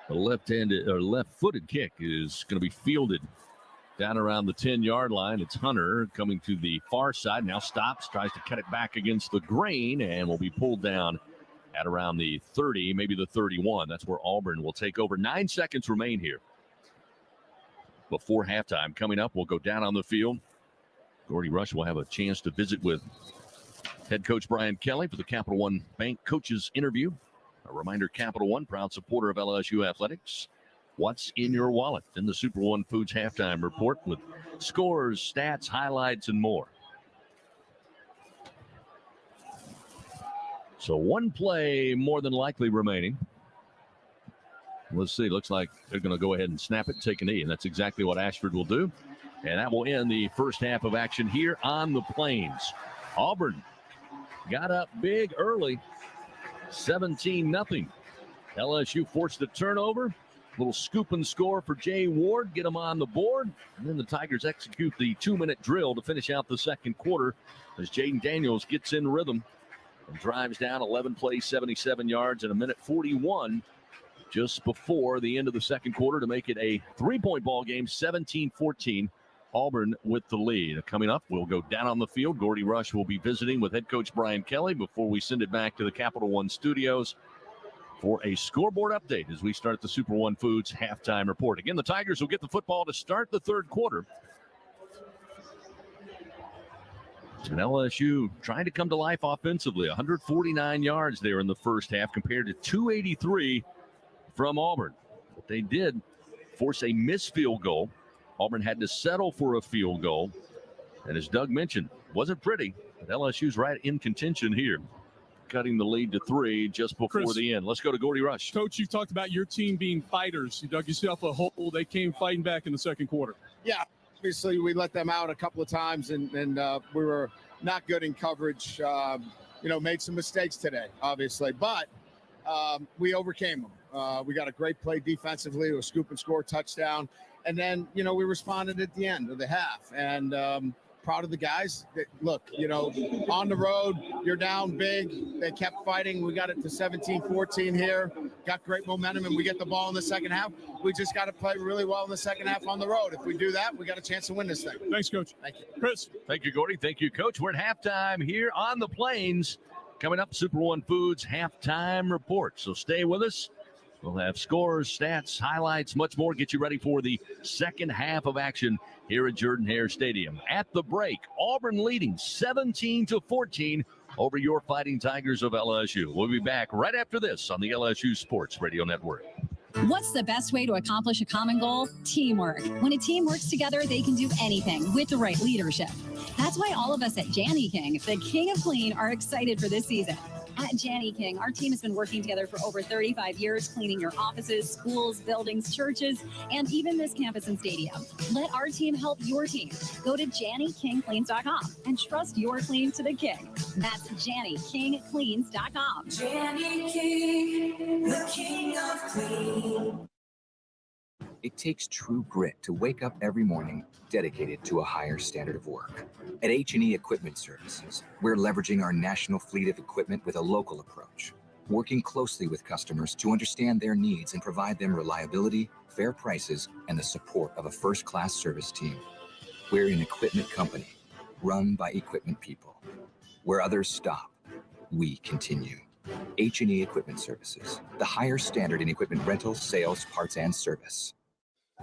a left-handed or left-footed kick, is going to be fielded down around the 10-yard line. It's Hunter coming to the far side. Now stops, tries to cut it back against the grain, and will be pulled down at around the 30, maybe the 31. That's where Auburn will take over. 9 seconds remain here before halftime. Coming up, we'll go down on the field. Gordy Rush will have a chance to visit with head coach Brian Kelly for the Capital One Bank coaches interview. A reminder, Capital One, proud supporter of LSU athletics. What's in your wallet? In the Super One Foods halftime report with scores, stats, highlights, and more. So one play more than likely remaining. Let's see. Looks like they're going to go ahead and snap it and take a knee, and that's exactly what Ashford will do. And that will end the first half of action here on the Plains. Auburn got up big early, 17-0. LSU forced a turnover. Little scoop and score for Jay Ward, get him on the board. And then the Tigers execute the 2-minute drill to finish out the second quarter as Jayden Daniels gets in rhythm and drives down 11 plays, 77 yards, and a minute 41 just before the end of the second quarter to make it a 3-point ball game, 17-14. Auburn with the lead. Coming up, we'll go down on the field. Gordy Rush will be visiting with head coach Brian Kelly before we send it back to the Capital One studios for a scoreboard update as we start the Super One Foods halftime report. Again, the Tigers will get the football to start the third quarter. And LSU trying to come to life offensively. 149 yards there in the first half compared to 283 from Auburn. But they did force a missed field goal. Auburn had to settle for a field goal. And as Doug mentioned, wasn't pretty, but LSU's right in contention here, cutting the lead to 3 just before the end. Let's go to Gordy Rush. Coach, you talked about your team being fighters. You dug yourself a hole. They came fighting back in the second quarter. Yeah, obviously we let them out a couple of times, and we were not good in coverage. Made some mistakes today, obviously, but we overcame them. We got a great play defensively, a scoop and score touchdown, and then we responded at the end of the half. And proud of the guys. Look, on the road, you're down big. They kept fighting. We got it to 17-14 here. Got great momentum, and we get the ball in the second half. We just got to play really well in the second half on the road. If we do that, we got a chance to win this thing. Thanks, Coach. Thank you. Chris. Thank you, Gordy. Thank you, Coach. We're at halftime here on the Plains. Coming up, Super One Foods halftime report. So stay with us. We'll have scores, stats, highlights, much more. Get you ready for the second half of action here at Jordan-Hare Stadium. At the break, Auburn leading 17-14 over your Fighting Tigers of LSU. We'll be back right after this on the LSU Sports Radio Network. What's the best way to accomplish a common goal? Teamwork. When a team works together, they can do anything with the right leadership. That's why all of us at Janny King, the King of Clean, are excited for this season. At Janny King, our team has been working together for over 35 years, cleaning your offices, schools, buildings, churches, and even this campus and stadium. Let our team help your team. Go to JannyKingCleans.com and trust your clean to the king. That's JannyKingCleans.com. Janny King, the King of Clean. It takes true grit to wake up every morning dedicated to a higher standard of work. At H&E Equipment Services, we're leveraging our national fleet of equipment with a local approach, working closely with customers to understand their needs and provide them reliability, fair prices, and the support of a first-class service team. We're an equipment company, run by equipment people. Where others stop, we continue. H&E Equipment Services, the higher standard in equipment rental, sales, parts, and service.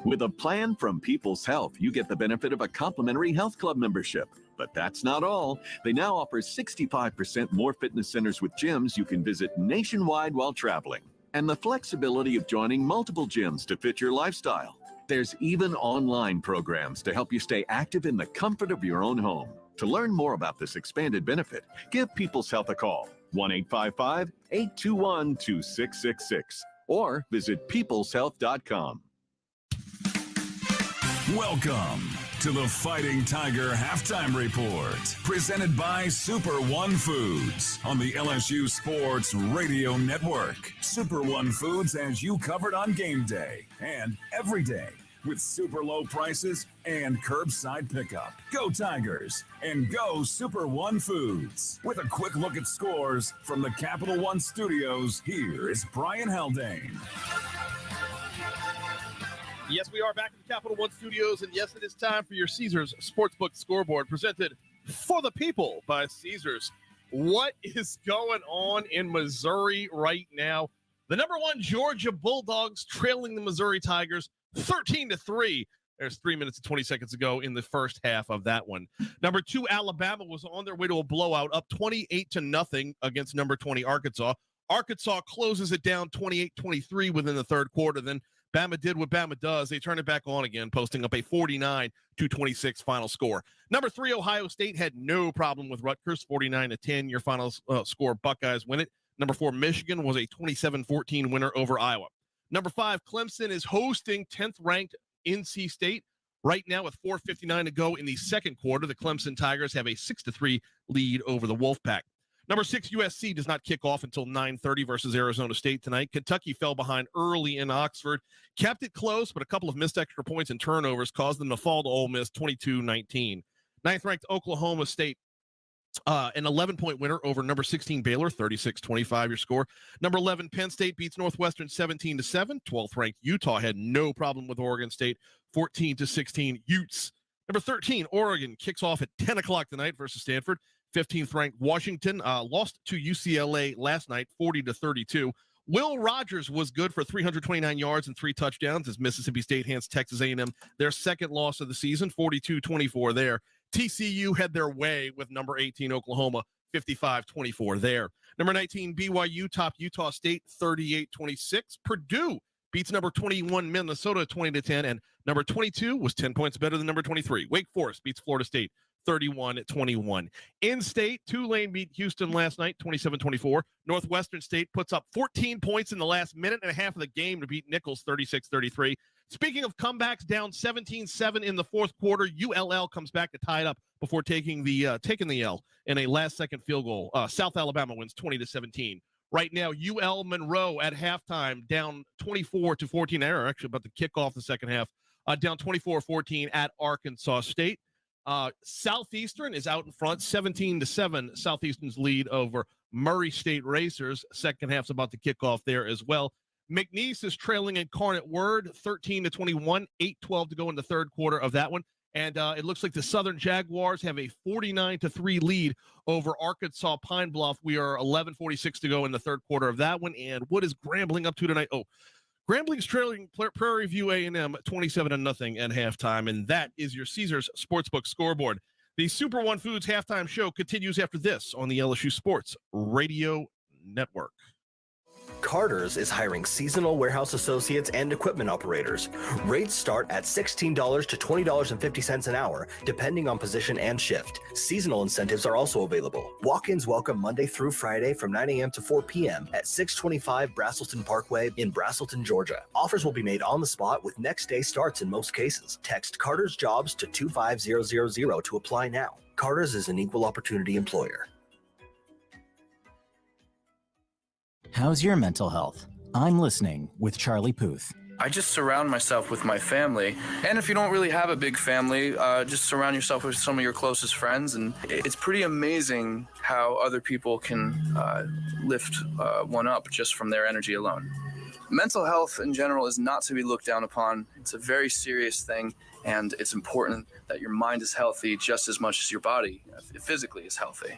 With a plan from People's Health, you get the benefit of a complimentary health club membership. But that's not all. They now offer 65% more fitness centers with gyms you can visit nationwide while traveling. And the flexibility of joining multiple gyms to fit your lifestyle. There's even online programs to help you stay active in the comfort of your own home. To learn more about this expanded benefit, give People's Health a call. 1-855-821-2666 or visit peopleshealth.com. Welcome to the Fighting Tiger Halftime Report, presented by Super One Foods on the LSU Sports Radio Network. Super One Foods has you covered on game day and every day with super low prices and curbside pickup. Go Tigers and go Super One Foods. With a quick look at scores from the Capital One Studios, here is Brian Haldane. Yes, we are back in the Capital One Studios, and yes, it is time for your Caesars Sportsbook Scoreboard, presented for the people by Caesars. What is going on in Missouri right now? The number 1 Georgia Bulldogs trailing the Missouri Tigers 13-3. There's 3 minutes and 20 seconds to go in the first half of that one. Number 2 Alabama was on their way to a blowout, up 28-0 against number 20 Arkansas. Arkansas closes it down 28-23 within the third quarter. Then Bama did what Bama does. They turn it back on again, posting up a 49-26 final score. Number 3, Ohio State had no problem with Rutgers, 49-10. Your final score, Buckeyes win it. Number 4, Michigan was a 27-14 winner over Iowa. Number 5, Clemson is hosting 10th-ranked NC State. Right now with 4:59 to go in the second quarter, the Clemson Tigers have a 6-3 lead over the Wolfpack. Number 6, USC does not kick off until 9:30 versus Arizona State tonight. Kentucky fell behind early in Oxford, kept it close, but a couple of missed extra points and turnovers caused them to fall to Ole Miss 22-19. 9th-ranked Oklahoma State, an 11-point winner over number 16 Baylor, 36-25 your score. Number 11 Penn State beats Northwestern 17-7. 12th-ranked Utah had no problem with Oregon State, 14-16 Utes. Number 13 Oregon kicks off at 10 o'clock tonight versus Stanford. 15th-ranked Washington lost to UCLA last night, 40-32. Will Rogers was good for 329 yards and 3 touchdowns as Mississippi State hands Texas A&M their second loss of the season, 42-24 there. TCU had their way with number 18 Oklahoma, 55-24 there. Number 19 BYU topped Utah State 38-26. Purdue beats number 21 Minnesota 20-10, and number 22 was 10 points better than number 23. Wake Forest beats Florida State 31-21. In-state, Tulane beat Houston last night, 27-24. Northwestern State puts up 14 points in the last minute and a half of the game to beat Nichols 36-33. Speaking of comebacks, down 17-7 in the fourth quarter, ULL comes back to tie it up before taking the L in a last-second field goal. South Alabama wins 20-17. Right now, UL Monroe at halftime down 24-14. They're actually about to kick off the second half, down 24-14 at Arkansas State. Southeastern is out in front, 17-7. Southeastern's lead over Murray State Racers. Second half's about to kick off there as well. McNeese is trailing Incarnate Word, 13-21, 8-12 to go in the third quarter of that one. And it looks like the Southern Jaguars have a 49-3 lead over Arkansas Pine Bluff. We are 11:46 to go in the third quarter of that one. And what is Grambling up to tonight? Oh, Grambling's trailing Prairie View A&M 27-0 at halftime. And that is your Caesars Sportsbook scoreboard. The Super One Foods halftime show continues after this on the LSU Sports Radio Network. Carter's is hiring seasonal warehouse associates and equipment operators. Rates start at $16 to $20.50 an hour, depending on position and shift. Seasonal incentives are also available. Walk-ins welcome Monday through Friday from 9 a.m. to 4 p.m. at 625 Braselton Parkway in Braselton, Georgia. Offers will be made on the spot with next day starts in most cases. Text Carter's Jobs to 25000 to apply now. Carter's is an equal opportunity employer. How's your mental health? I'm listening with Charlie Puth. I just surround myself with my family. And if you don't really have a big family, just surround yourself with some of your closest friends. And it's pretty amazing how other people can lift one up just from their energy alone. Mental health in general is not to be looked down upon. It's a very serious thing. And it's important that your mind is healthy just as much as your body physically is healthy.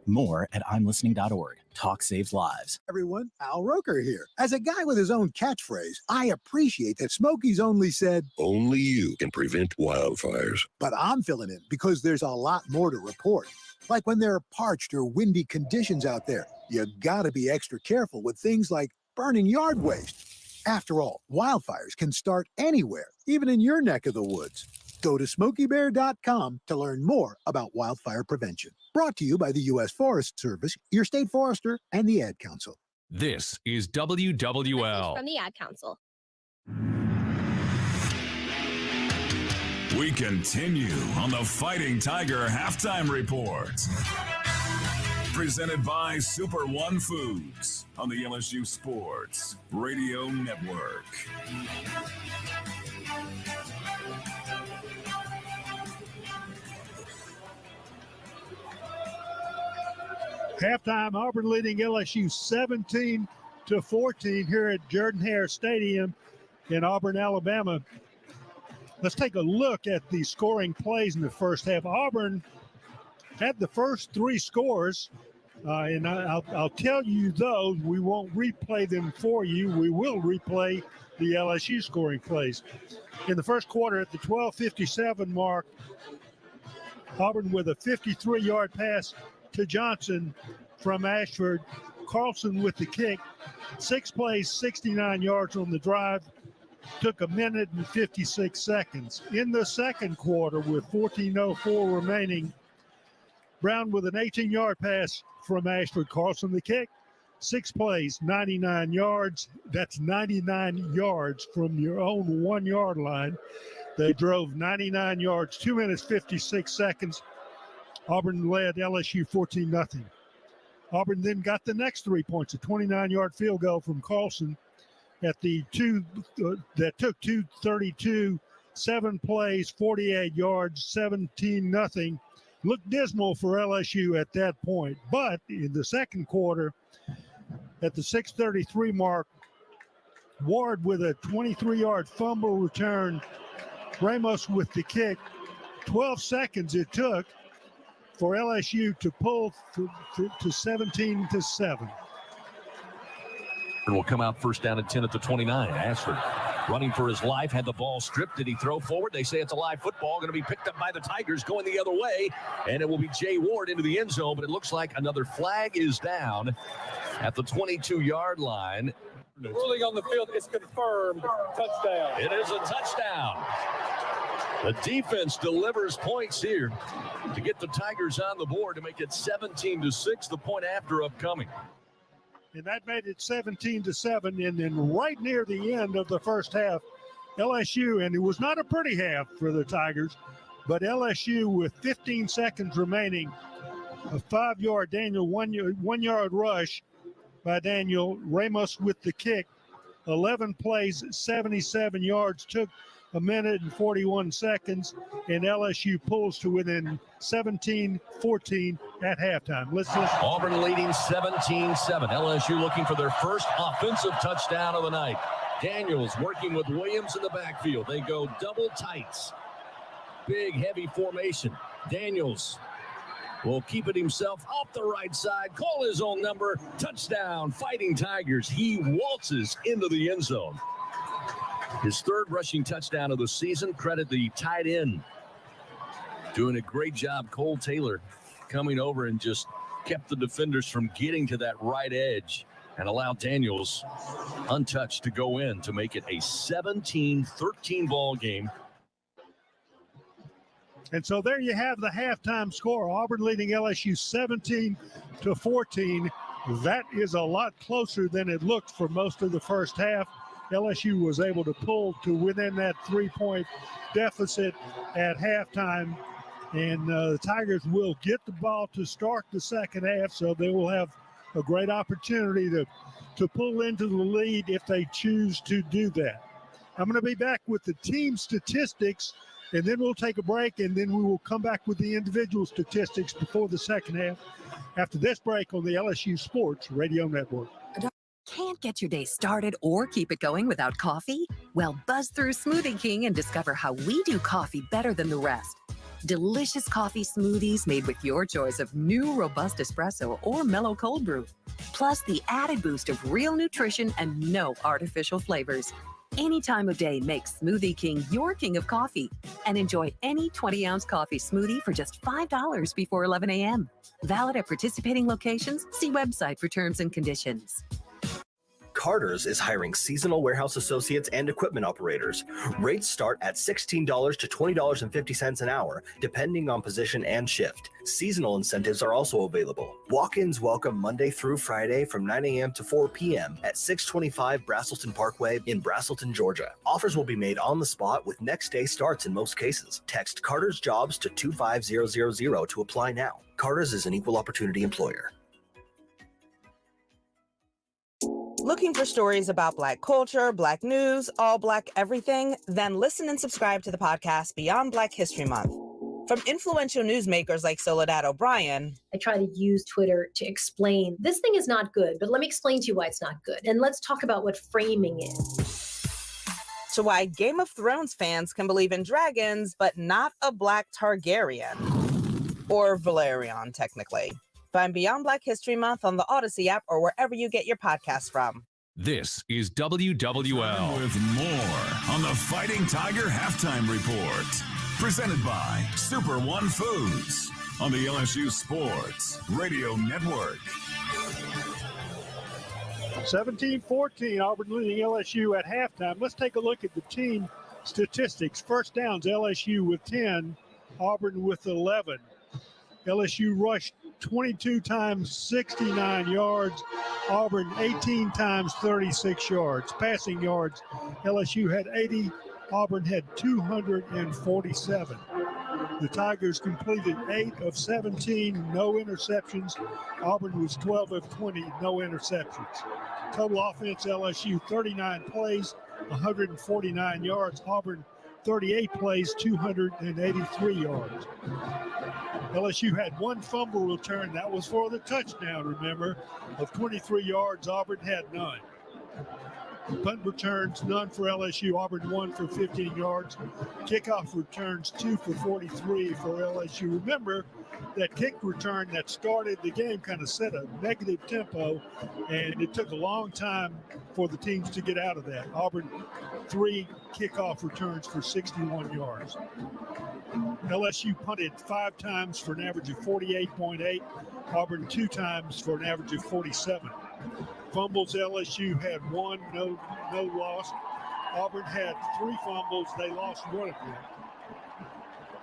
More at imlistening.org. Talk saves lives. Everyone, Al Roker here. As a guy with his own catchphrase, I appreciate that Smokey's only said, "Only you can prevent wildfires." But I'm filling in because there's a lot more to report. Like when there are parched or windy conditions out there, you gotta be extra careful with things like burning yard waste. After all, wildfires can start anywhere, even in your neck of the woods. Go to SmokeyBear.com to learn more about wildfire prevention. Brought to you by the U.S. Forest Service, your state forester, and the Ad Council. This is WWL. From the Ad Council. We continue on the Fighting Tiger Halftime Report. Presented by Super One Foods on the LSU Sports Radio Network. Halftime, Auburn leading LSU 17-14 here at Jordan-Hare Stadium in Auburn, Alabama. Let's take a look at the scoring plays in the first half. Auburn had the first three scores, and I'll tell you those. We won't replay them for you. We will replay the LSU scoring plays. In the first quarter, at the 12:57 mark, Auburn with a 53-yard pass to Johnson from Ashford. Carlson with the kick. 6 plays, 69 yards on the drive. Took a minute and 56 seconds. In the second quarter, with 14:04 remaining, Brown with an 18-yard pass from Ashford. Carlson the kick. 6 plays, 99 yards. That's 99 yards from your own 1-yard line. They drove 99 yards, 2 minutes, 56 seconds. Auburn led LSU 14-0. Auburn then got the next 3 points, a 29-yard field goal from Carlson at the that took 2:32, 7 plays, 48 yards, 17-0. Looked dismal for LSU at that point. But in the second quarter, at the 6:33 mark, Ward with a 23-yard fumble return. Ramos with the kick. 12 seconds it took for LSU to pull to 17-7. And will come out first down and 10 at the 29. Ashford running for his life, had the ball stripped. Did he throw forward? They say it's a live football, going to be picked up by the Tigers going the other way, and it will be Jay Ward into the end zone, but it looks like another flag is down at the 22-yard line. The ruling on the field is confirmed. Touchdown. It is a touchdown. The defense delivers points here to get the Tigers on the board to make it 17-6, the point after upcoming. And that made it 17-7. And then right near the end of the first half, LSU, and it was not a pretty half for the Tigers, but LSU with 15 seconds remaining, a 5-yard Daniel, one-yard rush by Daniel. Ramos with the kick, 11 plays, 77 yards, took a minute and 41 seconds, and LSU pulls to within 17-14 at halftime. Let's listen. Auburn leading 17-7. LSU looking for their first offensive touchdown of the night. Daniels working with Williams in the backfield. They go double tights. Big, heavy formation. Daniels will keep it himself off the right side, call his own number, touchdown, Fighting Tigers. He waltzes into the end zone. His third rushing touchdown of the season. Credit the tight end. Doing a great job. Cole Taylor coming over and just kept the defenders from getting to that right edge and allowed Daniels untouched to go in to make it a 17-13 ball game. And so there you have the halftime score. Auburn leading LSU 17-14. That is a lot closer than it looked for most of the first half. LSU was able to pull to within that 3-point deficit at halftime. And the Tigers will get the ball to start the second half, so they will have a great opportunity to pull into the lead if they choose to do that. I'm going to be back with the team statistics, and then we'll take a break, and then we will come back with the individual statistics before the second half after this break on the LSU Sports Radio Network. Can't get your day started or keep it going without coffee? Well, buzz through Smoothie King and discover how we do coffee better than the rest. Delicious coffee smoothies made with your choice of new robust espresso or mellow cold brew. Plus the added boost of real nutrition and no artificial flavors. Any time of day makes Smoothie King your king of coffee. And enjoy any 20-ounce coffee smoothie for just $5 before 11 a.m. Valid at participating locations. See website for terms and conditions. Carter's is hiring seasonal warehouse associates and equipment operators. Rates start at $16 to $20.50 an hour, depending on position and shift. Seasonal incentives are also available. Walk-ins welcome Monday through Friday from 9 a.m. to 4 p.m. at 625 Braselton Parkway in Braselton, Georgia. Offers will be made on the spot with next day starts in most cases. Text Carter's Jobs to 25000 to apply now. Carter's is an equal opportunity employer. Looking for stories about Black culture, Black news, all Black everything? Then listen and subscribe to the podcast Beyond Black History Month. From influential newsmakers like Soledad O'Brien. I try to use Twitter to explain, this thing is not good, but let me explain to you why it's not good. And let's talk about what framing is. To why Game of Thrones fans can believe in dragons, but not a Black Targaryen. Or Valerion, technically. Find Beyond Black History Month on the Odyssey app or wherever you get your podcasts from. This is WWL. With more on the Fighting Tiger Halftime Report. Presented by Super One Foods on the LSU Sports Radio Network. 17-14, Auburn leading LSU at halftime. Let's take a look at the team statistics. First downs, LSU with 10, Auburn with 11. LSU rushed 22 times, 69 yards. Auburn 18 times, 36 yards. Passing yards, LSU had 80. Auburn had 247. The Tigers completed 8 of 17, no interceptions. Auburn was 12 of 20, no interceptions. Total offense, LSU 39 plays, 149 yards. Auburn 38 plays, 283 yards. LSU had one fumble return. That was for the touchdown, remember. Of 23 yards, Auburn had none. Punt returns, none for LSU. Auburn 1 for 15 yards. Kickoff returns, 2 for 43 for LSU. Remember, that kick return that started the game kind of set a negative tempo, and it took a long time for the teams to get out of that. Auburn, 3 kickoff returns for 61 yards. LSU punted 5 times for an average of 48.8. Auburn 2 times for an average of 47. Fumbles, LSU had 1, no lost. Auburn had 3 fumbles. They lost 1 of them.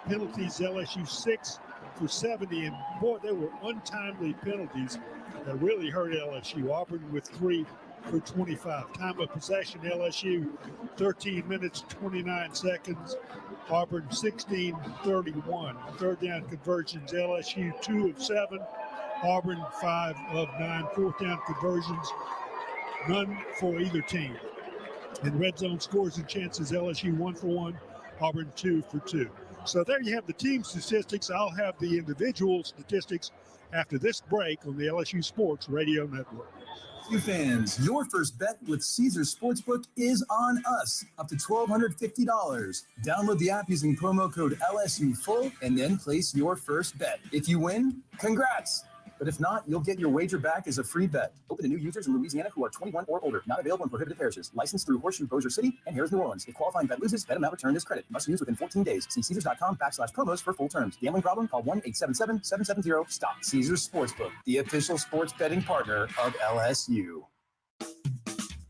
Penalties, LSU 6 for 70. And boy, they were untimely penalties that really hurt LSU. Auburn with 3 for 25. Time of possession, LSU 13 minutes, 29 seconds. Auburn 16-31. Third down conversions, LSU 2 of 7. Auburn 5 of 9. Fourth down conversions, none for either team. In red zone scores and chances, LSU 1 for 1. Auburn 2 for 2. So there you have the team statistics. I'll have the individual statistics after this break on the LSU Sports Radio Network. You fans, your first bet with Caesars Sportsbook is on us, up to $1,250. Download the app using promo code LSUFull and then place your first bet. If you win, congrats. But if not, you'll get your wager back as a free bet. Open to new users in Louisiana who are 21 or older. Not available in prohibited parishes. Licensed through Horseshoe Bossier City and Harris New Orleans. If qualifying bet loses, bet amount returned as credit. Must use within 14 days. See Caesars.com/promos for full terms. Gambling problem? Call 1-877-770-STOP. Caesars Sportsbook, the official sports betting partner of LSU.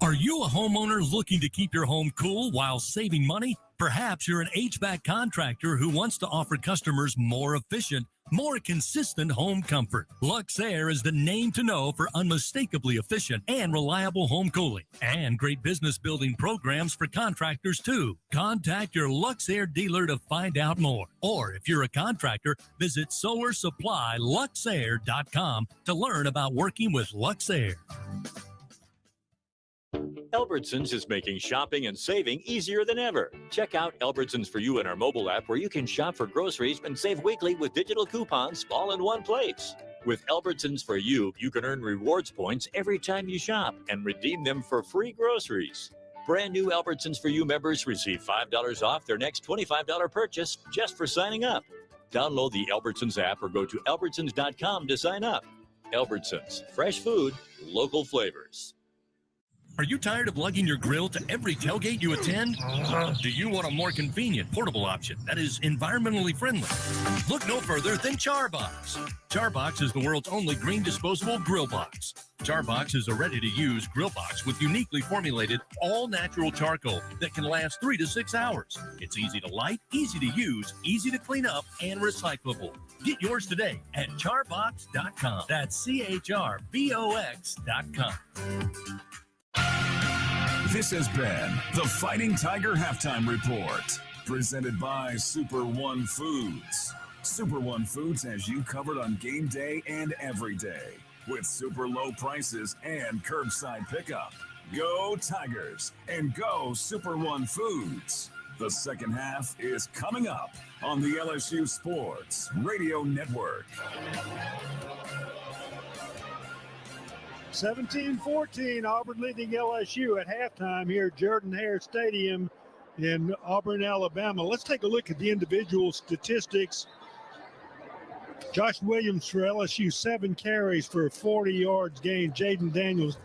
Are you a homeowner looking to keep your home cool while saving money? Perhaps you're an HVAC contractor who wants to offer customers more efficient, more consistent home comfort. Luxair is the name to know for unmistakably efficient and reliable home cooling, and great business building programs for contractors too. Contact your Luxair dealer to find out more. Or if you're a contractor, visit solarsupplyluxair.com to learn about working with Luxair. Albertsons is making shopping and saving easier than ever. Check out Albertsons For You in our mobile app, where you can shop for groceries and save weekly with digital coupons all in one place. With Albertsons For You, you can earn rewards points every time you shop and redeem them for free groceries. Brand new Albertsons For You members receive $5 off their next $25 purchase just for signing up. Download the Albertsons app or go to albertsons.com to sign up. Albertsons, fresh food, local flavors. Are you tired of lugging your grill to every tailgate you attend? Do you want a more convenient portable option that is environmentally friendly? Look no further than Charbox. Charbox is the world's only green disposable grill box. Charbox is a ready-to-use grill box with uniquely formulated all-natural charcoal that can last 3 to 6 hours. It's easy to light, easy to use, easy to clean up, and recyclable. Get yours today at charbox.com. That's CHRBOX.com. This has been the Fighting Tiger Halftime Report, presented by Super One Foods. Super One Foods has you covered on game day and every day, with super low prices and curbside pickup. Go Tigers and go Super One Foods. The second half is coming up on the LSU Sports Radio Network. 17-14, Auburn leading LSU at halftime here at Jordan-Hare Stadium in Auburn, Alabama. Let's take a look at the individual statistics. Josh Williams for LSU, 7 carries for 40 yards gained. Jayden Daniels,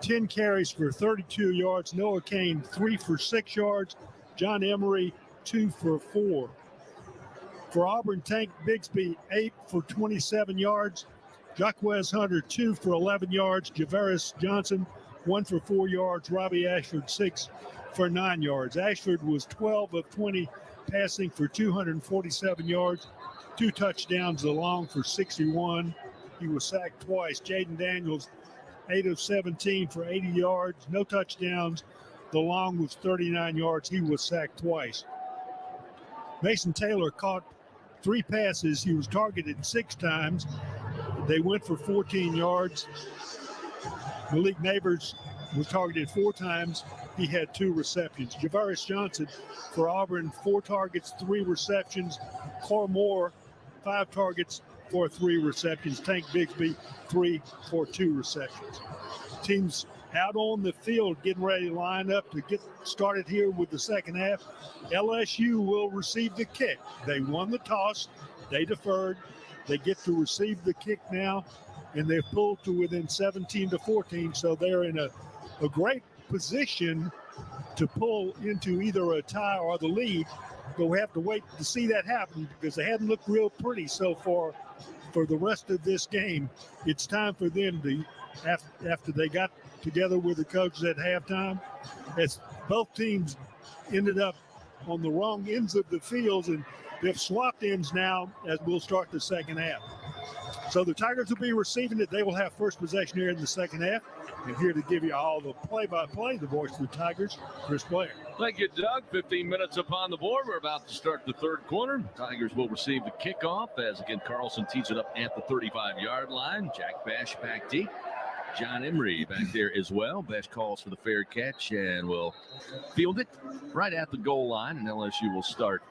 10 carries for 32 yards. Noah Kane, 3 for 6 yards. John Emery, 2 for 4. For Auburn, Tank Bigsby, 8 for 27 yards. Jaquez Hunter, 2 for 11 yards. Javaris Johnson, 1 for 4 yards. Robbie Ashford, 6 for 9 yards. Ashford was 12 of 20 passing for 247 yards. 2 touchdowns, the long for 61. He was sacked twice. Jayden Daniels, 8 of 17 for 80 yards. No touchdowns. The long was 39 yards. He was sacked twice. Mason Taylor caught 3 passes. He was targeted 6 times. They went for 14 yards. Malik Neighbors was targeted 4 times. He had 2 receptions. Javaris Johnson for Auburn, 4 targets, 3 receptions. Cor Moore, 5 targets for 3 receptions. Tank Bigsby, 3 for 2 receptions. Teams out on the field getting ready to line up to get started here with the second half. LSU will receive the kick. They won the toss. They deferred. They get to receive the kick now, and they've pulled to within 17-14, so they're in a great position to pull into either a tie or the lead. But we have to wait to see that happen because they hadn't looked real pretty so far for the rest of this game. It's time for them to, after they got together with the coaches at halftime, as both teams ended up on the wrong ends of the fields, and they've swapped ends now as we'll start the second half. So the Tigers will be receiving it. They will have first possession here in the second half. And here to give you all the play-by-play, the voice of the Tigers, Chris Blair. Thank you, Doug. 15 minutes upon the board. We're about to start the third quarter. Tigers will receive the kickoff as, again, Carlson tees it up at the 35-yard line. Jack Bash back deep. John Emery back there as well. Bash calls for the fair catch and will field it right at the goal line, and LSU will start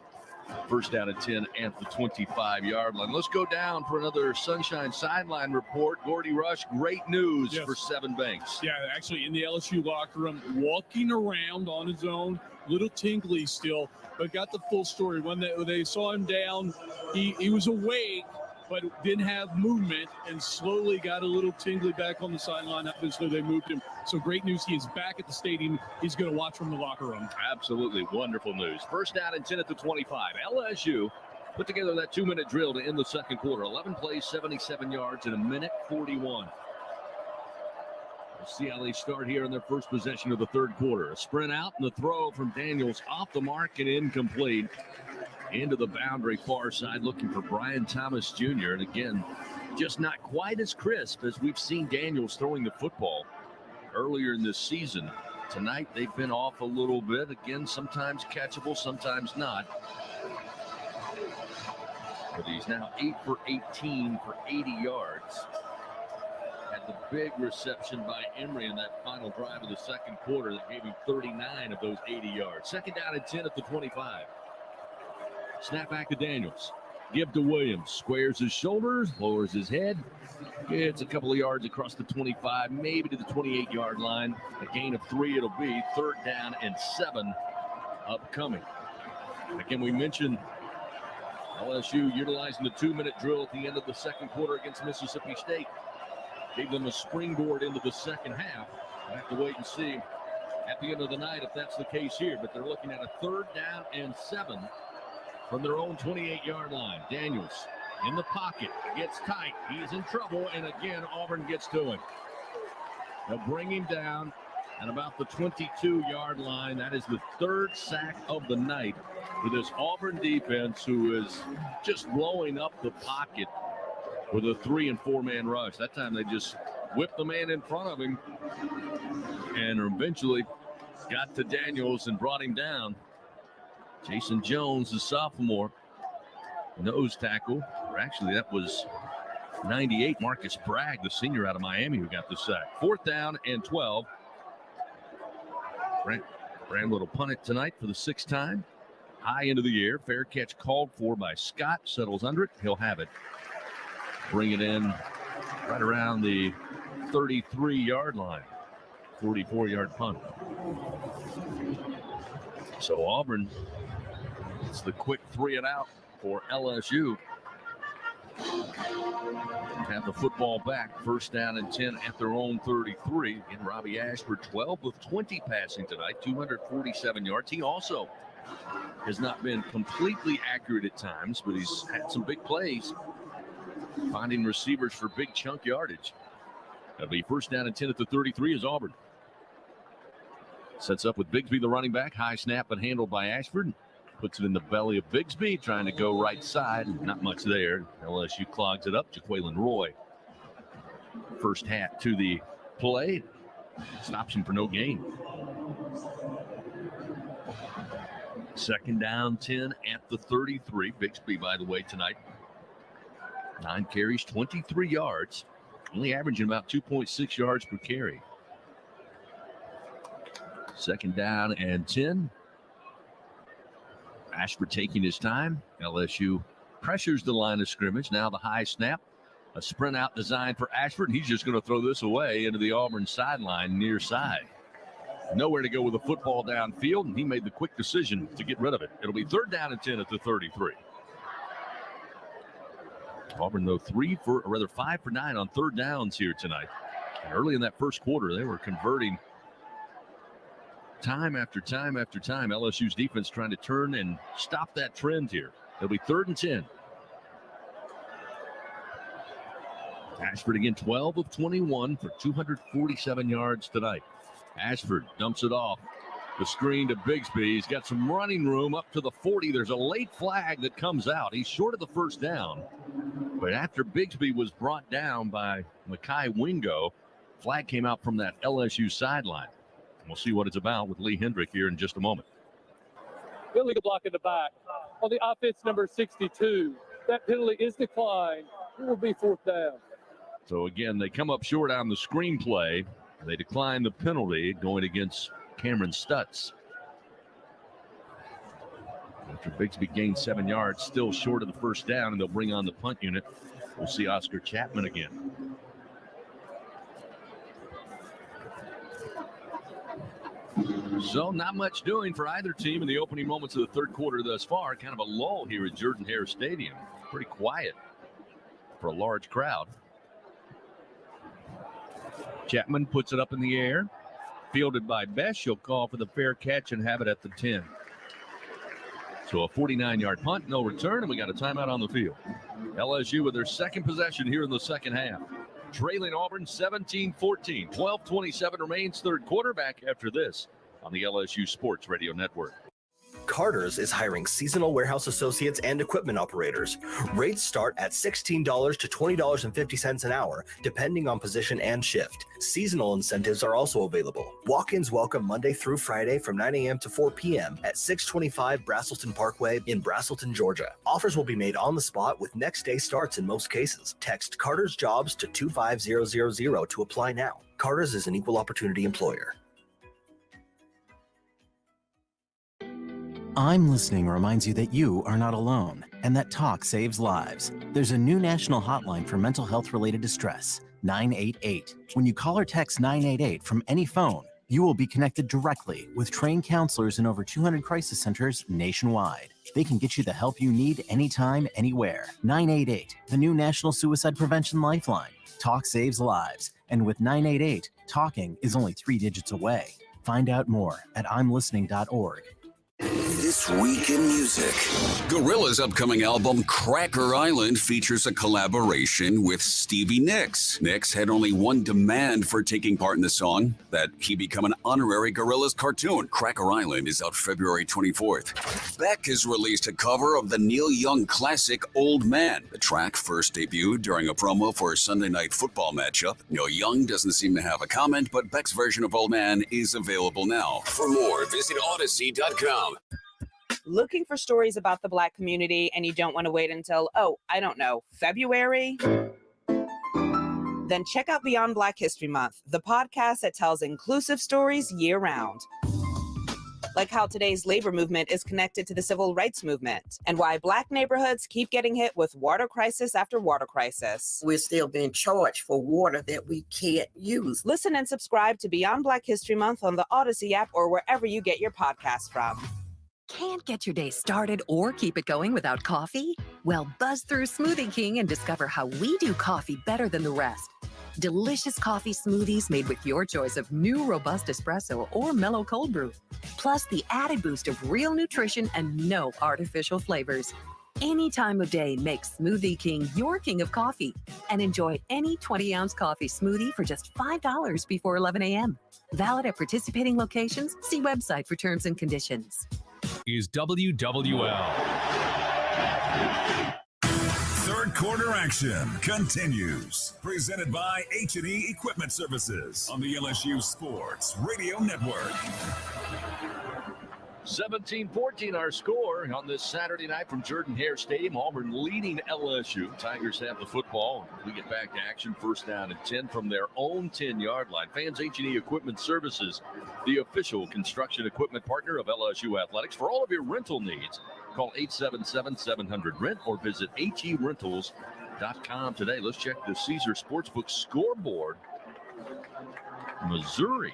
first down and 10 at the 25-yard line. Let's go down for another Sunshine Sideline report. Gordy Rush, great news for Seven Banks. Yeah, actually in the LSU locker room, walking around on his own, little tingly still, but got the full story. When they saw him down, he was awake, but didn't have movement and slowly got a little tingly back on the sideline. Obviously, they moved him. So great news. He is back at the stadium. He's going to watch from the locker room. Absolutely wonderful news. First down and 10 at the 25. LSU put together that 2-minute drill to end the second quarter. 11 plays, 77 yards in a minute 41. We'll see how they start here in their first possession of the third quarter. A sprint out and the throw from Daniels off the mark and incomplete. Into the boundary far side, looking for Brian Thomas Jr. And again, just not quite as crisp as we've seen Daniels throwing the football earlier in this season. Tonight, they've been off a little bit. Again, sometimes catchable, sometimes not. But he's now 8 for 18 for 80 yards. Had the big reception by Emery in that final drive of the second quarter that gave him 39 of those 80 yards. Second down and 10 at the 25. Snap back to Daniels. Give to Williams. Squares his shoulders, lowers his head. It's a couple of yards across the 25, maybe to the 28-yard line. A gain of 3 it'll be. Third down and 7 upcoming. Again, we mentioned LSU utilizing the 2-minute drill at the end of the second quarter against Mississippi State. Gave them a springboard into the second half. We'll have to wait and see at the end of the night if that's the case here. But they're looking at a third down and 7 from their own 28-yard line. Daniels in the pocket, gets tight. He's in trouble, and again, Auburn gets to him. They'll bring him down at about the 22-yard line. That is the third sack of the night for this Auburn defense, who is just blowing up the pocket with a 3- and 4-man rush. That time they just whipped the man in front of him and eventually got to Daniels and brought him down. Jason Jones, the sophomore, nose tackle. Or actually, that was 98, Marcus Bragg, the senior out of Miami, who got the sack. Fourth down and 12. Bramlett will punt it tonight for the 6th time. High into the air. Fair catch called for by Scott. Settles under it. He'll have it. Bring it in right around the 33-yard line. 44-yard punt. So Auburn, it's the quick 3 and out for LSU. Have the football back. First down and 10 at their own 33. Again, Robbie Ashford, 12 of 20 passing tonight, 247 yards. He also has not been completely accurate at times, but he's had some big plays, finding receivers for big chunk yardage. That'll be first down and 10 at the 33 is Auburn. Sets up with Bigsby, the running back. High snap and handled by Ashford. Puts it in the belly of Bigsby, trying to go right side. Not much there. LSU clogs it up. Jaquelin Roy, first hat to the play. Stops him for no gain. Second down, 10 at the 33. Bigsby, by the way, tonight, 9 carries, 23 yards. Only averaging about 2.6 yards per carry. Second down and 10. Ashford taking his time. LSU pressures the line of scrimmage. Now the high snap. A sprint out designed for Ashford. He's just going to throw this away into the Auburn sideline near side. Nowhere to go with the football downfield, and he made the quick decision to get rid of it. It'll be third down and 10 at the 33. Auburn, though, 5 for 9 on third downs here tonight. And early in that first quarter, they were converting time after time after time. LSU's defense trying to turn and stop that trend here. It'll be 3rd and 10. Ashford again, 12 of 21 for 247 yards tonight. Ashford dumps it off. The screen to Bigsby. He's got some running room up to the 40. There's a late flag that comes out. He's short of the first down. But after Bigsby was brought down by Mekhi Wingo, flag came out from that LSU sideline. We'll see what it's about with Lee Hendrick here in just a moment. Illegal block in the back. On the offense, number 62. That penalty is declined. It will be 4th down. So again, they come up short on the screenplay. They decline the penalty going against Cameron Stutz. After Bigsby gained 7 yards, still short of the first down, and they'll bring on the punt unit. We'll see Oscar Chapman again. So not much doing for either team in the opening moments of the third quarter thus far. Kind of a lull here at Jordan-Hare Stadium. Pretty quiet for a large crowd. Chapman puts it up in the air. Fielded by Best. She'll call for the fair catch and have it at the 10. So a 49-yard punt, no return, and we got a timeout on the field. LSU with their second possession here in the second half. Trailing Auburn 17-14. 12:27 remains third quarter. Back after this on the LSU Sports Radio Network. Carter's is hiring seasonal warehouse associates and equipment operators. Rates start at $16 to $20.50 an hour, depending on position and shift. Seasonal incentives are also available. Walk-ins welcome Monday through Friday from 9 a.m. to 4 p.m. at 625 Braselton Parkway in Braselton, Georgia. Offers will be made on the spot with next day starts in most cases. Text Carter's Jobs to 25000 to apply now. Carter's is an equal opportunity employer. I'm Listening reminds you that you are not alone and that talk saves lives. There's a new national hotline for mental health-related distress, 988. When you call or text 988 from any phone, you will be connected directly with trained counselors in over 200 crisis centers nationwide. They can get you the help you need anytime, anywhere. 988, the new National Suicide Prevention Lifeline. Talk saves lives. And with 988, talking is only 3 digits away. Find out more at imlistening.org. This week in music. Gorilla's upcoming album Cracker Island features a collaboration with Stevie Nicks. Nicks had only one demand for taking part in the song, that he become an honorary Gorillaz cartoon. Cracker Island is out February 24th. Beck has released a cover of the Neil Young classic Old Man. The track first debuted during a promo for a Sunday Night Football matchup. Neil Young doesn't seem to have a comment, but Beck's version of Old Man is available now. For more, visit Odyssey.com. Looking for stories about the Black community and you don't want to wait until, February? Then check out Beyond Black History Month, the podcast that tells inclusive stories year-round. Like how today's labor movement is connected to the civil rights movement, and why Black neighborhoods keep getting hit with water crisis after water crisis. We're still being charged for water that we can't use. Listen and subscribe to Beyond Black History Month on the Odyssey app or wherever you get your podcasts from. Can't get your day started or keep it going without coffee? Well, buzz through Smoothie King and discover how we do coffee better than the rest. Delicious coffee smoothies made with your choice of new robust espresso or mellow cold brew. Plus the added boost of real nutrition and no artificial flavors. Any time of day makes Smoothie King your king of coffee. And enjoy any 20-ounce coffee smoothie for just $5 before 11 a.m. Valid at participating locations. See website for terms and conditions. Is WWL. Third quarter action continues. Presented by H&E Equipment Services on the LSU Sports Radio Network. 17-14 our score on this Saturday night from Jordan-Hare Stadium. Auburn leading LSU. Tigers have the football. We get back to action. First down and 10 from their own 10-yard line. Fans, H&E Equipment Services, the official construction equipment partner of LSU Athletics. For all of your rental needs, call 877-700-RENT or visit herentals.com today. Let's check the Caesar Sportsbook scoreboard. Missouri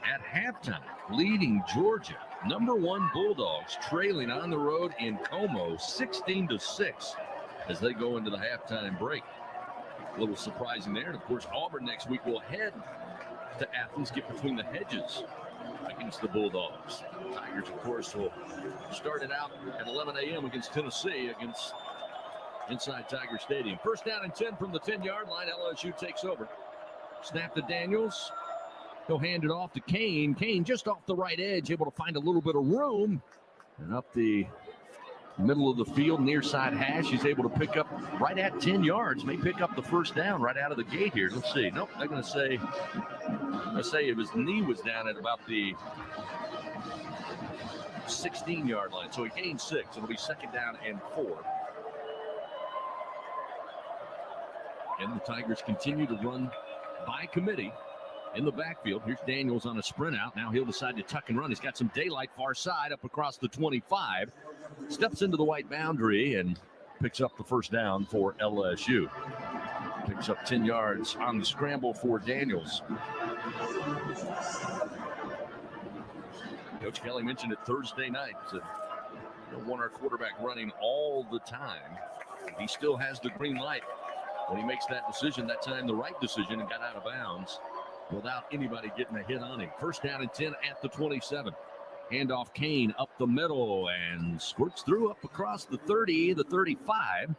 at halftime leading Georgia. Number 1 Bulldogs trailing on the road in Como 16-6. as they go into the halftime break. A little surprising there. And, of course, Auburn next week will head to Athens, get between the hedges against the Bulldogs. Tigers, of course, will start it out at 11 a.m. against Tennessee inside Tiger Stadium. First down and 10 from the 10-yard line. LSU takes over. Snap to Daniels. He'll hand it off to Kane. Kane just off the right edge, able to find a little bit of room. And up the middle of the field, near side hash, he's able to pick up right at 10 yards. May pick up the first down right out of the gate here. Let's see. Nope, they're going to say if his knee was down at about the 16-yard line. So he gained 6. It'll be second down and 4. And the Tigers continue to run by committee in the backfield. Here's Daniels on a sprint out. Now he'll decide to tuck and run. He's got some daylight far side up across the 25. Steps into the white boundary and picks up the first down for LSU. Picks up 10 yards on the scramble for Daniels. Coach Kelly mentioned it Thursday night. Said, want our quarterback running all the time. He still has the green light when he makes that decision, that time the right decision, and got out of bounds without anybody getting a hit on him. First down and 10 at the 27. Handoff Kane up the middle and squirts through up across the 30, the 35.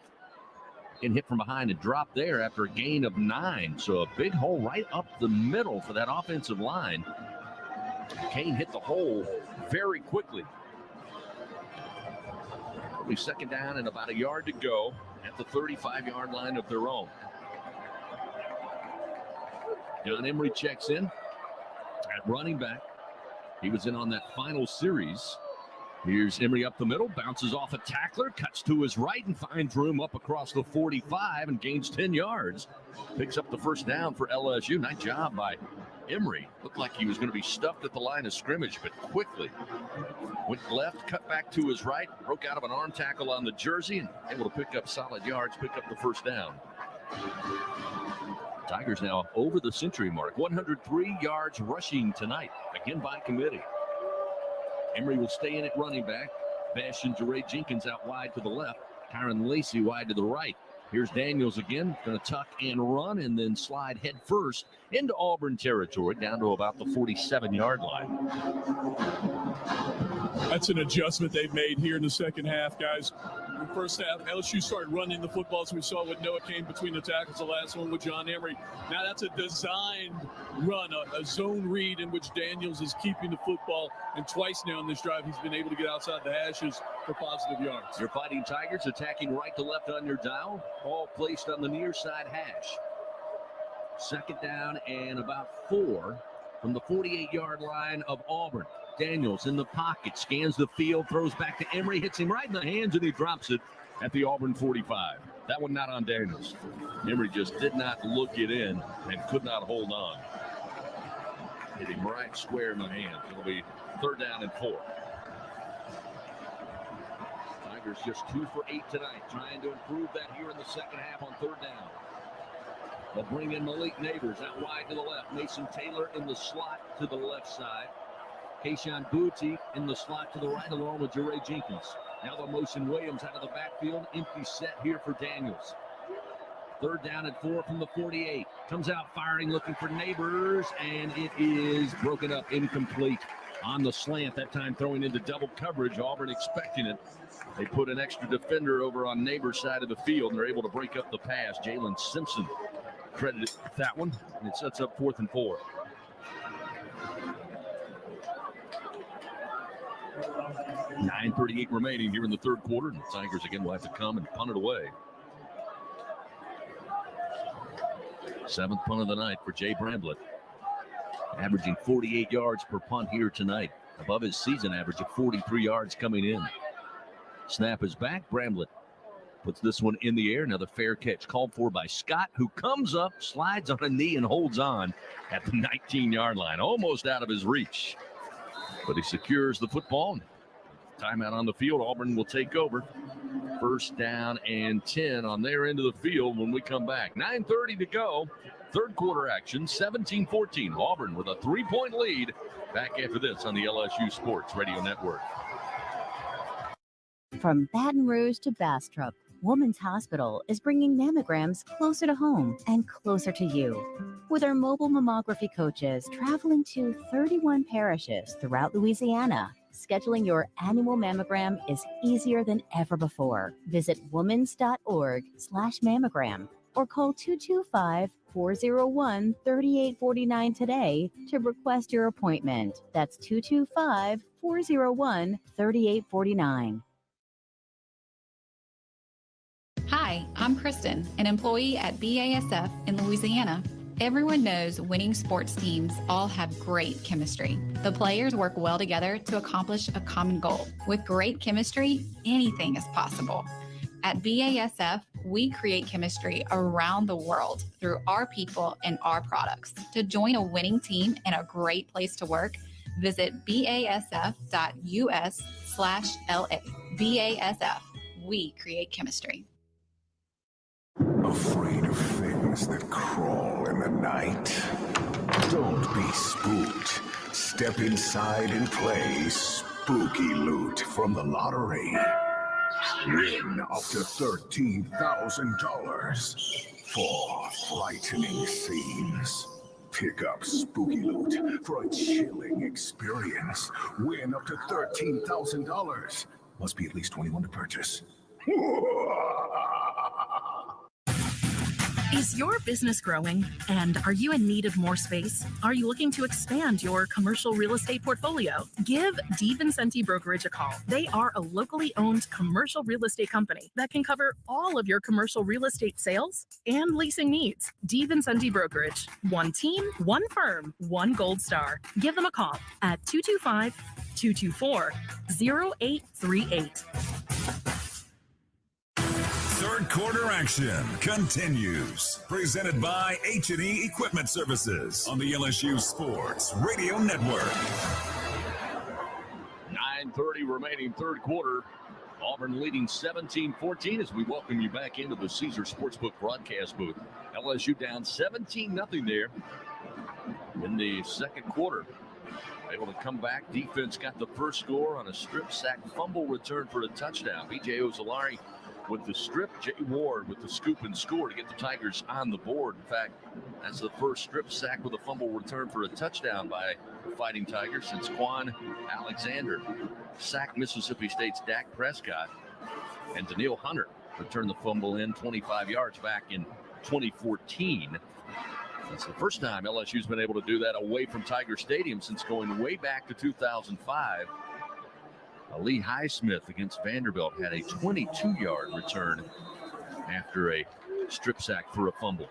And hit from behind and drop there after a gain of 9. So a big hole right up the middle for that offensive line. Kane hit the hole very quickly. It'll be second down and about a yard to go at the 35-yard line of their own. John Emery checks in at running back. He was in on that final series. Here's Emery up the middle, bounces off a tackler, cuts to his right and finds room up across the 45 and gains 10 yards. Picks up the first down for LSU. Nice job by Emery. Looked like he was going to be stuffed at the line of scrimmage, but quickly went left, cut back to his right, broke out of an arm tackle on the jersey and able to pick up solid yards, pick up the first down. Tigers now over the century mark, 103 yards rushing tonight, again by committee. Emery will stay in at running back. Bash and Jeray Jenkins out wide to the left. Kyron Lacey wide to the right. Here's Daniels again, going to tuck and run and then slide head first into Auburn territory down to about the 47-yard line. That's an adjustment they've made here in the second half, guys. In the first half, LSU started running the football, as we saw with Noah Kane between the tackles, the last one with John Emery. Now that's a designed run, a zone read in which Daniels is keeping the football, and twice now in this drive he's been able to get outside the hashes for positive yards. Your Fighting Tigers attacking right to left on your dial, all placed on the near side hash. Second down and about 4 from the 48-yard line of Auburn. Daniels in the pocket, scans the field, throws back to Emery, hits him right in the hands, and he drops it at the Auburn 45. That one not on Daniels. Emery just did not look it in and could not hold on. Hit him right square in the hands. It'll be third down and 4. Tigers just 2 for 8 tonight, trying to improve that here in the second half on third down. They'll bring in Malik Neighbors out wide to the left. Mason Taylor in the slot to the left side. Kayshawn Booty in the slot to the right along with Jeray Jenkins. Now they'll motion Williams out of the backfield. Empty set here for Daniels. Third down and 4 from the 48. Comes out firing, looking for Neighbors, and it is broken up, incomplete on the slant. That time throwing into double coverage. Auburn expecting it. They put an extra defender over on Neighbors' side of the field, and they're able to break up the pass. Jalen Simpson credited with that one, and it sets up 4th and 4. .9:38 remaining here in the third quarter. And the Tigers again will have to come and punt it away. 7th punt of the night for Jay Bramblett. Averaging 48 yards per punt here tonight. Above his season average of 43 yards coming in. Snap is back. Bramblett puts this one in the air. Another fair catch called for by Scott, who comes up, slides on a knee, and holds on at the 19-yard line. Almost out of his reach. But he secures the football. Timeout on the field. Auburn will take over. First down and 10 on their end of the field when we come back. 9:30 to go. Third quarter action, 17-14. Auburn with a 3-point lead. Back after this on the LSU Sports Radio Network. From Baton Rouge to Bastrop, Women's Hospital is bringing mammograms closer to home and closer to you. With our mobile mammography coaches traveling to 31 parishes throughout Louisiana, scheduling your annual mammogram is easier than ever before. Visit womans.org/mammogram or call 225-401-3849 today to request your appointment. That's 225-401-3849. Hi, I'm Kristen, an employee at BASF in Louisiana. Everyone knows winning sports teams all have great chemistry. The players work well together to accomplish a common goal. With great chemistry, anything is possible. At BASF, we create chemistry around the world through our people and our products. To join a winning team and a great place to work, visit basf.us/LA. BASF, we create chemistry. Afraid of things that crawl in the night? Don't be spooked. Step inside and play Spooky Loot from the lottery. Win up to $13,000 for frightening scenes. Pick up Spooky Loot for a chilling experience. Win up to $13,000. Must be at least 21 to purchase. Is your business growing? And are you in need of more space? Are you looking to expand your commercial real estate portfolio? Give DiVincenti Brokerage a call. They are a locally owned commercial real estate company that can cover all of your commercial real estate sales and leasing needs. DiVincenti Brokerage. One team, one firm, one gold star. Give them a call at 225-224-0838. Third quarter action continues. Presented by H&E Equipment Services on the LSU Sports Radio Network. 9:30 remaining third quarter. Auburn leading 17-14 as we welcome you back into the Caesar Sportsbook broadcast booth. LSU down 17-0 there in the second quarter. Able to come back. Defense got the first score on a strip sack fumble return for a touchdown. B.J. Ozolari with the strip, Jay Ward with the scoop and score to get the Tigers on the board. In fact, that's the first strip sack with a fumble return for a touchdown by the Fighting Tigers since Quan Alexander sacked Mississippi State's Dak Prescott. And Daniil Hunter returned the fumble in 25 yards back in 2014. That's the first time LSU's been able to do that away from Tiger Stadium since going way back to 2005. Lee Highsmith against Vanderbilt had a 22-yard return after a strip sack for a fumble.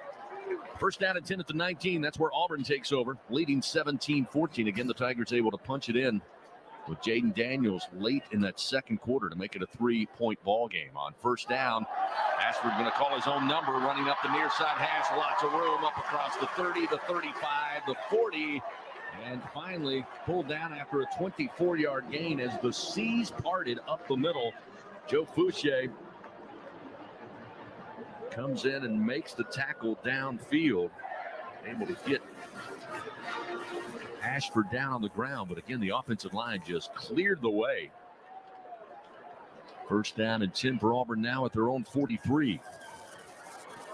First down and 10 at the 19. That's where Auburn takes over, leading 17-14. Again, the Tigers able to punch it in with Jayden Daniels late in that second quarter to make it a 3-point ball game. On first down, Ashford going to call his own number, running up the near side hash, lots of room up across the 30, the 35, the 40, and finally pulled down after a 24-yard gain as the seas parted up the middle. Joe Foucha comes in and makes the tackle downfield, able to get Ashford down on the ground, but again, the offensive line just cleared the way. First down and 10 for Auburn now at their own 43.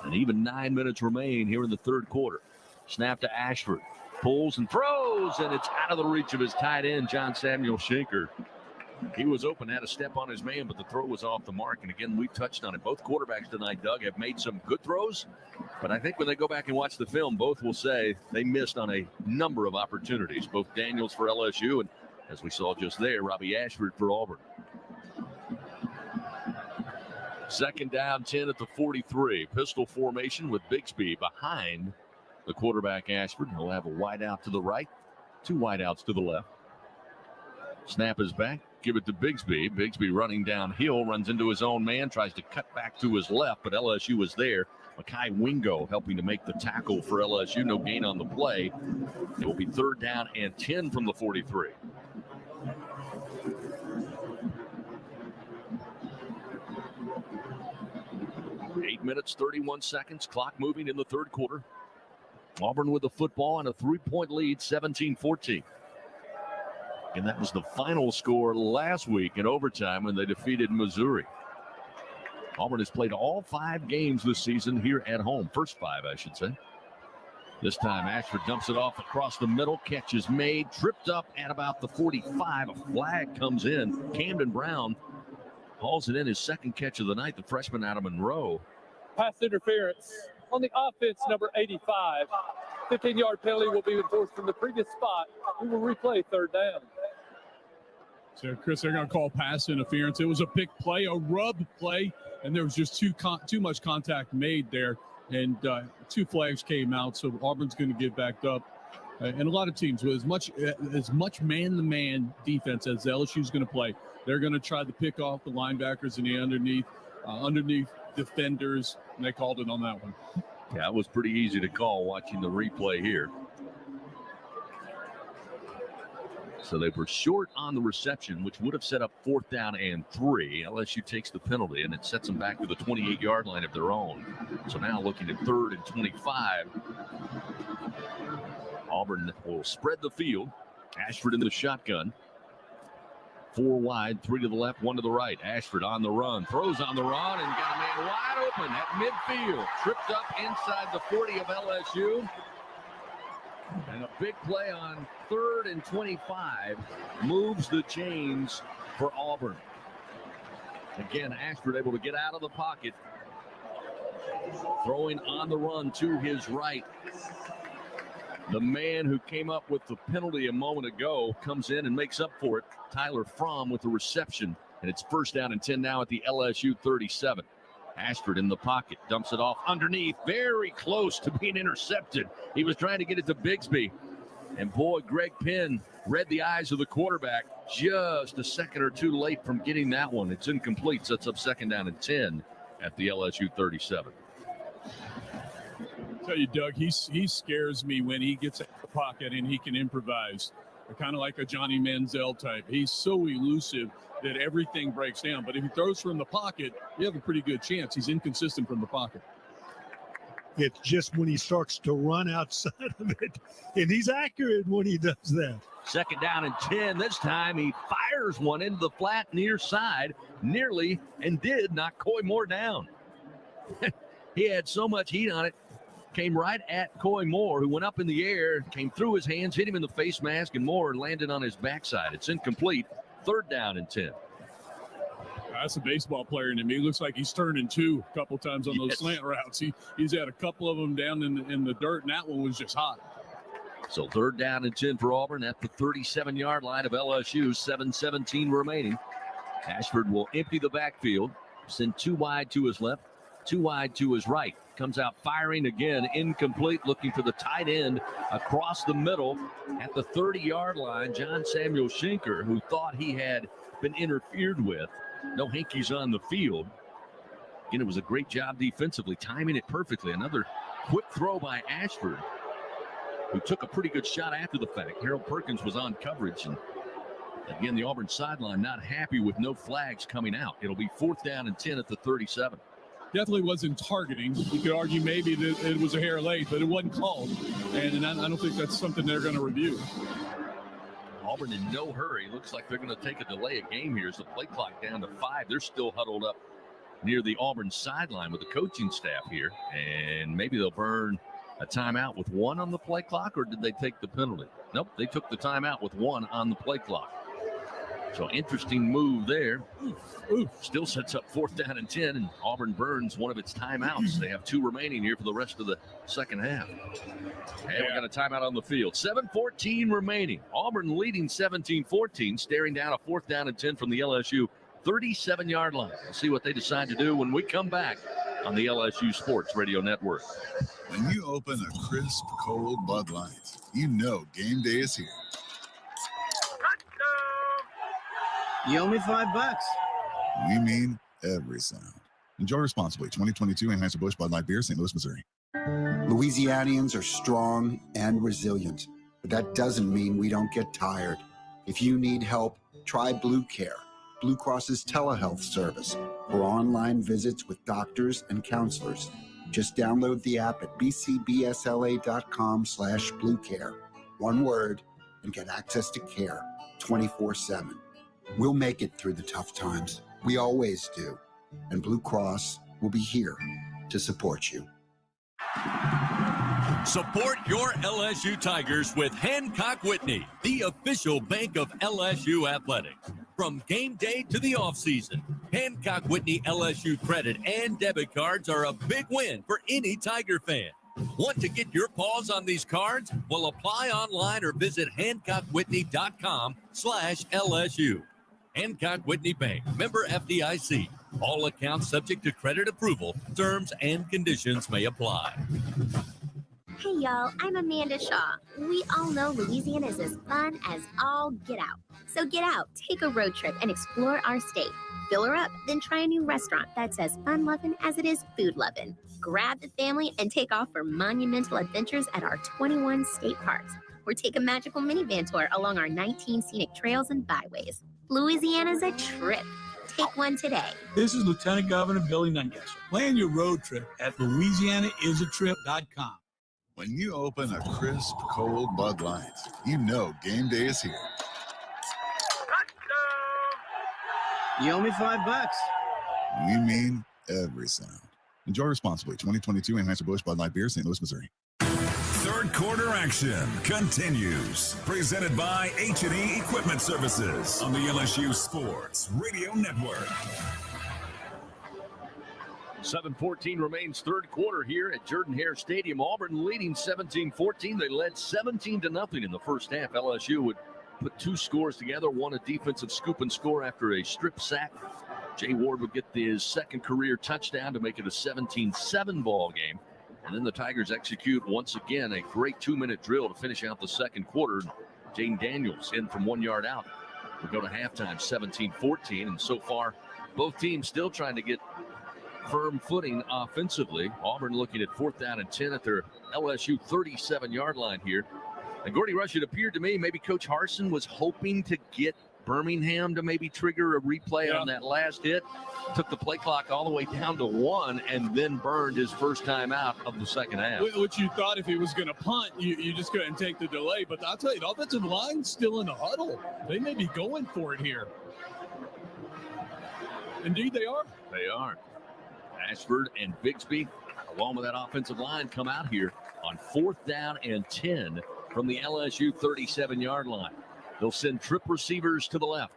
And even 9 minutes remain here in the third quarter. Snap to Ashford. Pulls and throws, and it's out of the reach of his tight end, John Samuel Schenker. He was open, had a step on his man, but the throw was off the mark. And again, we touched on it. Both quarterbacks tonight, Doug, have made some good throws. But I think when they go back and watch the film, both will say they missed on a number of opportunities. Both Daniels for LSU and, as we saw just there, Robbie Ashford for Auburn. Second down, 10 at the 43. Pistol formation with Bigsby behind the quarterback Ashford. He'll have a wide out to the right, two wide outs to the left. Snap is back. Give it to Bigsby. Bigsby running downhill, runs into his own man, tries to cut back to his left, but LSU was there. Makai Wingo helping to make the tackle for LSU. No gain on the play. It will be third down and 10 from the 43. Eight minutes, 31 seconds. Clock moving in the third quarter. Auburn with the football and a 3-point lead, 17-14. And that was the final score last week in overtime when they defeated Missouri. Auburn has played all 5 games this season here at home. First 5, I should say. This time, Ashford dumps it off across the middle. Catch is made. Tripped up at about the 45. A flag comes in. Camden Brown hauls it in, his second catch of the night, the freshman out of Monroe. Pass interference on the offense, number 85. 15-yard penalty will be enforced from the previous spot. We will replay third down. So, Chris, they're going to call pass interference. It was a big play, a rub play, and there was just too much contact made there, and 2 flags came out, so Auburn's going to get backed up. And a lot of teams with as much man-to-man defense as LSU's going to play, they're going to try to pick off the linebackers and the underneath defenders, and they called it on that one. Yeah, it was pretty easy to call watching the replay here. So they were short on the reception, which would have set up 4th down and 3. LSU takes the penalty, and it sets them back to the 28-yard line of their own. So now looking at 3rd and 25. Auburn will spread the field. Ashford in the shotgun. 4 wide, 3 to the left, 1 to the right. Ashford on the run, throws on the run, and got a man wide open at midfield. Tripped up inside the 40 of LSU. And a big play on 3rd and 25 moves the chains for Auburn. Again, Ashford able to get out of the pocket. Throwing on the run to his right. The man who came up with the penalty a moment ago comes in and makes up for it. Tyler Fromm with the reception. And it's 1st down and 10 now at the LSU 37. Ashford in the pocket, dumps it off underneath, very close to being intercepted. He was trying to get it to Bigsby. And boy, Greg Penn read the eyes of the quarterback just a second or two late from getting that one. It's incomplete, sets up 2nd down and 10 at the LSU 37. I tell you, Doug, he scares me when he gets out of the pocket and he can improvise. Kind of like a Johnny Manziel type. He's so elusive that everything breaks down. But if he throws from the pocket, you have a pretty good chance. He's inconsistent from the pocket. It's just when he starts to run outside of it, and he's accurate when he does that. 2nd down and 10. This time he fires one into the flat near side, nearly and did knock Coy Moore down. He had so much heat on it. Came right at Coy Moore, who went up in the air, came through his hands, hit him in the face mask, and Moore landed on his backside. It's incomplete. 3rd down and 10. That's a baseball player in him. He looks like he's turning 2 a couple times on those slant routes. He's had a couple of them down in the dirt, and that one was just hot. So 3rd down and 10 for Auburn at the 37-yard line of LSU. 7:17 remaining. Ashford will empty the backfield, send 2 wide to his left, 2 wide to his right. Comes out firing again, incomplete, looking for the tight end across the middle at the 30-yard line. John Samuel Schenker, who thought he had been interfered with. No hankies on the field. Again, it was a great job defensively, timing it perfectly. Another quick throw by Ashford, who took a pretty good shot after the fact. Harold Perkins was on coverage. And again, the Auburn sideline not happy with no flags coming out. It'll be 4th down and 10 at the 37. Definitely wasn't targeting. You could argue maybe that it was a hair late, but it wasn't called. And I don't think that's something they're going to review. Auburn in no hurry. Looks like they're going to take a delay of game here as the play clock down to 5. They're still huddled up near the Auburn sideline with the coaching staff here. And maybe they'll burn a timeout with 1 on the play clock, or did they take the penalty? Nope, they took the timeout with 1 on the play clock. So interesting move there. Still sets up 4th down and 10, and Auburn burns one of its timeouts. They have 2 remaining here for the rest of the second half. And we got a timeout on the field. 7:14 remaining. Auburn leading 17-14, staring down a 4th down and 10 from the LSU 37-yard line. We'll see what they decide to do when we come back on the LSU Sports Radio Network. When you open a crisp, cold Bud Light, you know game day is here. You owe me $5. We mean every sound. Enjoy responsibly. 2022 Anheuser-Busch Bud Light Beer, St. Louis, Missouri. Louisianians are strong and resilient, but that doesn't mean we don't get tired. If you need help, try Blue Care, Blue Cross's telehealth service, for online visits with doctors and counselors. Just download the app at bcbsla.com/bluecare. One word, and get access to care 24/7. We'll make it through the tough times. We always do. and Blue Cross will be here to support you. Support your LSU Tigers with Hancock Whitney, the official bank of LSU Athletics. From game day to the offseason, Hancock Whitney LSU credit and debit cards are a big win for any Tiger fan. Want to get your paws on these cards? Well, apply online or visit HancockWhitney.com/LSU. Hancock Whitney Bank, member FDIC. All accounts subject to credit approval. Terms and conditions may apply. Hey y'all, I'm Amanda Shaw. We all know Louisiana is as fun as all get out. So get out, take a road trip, and explore our state. Fill her up, then try a new restaurant that's as fun-loving as it is food-loving. Grab the family and take off for monumental adventures at our 21 state parks. Or take a magical minivan tour along our 19 scenic trails and byways. Louisiana's a trip. Take one today. This is Lieutenant Governor Billy Nungesser. Plan your road trip at LouisianaIsATrip.com. When you open a crisp, cold Bud Light, you know game day is here. You owe me $5. We mean every sound. Enjoy responsibly. 2022 Anheuser-Busch Bud Light Beer, St. Louis, Missouri. Third quarter action continues. Presented by H&E Equipment Services on the LSU Sports Radio Network. 7:14 remains third quarter here at Jordan-Hare Stadium. Auburn leading 17-14. They led 17-0 in the first half. LSU would put two scores together, one a defensive scoop and score after a strip sack. Jay Ward would get his second career touchdown to make it a 17-7 ball game. And then the Tigers execute once again a great 2-minute drill to finish out the second quarter. Jayden Daniels in from 1 yard out. We go to halftime 17-14. And so far, both teams still trying to get firm footing offensively. Auburn looking at 4th down and 10 at their LSU 37-yard line here. And Gordy Rush, it appeared to me maybe Coach Harsin was hoping to get Birmingham to maybe trigger a replay on that last hit. Took the play clock all the way down to 1 and then burned his first time out of the second half. Which you thought if he was going to punt, you just couldn't take the delay. But I'll tell you, the offensive line's still in the huddle. They may be going for it here. Indeed, they are. They are. Ashford and Bigsby, along with that offensive line, come out here on 4th down and 10 from the LSU 37-yard line. They'll send trip receivers to the left.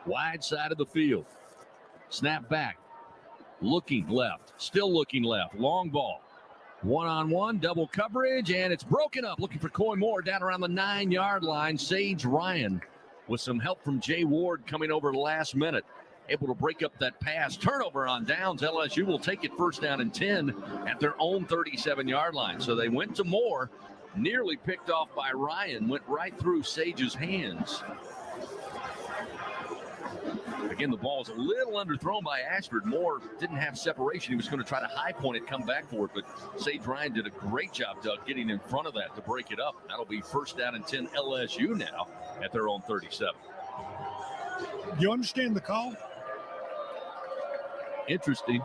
Wide side of the field. Snap back. Looking left. Still looking left. Long ball. One-on-one, double coverage, and it's broken up. Looking for Coy Moore down around the 9-yard line. Sage Ryan with some help from Jay Ward coming over last minute. Able to break up that pass. Turnover on downs. LSU will take it 1st down and 10 at their own 37-yard line. So they went to Moore. Nearly picked off by Ryan. Went right through Sage's hands. Again, the ball is a little underthrown by Ashford. Moore didn't have separation. He was going to try to high point it, come back for it. But Sage Ryan did a great job, Doug, getting in front of that to break it up. That'll be 1st down and 10 LSU now at their own 37. You understand the call? Interesting.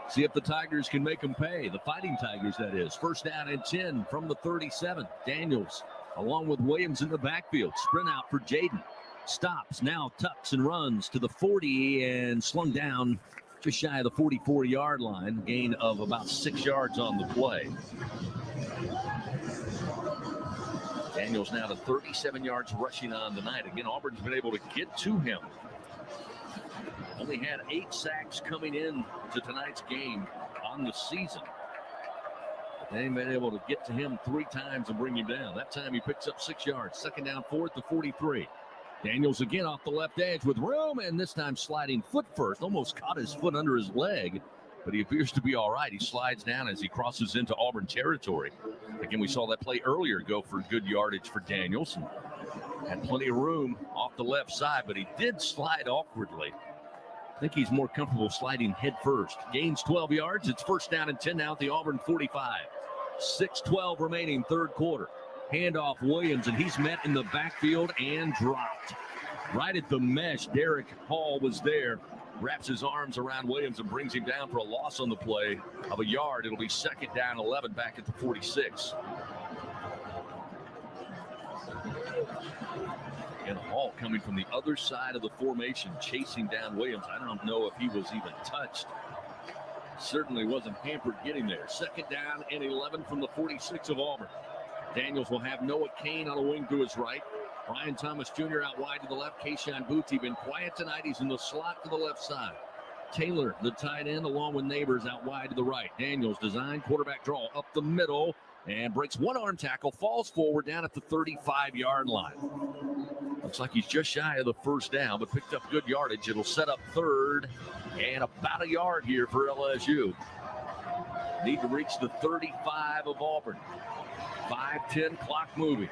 See if the Tigers can make them pay. The Fighting Tigers, that is. 1st down and 10 from the 37. Daniels, along with Williams in the backfield. Sprint out for Jayden. Stops, now tucks and runs to the 40 and slung down just shy of the 44-yard line. Gain of about 6 yards on the play. Daniels now to 37 yards rushing on the night. Again, Auburn's been able to get to him. Only had 8 sacks coming in to tonight's game on the season. They've been able to get to him 3 times and bring him down. That time he picks up 6 yards. 2nd down, 4 at the 43. Daniels again off the left edge with room, and this time sliding foot first. Almost caught his foot under his leg, but he appears to be all right. He slides down as he crosses into Auburn territory. Again, we saw that play earlier go for good yardage for Daniels. And had plenty of room off the left side, but he did slide awkwardly. I think he's more comfortable sliding head first. Gains 12 yards. It's 1st down and 10 now at the Auburn 45. 6:12 remaining, third quarter. Handoff Williams, and he's met in the backfield and dropped. Right at the mesh, Derek Hall was there. Wraps his arms around Williams and brings him down for a loss on the play of a yard. It'll be 2nd down, 11 back at the 46. And Hall coming from the other side of the formation, chasing down Williams. I don't know if he was even touched. Certainly wasn't hampered getting there. Second down and 11 from the 46 of Auburn. Daniels will have Noah Kane on a wing to his right. Brian Thomas Jr. out wide to the left. Kayshawn Booty been quiet tonight. He's in the slot to the left side. Taylor, the tight end, along with Neighbors out wide to the right. Daniels design quarterback draw up the middle and breaks one arm tackle, falls forward down at the 35-yard line. Looks like he's just shy of the first down, but picked up good yardage. It'll set up third and about a yard here for LSU. Need to reach the 35 of Auburn. 5-10 clock moving.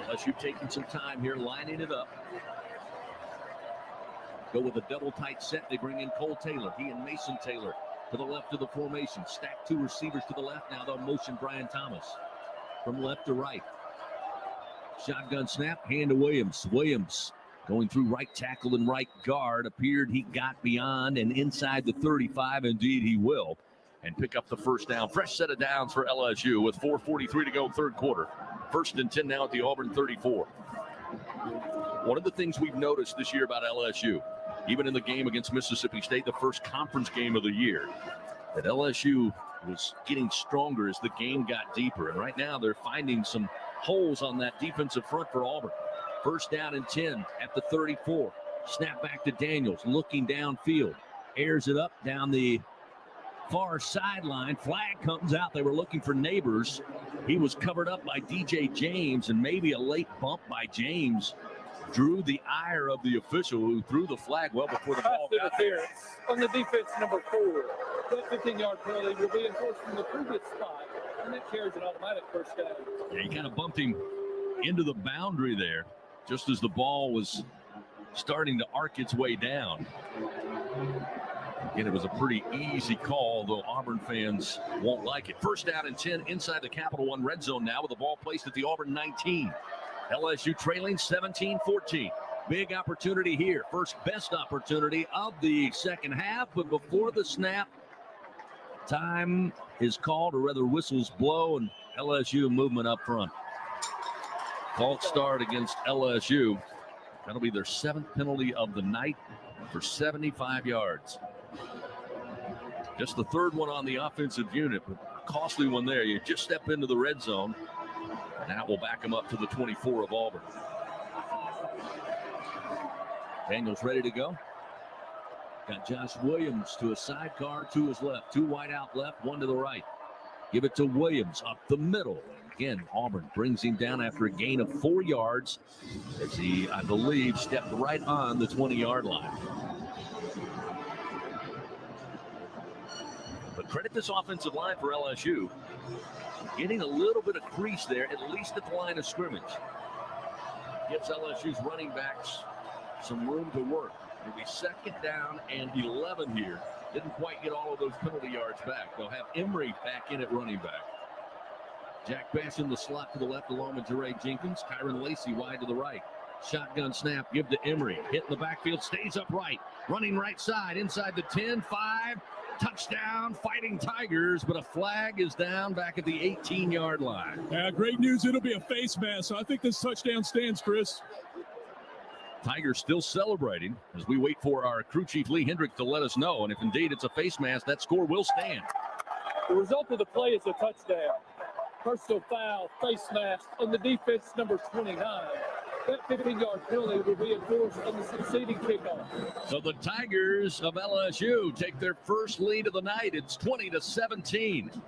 LSU taking some time here, lining it up. Go with a double tight set. They bring in Cole Taylor. He and Mason Taylor to the left of the formation. Stack two receivers to the left. Now they'll motion Brian Thomas from left to right. Shotgun snap, hand to Williams. Williams going through right tackle and right guard. Appeared he got beyond and inside the 35. Indeed, he will. And pick up the first down. Fresh set of downs for LSU with 4:43 to go third quarter. First and 10 now at the Auburn 34. One of the things we've noticed this year about LSU, even in the game against Mississippi State, the first conference game of the year, that LSU was getting stronger as the game got deeper. And right now they're finding some holes on that defensive front for Auburn. First down and 10 at the 34. Snap back to Daniels, looking downfield. Airs it up down the far sideline. Flag comes out. They were looking for Neighbors. He was covered up by DJ James, and maybe a late bump by James drew the ire of the official who threw the flag well before the ball got there. On the defense, number 4. That 15-yard penalty will be enforced from the previous spot, and that carries an automatic first down. Yeah, he kind of bumped him into the boundary there just as the ball was starting to arc its way down. Again, it was a pretty easy call, though Auburn fans won't like it. First down and 10 inside the Capital One red zone now with the ball placed at the Auburn 19. LSU trailing 17-14. Big opportunity here. First best opportunity of the second half, but before the snap, time is called, or rather whistles blow, and LSU movement up front. False start against LSU. That'll be their 7th penalty of the night for 75 yards. Just the 3rd one on the offensive unit, but a costly one there. You just step into the red zone, and that will back him up to the 24 of Auburn. Daniels ready to go. Got Josh Williams to a sidecar to his left. 2 wide out left, 1 to the right. Give it to Williams up the middle. Again, Auburn brings him down after a gain of 4 yards as he, I believe, stepped right on the 20-yard line. But credit this offensive line for LSU. Getting a little bit of crease there, at least at the line of scrimmage. Gives LSU's running backs some room to work. It'll be 2nd down and 11 here. Didn't quite get all of those penalty yards back. They'll have Emery back in at running back. Jack Bass in the slot to the left along with Jeray Jenkins. Kyron Lacey wide to the right. Shotgun snap, give to Emery. Hit in the backfield, stays upright. Running right side, inside the 10, 5. Touchdown, Fighting Tigers, but a flag is down back at the 18-yard line. Yeah, great news. It'll be a face mask. So I think this touchdown stands, Chris. Tigers still celebrating as we wait for our crew chief Lee Hendrick to let us know. And if indeed it's a face mask, that score will stand. The result of the play is a touchdown. Personal foul, face mask on the defense, number 29. That 15-yard penalty will be enforced on the succeeding kickoff. So the Tigers of LSU take their first lead of the night. It's 20-17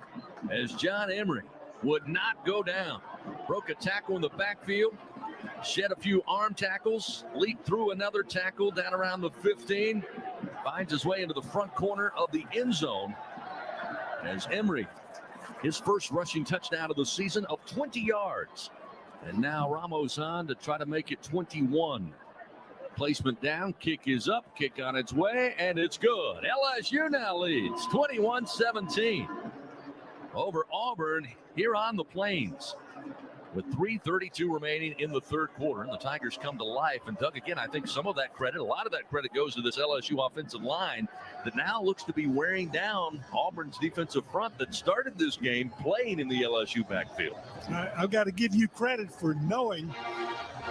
as John Emery would not go down. Broke a tackle in the backfield, shed a few arm tackles, leaped through another tackle down around the 15, finds his way into the front corner of the end zone as Emery, his first rushing touchdown of the season of 20 yards. And now Ramos on to try to make it 21. Placement down, kick is up, kick on its way, and it's good. LSU now leads 21-17 over Auburn here on the Plains. with 3:32 remaining in the third quarter. And the Tigers come to life. And Doug, again, I think some of that credit, a lot of that credit goes to this LSU offensive line that now looks to be wearing down Auburn's defensive front that started this game playing in the LSU backfield. I've got to give you credit for knowing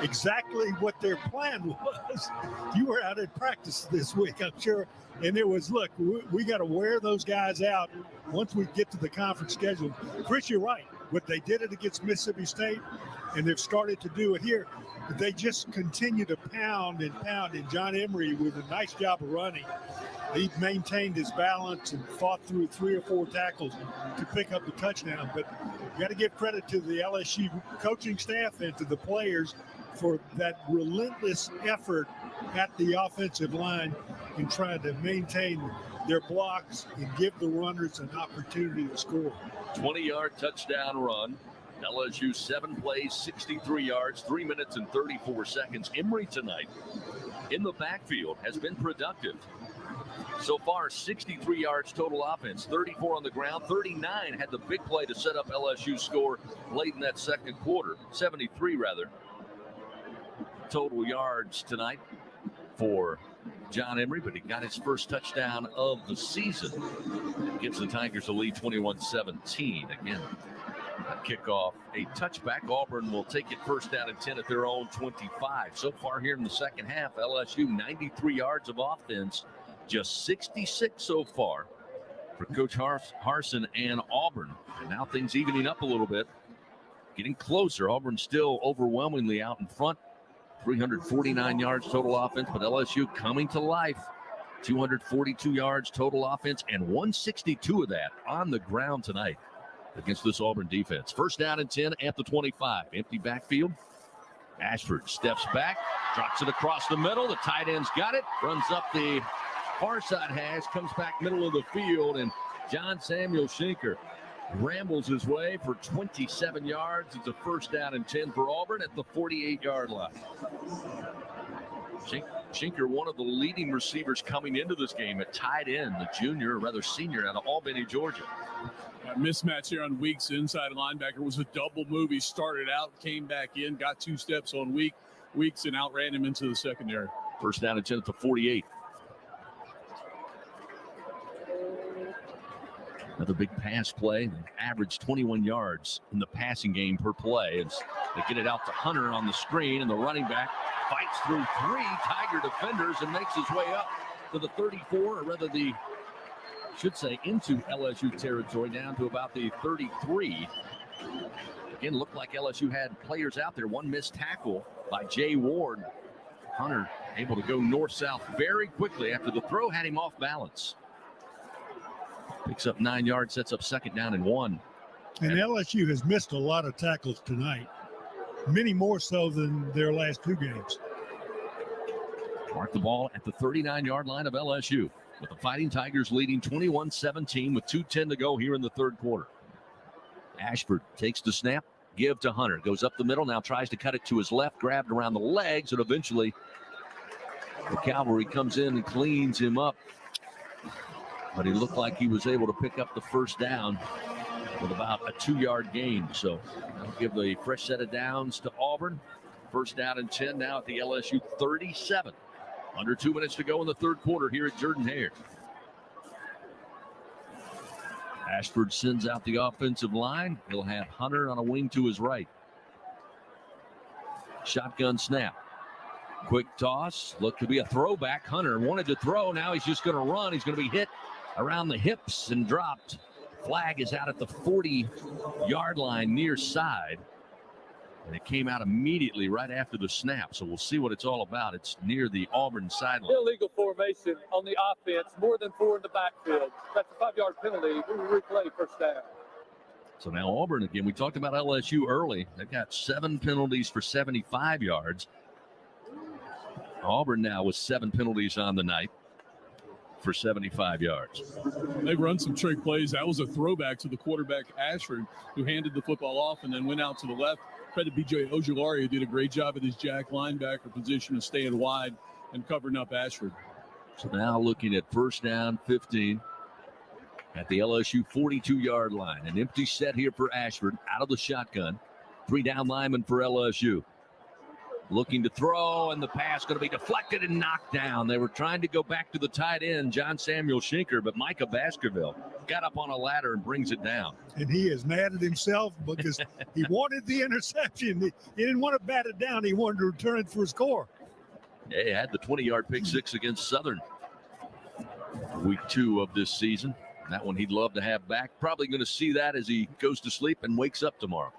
exactly what their plan was. You were out at practice this week, I'm sure. And it was, look, we got to wear those guys out once we get to the conference schedule. Chris, you're right. What they did it against Mississippi State, and they've started to do it here. They just continue to pound and pound. And John Emery, with a nice job of running, he maintained his balance and fought through 3 or 4 tackles to pick up the touchdown. But you got to give credit to the LSU coaching staff and to the players for that relentless effort at the offensive line in trying to maintain their blocks and give the runners an opportunity to score. 20-yard touchdown run. LSU 7 plays, 63 yards, 3 minutes and 34 seconds. Emery tonight in the backfield has been productive. So far, 63 yards total offense, 34 on the ground, 39 had the big play to set up LSU's score late in that second quarter, 73 rather. Total yards tonight for John Emery, but he got his first touchdown of the season. Gives the Tigers a lead 21-17. Again, a kickoff, a touchback. Auburn will take it first down and 10 at their own 25. So far here in the second half, LSU 93 yards of offense, just 66 so far for Coach Harsin and Auburn. And now things evening up a little bit, getting closer. Auburn still overwhelmingly out in front. 349 yards total offense, but LSU coming to life. 242 yards total offense, and 162 of that on the ground tonight against this Auburn defense. First down and 10 at the 25. Empty backfield. Ashford steps back, drops it across the middle. The tight end's got it, runs up the far side hash, comes back middle of the field, and John Samuel Schenker rambles his way for 27 yards. It's a first down and 10 for Auburn at the 48-yard line. Schenker, one of the leading receivers coming into this game at tight end, the junior, or rather senior, out of Albany, Georgia. A mismatch here on Weeks. Inside linebacker was a double move. He started out, came back in, got 2 steps on Weeks, and outran him into the secondary. First down and 10 at the 48. Another big pass play. They average 21 yards in the passing game per play as they get it out to Hunter on the screen, and the running back fights through 3 Tiger defenders and makes his way up to the 34, or rather into LSU territory, down to about the 33. Again, looked like LSU had players out there. One missed tackle by Jay Ward. Hunter able to go north-south very quickly after the throw had him off balance. Picks up 9 yards, sets up second down and 1. And LSU has missed a lot of tackles tonight, many more so than their last 2 games. Mark the ball at the 39-yard line of LSU, with the Fighting Tigers leading 21-17 with 2:10 to go here in the third quarter. Ashford takes the snap, give to Hunter, goes up the middle, now tries to cut it to his left, grabbed around the legs, and eventually the cavalry comes in and cleans him up. But he looked like he was able to pick up the first down with about a 2-yard gain. So that'll give the fresh set of downs to Auburn. First down and 10 now at the LSU 37. Under 2 minutes to go in the third quarter here at Jordan-Hare. Ashford sends out the offensive line. He'll have Hunter on a wing to his right. Shotgun snap. Quick toss. Looked to be a throwback. Hunter wanted to throw. Now he's just going to run. He's going to be hit around the hips and dropped. Flag is out at the 40-yard line near side. And it came out immediately right after the snap. So we'll see what it's all about. It's near the Auburn sideline. Illegal formation on the offense, more than 4 in the backfield. That's a 5-yard penalty. We will replay first down. So now Auburn again. We talked about LSU early. They've got 7 penalties for 75 yards. Auburn now with 7 penalties on the night for 75 yards. They've run some trick plays. That was a throwback to the quarterback, Ashford, who handed the football off and then went out to the left. Credit BJ Ojulari, who did a great job at his jack linebacker position of staying wide and covering up Ashford. So now looking at first down 15 at the LSU 42-yard line. An empty set here for Ashford out of the shotgun. Three down linemen for LSU. Looking to throw, and the pass going to be deflected and knocked down. They were trying to go back to the tight end, John Samuel Schinker, but Micah Baskerville got up on a ladder and brings it down. And he is mad at himself because he wanted the interception. He didn't want to bat it down. He wanted to return it for a score. Yeah, he had the 20-yard pick six against Southern week 2 of this season. That one he'd love to have back. Probably going to see that as he goes to sleep and wakes up tomorrow.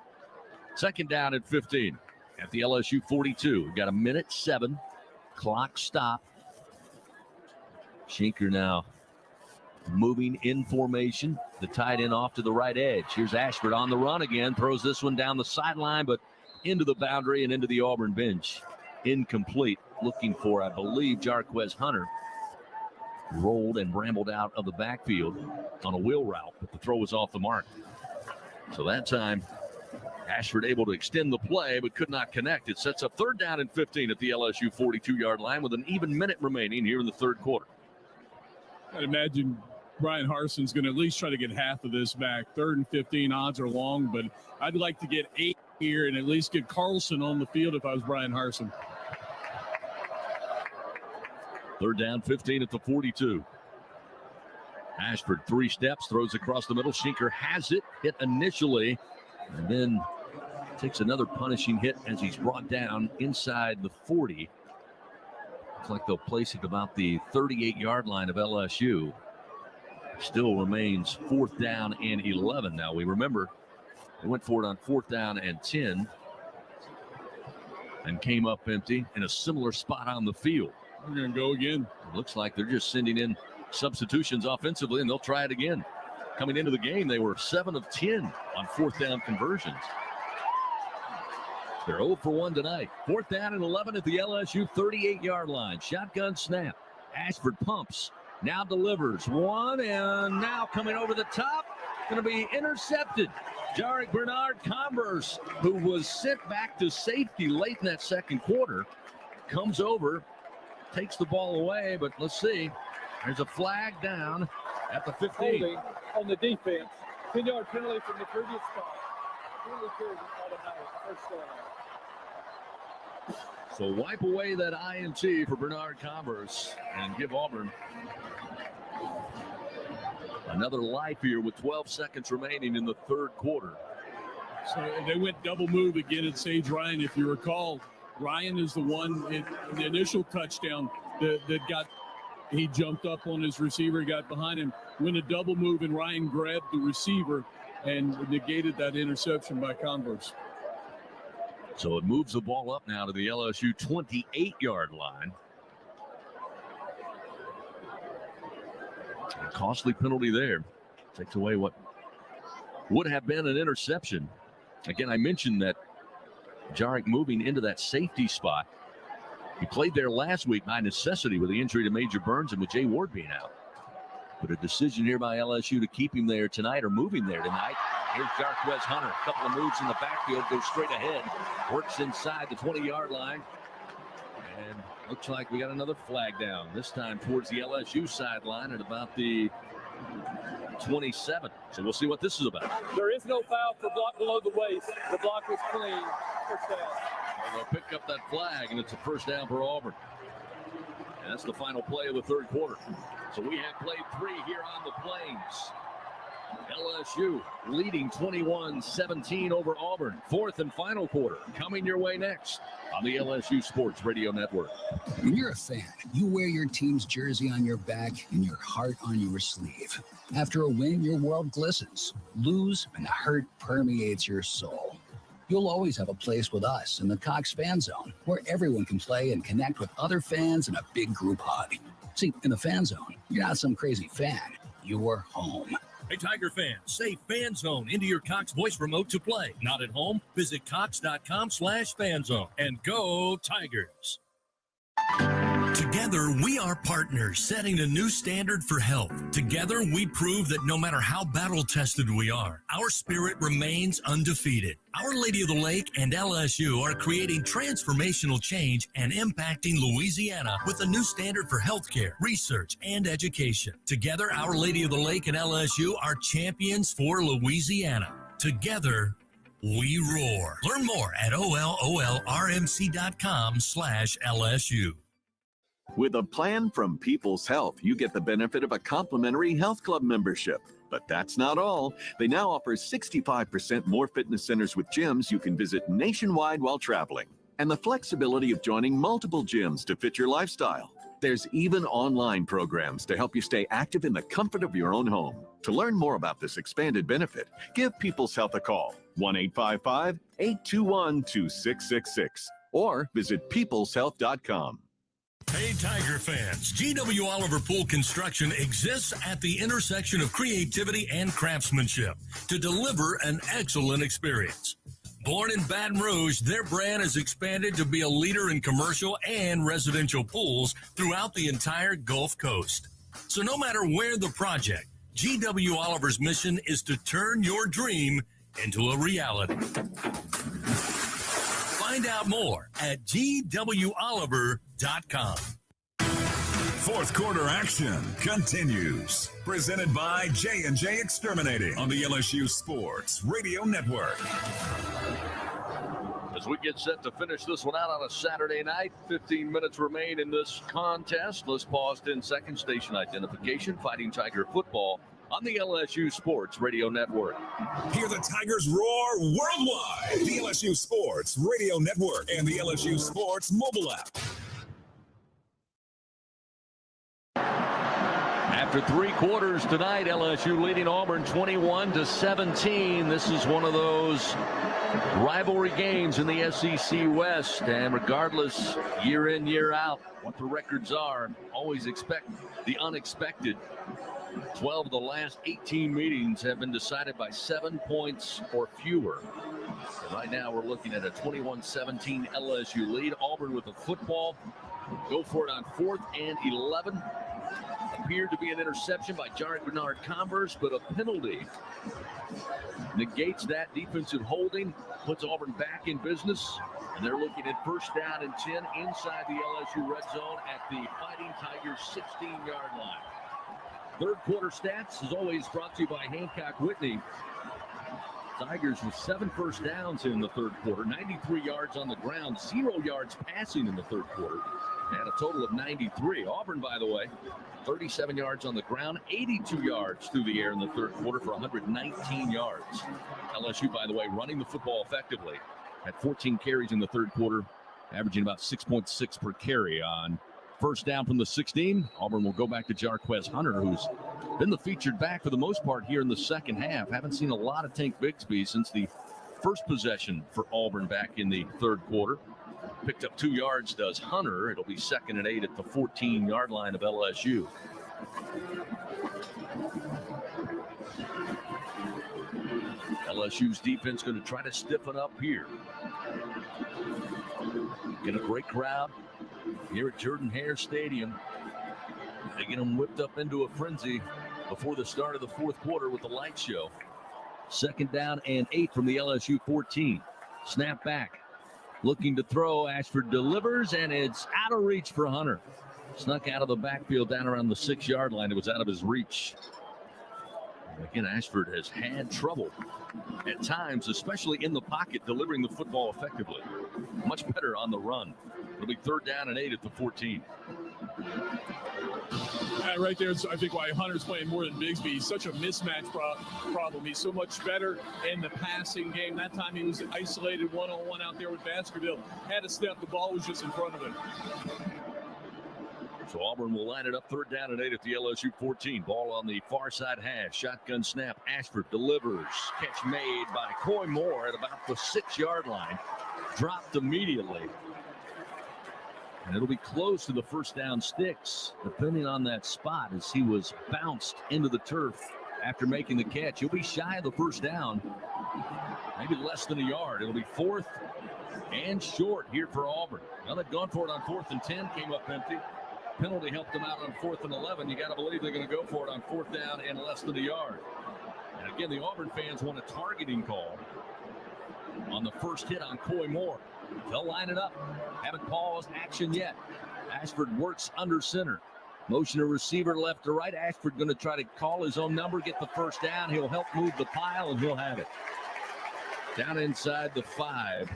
Second down at 15 at the LSU 42. We've got 1:07. Clock stop. Schinker now moving in formation. The tight end off to the right edge. Here's Ashford on the run again. Throws this one down the sideline, but into the boundary and into the Auburn bench. Incomplete. Looking for, I believe, Jarquez Hunter. Rolled and rambled out of the backfield on a wheel route, but the throw was off the mark. So that time, Ashford able to extend the play, but could not connect. It sets up third down and 15 at the LSU 42-yard line with an even minute remaining here in the third quarter. I'd imagine Brian Harson's going to at least try to get half of this back. 3rd and 15, odds are long, but I'd like to get 8 here and at least get Carlson on the field if I was Brian Harson. Third down, 15 at the 42. Ashford 3 steps, throws across the middle. Schinker has it, hit initially, and then takes another punishing hit as he's brought down inside the 40. Looks like they'll place it about the 38-yard line of LSU. Still remains 4th down and 11. Now, we remember they went for it on 4th down and 10 and came up empty in a similar spot on the field. We're going to go again. It looks like they're just sending in substitutions offensively, and they'll try it again. Coming into the game, they were 7 of 10 on 4th down conversions. They're 0 for 1 tonight. 4th down and 11 at the LSU 38-yard line. Shotgun snap. Ashford pumps. Now delivers. One, and now coming over the top. Going to be intercepted. Jarek Bernard-Converse, who was sent back to safety late in that second quarter, comes over, takes the ball away, but let's see. There's a flag down at the 15. Holding on the defense. 10-yard penalty from the previous spot. Penalty carries an automatic first down. So wipe away that INT for Bernard-Converse and give Auburn another life here with 12 seconds remaining in the third quarter. So they went double move again at Sage Ryan. If you recall, Ryan is the one in the initial touchdown that got, he jumped up on his receiver, got behind him, went a double move, and Ryan grabbed the receiver and negated that interception by Converse. So it moves the ball up now to the LSU 28-yard line. A costly penalty there. Takes away what would have been an interception. Again, I mentioned that Jarek moving into that safety spot. He played there last week by necessity with the injury to Major Burns and with Jay Ward being out. But a decision here by LSU to keep him there tonight or move him there tonight. Here's Jarquez Hunter. A couple of moves in the backfield, goes straight ahead. Works inside the 20-yard line. And looks like we got another flag down. This time towards the LSU sideline at about the 27. So we'll see what this is about. There is no foul for block below the waist. The block was clean. First down. And they'll pick up that flag, and it's a first down for Auburn. And that's the final play of the third quarter. So we have played 3 here on the Plains. LSU leading 21-17 over Auburn. Fourth and final quarter coming your way next on the LSU Sports Radio Network. When you're a fan, you wear your team's jersey on your back and your heart on your sleeve. After a win, your world glistens. Lose, and the hurt permeates your soul. You'll always have a place with us in the Cox Fan Zone, where everyone can play and connect with other fans in a big group hug. See, in the Fan Zone, you're not some crazy fan. You're home. Hey, Tiger fans, say Fan Zone into your Cox voice remote to play. Not at home? Visit cox.com/fanzone and go Tigers. Together, we are partners, setting a new standard for health. Together, we prove that no matter how battle-tested we are, our spirit remains undefeated. Our Lady of the Lake and LSU are creating transformational change and impacting Louisiana with a new standard for healthcare, research, and education. Together, Our Lady of the Lake and LSU are champions for Louisiana. Together, We roar. Learn more at ololrmc.com/LSU. With a plan from People's Health, you get the benefit of a complimentary health club membership. But that's not all. They now offer 65% more fitness centers with gyms you can visit nationwide while traveling, and the flexibility of joining multiple gyms to fit your lifestyle. There's even online programs to help you stay active in the comfort of your own home. To learn more about this expanded benefit, give People's Health a call, 1-855-821-2666, or visit peopleshealth.com. Hey, Tiger fans, G.W. Oliver Pool Construction exists at the intersection of creativity and craftsmanship to deliver an excellent experience. Born in Baton Rouge, their brand has expanded to be a leader in commercial and residential pools throughout the entire Gulf Coast. So no matter where the project, G.W. Oliver's mission is to turn your dream into a reality. Find out more at gwoliver.com. Fourth quarter action continues. Presented by J&J Exterminating on the LSU Sports Radio Network. As we get set to finish this one out on a Saturday night, 15 minutes remain in this contest. Let's pause 10 seconds. Station identification, Fighting Tiger football on the LSU Sports Radio Network. Hear the Tigers roar worldwide. The LSU Sports Radio Network and the LSU Sports mobile app. After 3 quarters tonight, LSU leading Auburn 21-17. This is one of those rivalry games in the SEC West, and regardless, year in, year out, what the records are, always expect the unexpected. 12 of the last 18 meetings have been decided by 7 points or fewer. And right now we're looking at a 21-17 LSU lead. Auburn with the football. Go for it on 4th and 11. Appeared to be an interception by Bernard-Converse, but a penalty negates that defensive holding, puts Auburn back in business, and they're looking at 1st down and 10 inside the LSU red zone at the Fighting Tigers 16-yard line. Third quarter stats, as always, brought to you by Hancock Whitney. Tigers with 7 first downs in the third quarter, 93 yards on the ground, 0 yards passing in the third quarter, and a total of 93. Auburn, by the way, 37 yards on the ground, 82 yards through the air in the third quarter for 119 yards. LSU, by the way, running the football effectively at 14 carries in the third quarter, averaging about 6.6 per carry on 1st down from the 16. Auburn will go back to Jarquez Hunter, who's been the featured back for the most part here in the second half. Haven't seen a lot of Tank Bigsby since the first possession for Auburn back in the third quarter. Picked up 2 yards, does Hunter. It'll be 2nd and 8 at the 14-yard line of LSU. LSU's defense going to try to stiffen up here. Get a great crowd here at Jordan-Hare Stadium. They get them whipped up into a frenzy before the start of the fourth quarter with the light show. 2nd down and 8 from the LSU 14. Snap back. Looking to throw. Ashford delivers, and it's out of reach for Hunter. Snuck out of the backfield down around the 6-yard line. It was out of his reach. Again, Ashford has had trouble at times, especially in the pocket, delivering the football effectively. Much better on the run. It'll be 3rd down and 8 at the 14. Right there, I think why Hunter's playing more than Bigsby. He's such a mismatch problem. He's so much better in the passing game. That time he was isolated one-on-one out there with Baskerville. Had a step, the ball was just in front of him. So Auburn will line it up 3rd down and 8 at the LSU 14. Ball on the far side hash. Shotgun snap. Ashford delivers. Catch made by Coy Moore at about the 6-yard line. Dropped immediately. And it'll be close to the 1st down sticks, depending on that spot, as he was bounced into the turf after making the catch. He'll be shy of the 1st down, maybe less than a yard. It'll be 4th and short here for Auburn. Now they've gone for it on 4th and 10, came up empty. Penalty helped them out on 4th and 11. You got to believe they're going to go for it on 4th down and less than a yard. And again, the Auburn fans want a targeting call on the first hit on Coy Moore. They'll line it up. Haven't paused action yet. Ashford works under center. Motion a receiver left to right. Ashford going to try to call his own number, get the 1st down. He'll help move the pile, and he'll have it. down inside the 5.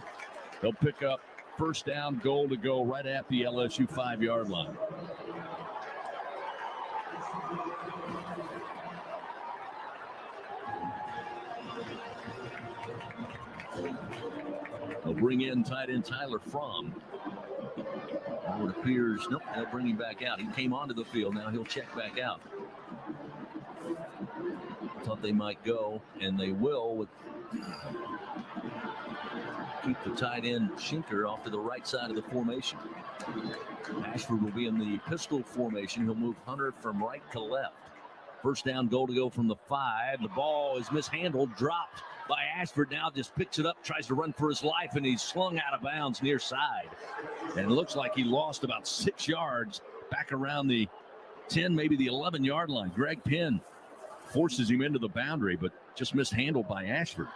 They'll pick up first down, goal to go right at the LSU 5-yard line. They'll bring in tight end Tyler Fromm. It appears, nope, they'll bring him back out. He came onto the field. Now he'll check back out. Thought they might go, and they will, with keep the tight end Schinker off to the right side of the formation. Ashford will be in the pistol formation. He'll move Hunter from right to left. First down, goal to go from the 5. The ball is mishandled, dropped by Ashford. Now just picks it up, tries to run for his life, and he's slung out of bounds near side. And it looks like he lost about 6 yards back around the 10, maybe the 11-yard line. Greg Penn forces him into the boundary, but just mishandled by Ashford.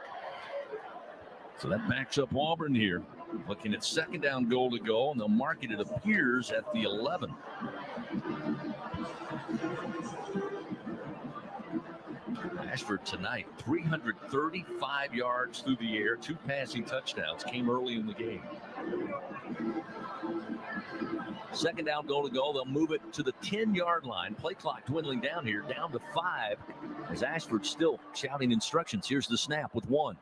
So that backs up Auburn here. Looking at second down, goal to go, and they'll mark it, it appears, at the 11. Ashford tonight, 335 yards through the air, 2 passing touchdowns, came early in the game. Second down, goal to go. They'll move it to the 10-yard line. Play clock dwindling down here, down to 5, as Ashford's still shouting instructions. Here's the snap with 1.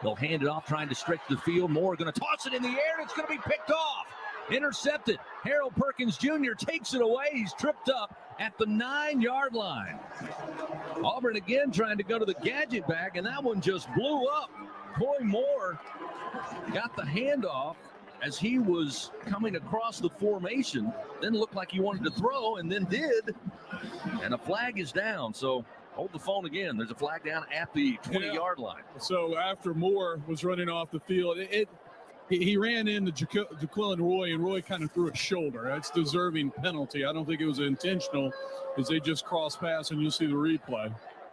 They'll hand it off, trying to stretch the field. Moore going to toss it in the air, and it's going to be picked off. Intercepted. Harold Perkins Jr. takes it away. He's tripped up at the 9-yard line. Auburn again trying to go to the gadget bag, and that one just blew up. Coy Moore got the handoff as he was coming across the formation. Then looked like he wanted to throw, and then did. And a flag is down. So hold the phone again. There's a flag down at the 20-yard line. So after Moore was running off the field, he ran into Jaquilin Roy, and Roy kind of threw a shoulder. That's deserving penalty. I don't think it was intentional, as they just crossed paths, and you'll see the replay.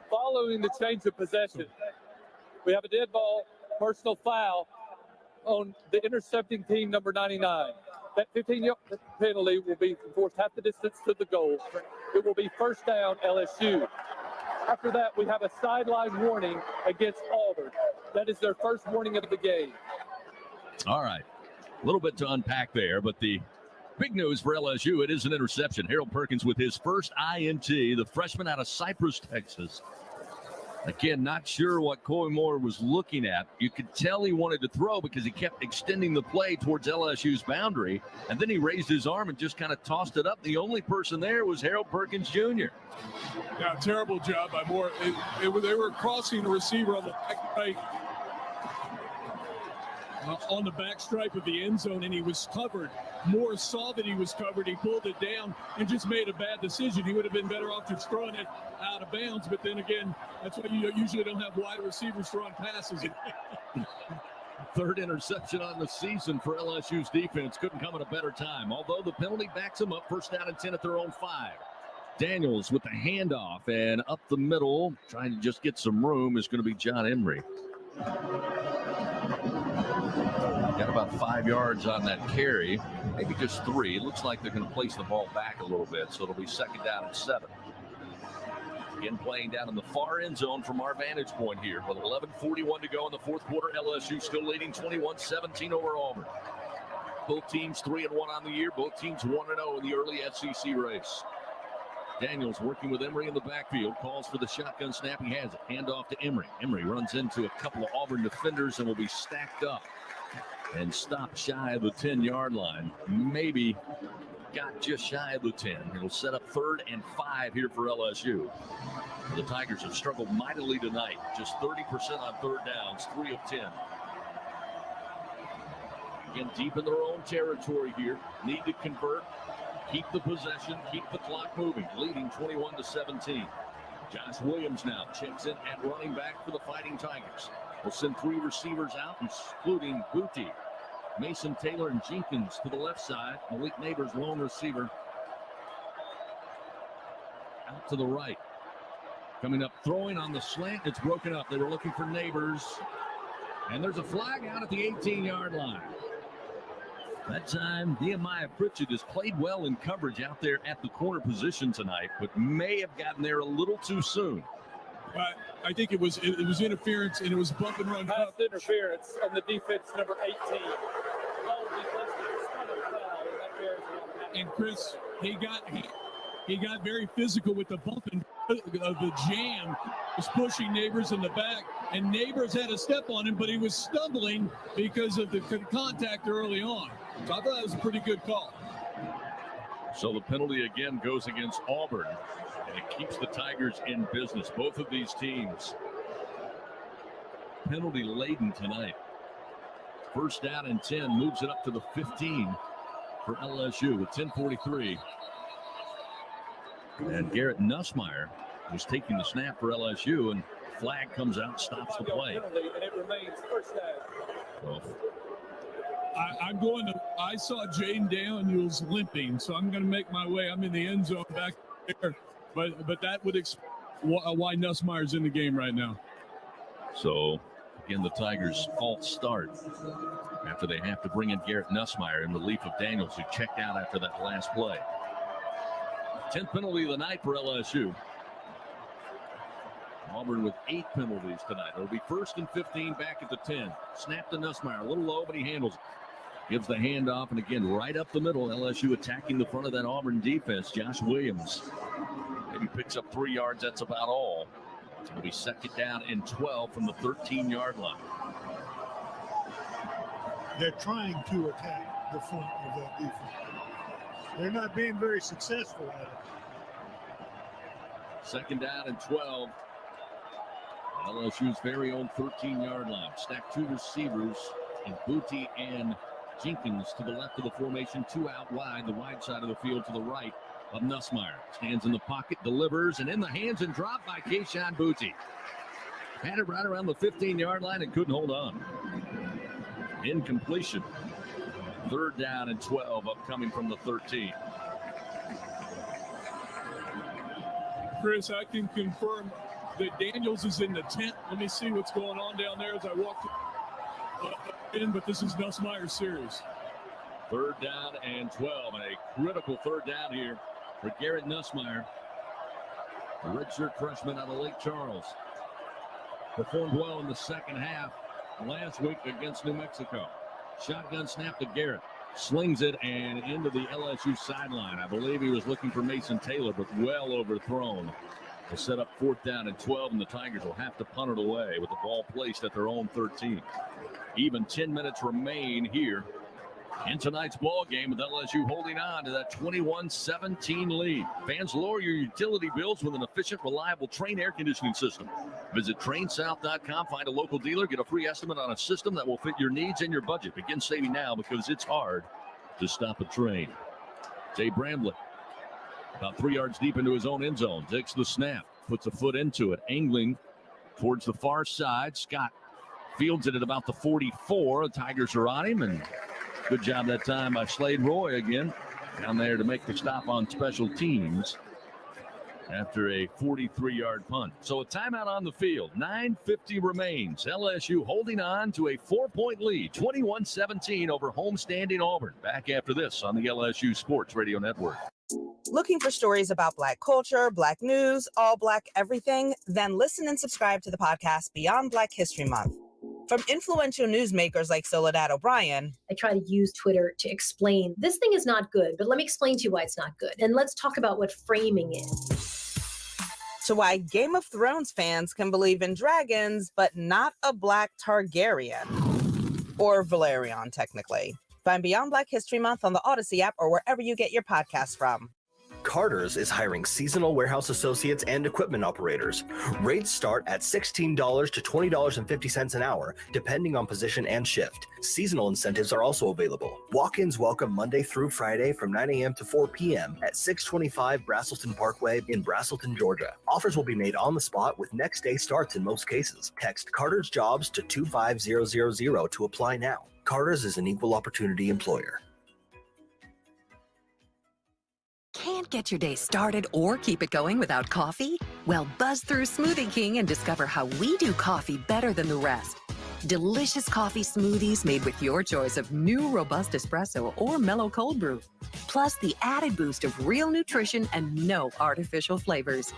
Following the change of possession, we have a dead ball, personal foul on the intercepting team, number 99. That 15-yard penalty will be enforced half the distance to the goal. It will be first down, LSU. After that, we have a sideline warning against Auburn. That is their first warning of the game. All right. A little bit to unpack there, but the big news for LSU, it is an interception. Harold Perkins with his first INT, the freshman out of Cypress, Texas. Again, not sure what Coy Moore was looking at. You could tell he wanted to throw because he kept extending the play towards LSU's boundary, and then he raised his arm and just kind of tossed it up. The only person there was Harold Perkins Jr. Yeah, terrible job by Moore. They were crossing the receiver on the back right, on the back stripe of the end zone, and he was covered. Moore saw that he was covered. He pulled it down and just made a bad decision. He would have been better off just throwing it out of bounds. But then again, that's why you usually don't have wide receivers throwing passes. Third interception on the season for LSU's defense. Couldn't come at a better time. Although the penalty backs them up. First down and 10 at their own 5. Daniels with the handoff, and up the middle, trying to just get some room, is going to be John Emery. Got about 5 yards on that carry, maybe just 3. It looks like they're going to place the ball back a little bit, so it'll be second down and 7. Again, playing down in the far end zone from our vantage point here. With 11:41 to go in the fourth quarter, LSU still leading 21-17 over Auburn. Both teams 3-1 on the year. Both teams 1-0 in the early SEC race. Daniels working with Emery in the backfield. Calls for the shotgun snap. He has it. Hand off to Emery. Emery runs into a couple of Auburn defenders and will be stacked up and stopped shy of the 10-yard line. Maybe got just shy of the 10. It'll set up 3rd and 5 here for LSU. The Tigers have struggled mightily tonight. Just 30% on third downs, 3 of 10. Again, deep in their own territory here. Need to convert, keep the possession, keep the clock moving. Leading 21-17. Josh Williams now checks in at running back for the Fighting Tigers. We'll send 3 receivers out, including Booty, Mason Taylor, and Jenkins to the left side. Malik Neighbors, lone receiver, out to the right. Coming up, throwing on the slant. It's broken up. They were looking for Neighbors. And there's a flag out at the 18-yard line. That time, Nehemiah Pritchett has played well in coverage out there at the corner position tonight, but may have gotten there a little too soon. I think it was interference, and it was bump and run. Pass interference on the defense, number 18. And Chris, he got very physical with the bump and of the jam. Was pushing Neighbors in the back, and Neighbors had a step on him, but he was stumbling because of the contact early on. So I thought that was a pretty good call. So the penalty again goes against Auburn, and it keeps the Tigers in business. Both of these teams penalty laden tonight. First down and 10, moves it up to the 15 for LSU with 10:43. And Garrett Nussmeier was taking the snap for LSU, and flag comes out, stops the play. And it remains first down. So I saw Jayden Daniels limping, so I'm going to make my way. I'm in the end zone back there, but that would explain why Nussmeier's in the game right now. So again, the Tigers' false start after they have to bring in Garrett Nussmeier in relief of Daniels, who checked out after that last play. 10th penalty of the night for LSU. Auburn with 8 penalties tonight. It'll be 1st and 15 back at the 10. Snap to Nussmeier, a little low, but he handles it. Gives the handoff, and again, right up the middle, LSU attacking the front of that Auburn defense. Josh Williams maybe picks up 3 yards. That's about all. It'll be 2nd down and 12 from the 13-yard line. They're trying to attack the front of that defense. They're not being very successful at it. 2nd down and 12. LSU's very own 13-yard line. Stacked 2 receivers in Booty and Jenkins to the left of the formation, 2 out wide, the wide side of the field to the right of Nussmeier. Stands in the pocket, delivers, and in the hands and dropped by Keyshawn Booty. Had it right around the 15-yard line and couldn't hold on. Incompletion. 3rd down and 12 upcoming from the 13. Chris, I can confirm that Daniels is in the tent. Let me see what's going on down there as I walk in, but this is Nussmeier's series. 3rd down and 12, and a critical 3rd down here for Garrett Nussmeier, a redshirt freshman out of Lake Charles. Performed well in the second half last week against New Mexico. Shotgun snap to Garrett. Slings it and into the LSU sideline. I believe he was looking for Mason Taylor, but well overthrown. To set up 4th down and 12, and the Tigers will have to punt it away with the ball placed at their own 13. Even 10 minutes remain here in tonight's ball game, with LSU holding on to that 21-17 lead. Fans, lower your utility bills with an efficient, reliable Train air conditioning system. Visit trainsouth.com, find a local dealer, get a free estimate on a system that will fit your needs and your budget. Begin saving now, because it's hard to stop a Train. Jay Bramblett, about 3 yards deep into his own end zone, takes the snap, puts a foot into it, angling towards the far side. Scott fields it at about the 44. The Tigers are on him, and good job that time by Slade Roy again down there to make the stop on special teams after a 43-yard punt. So a timeout on the field. 9:50 remains. LSU holding on to a 4-point lead, 21-17 over homestanding Auburn. Back after this on the LSU Sports Radio Network. Looking for stories about Black culture, Black news, all Black everything? Then listen and subscribe to the podcast Beyond Black History Month. From influential newsmakers like Soledad O'Brien. I try to use Twitter to explain this thing is not good, but let me explain to you why it's not good. And let's talk about what framing is. To why Game of Thrones fans can believe in dragons, but not a Black Targaryen. Or Valerion, technically. Find Beyond Black History Month on the Odyssey app or wherever you get your podcasts from. Carter's is hiring seasonal warehouse associates and equipment operators. Rates start at $16 to $20.50 an hour, depending on position and shift. Seasonal incentives are also available. Walk-ins welcome Monday through Friday from 9 a.m. to 4 p.m. at 625 Braselton Parkway in Braselton, Georgia. Offers will be made on the spot with next day starts in most cases. Text Carter's Jobs to 25000 to apply now. Carter's is an equal opportunity employer. Can't get your day started or keep it going without coffee? Well, buzz through Smoothie King and discover how we do coffee better than the rest. Delicious coffee smoothies made with your choice of new robust espresso or mellow cold brew. Plus the added boost of real nutrition and no artificial flavors.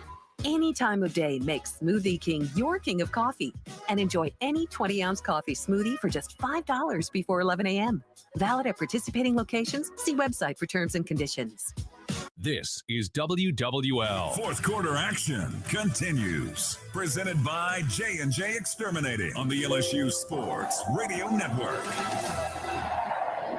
Any time of day, make Smoothie King your king of coffee and enjoy any 20-ounce coffee smoothie for just $5 before 11 a.m. Valid at participating locations. See website for terms and conditions. This is WWL. Fourth quarter action continues. Presented by J&J Exterminating on the LSU Sports Radio Network.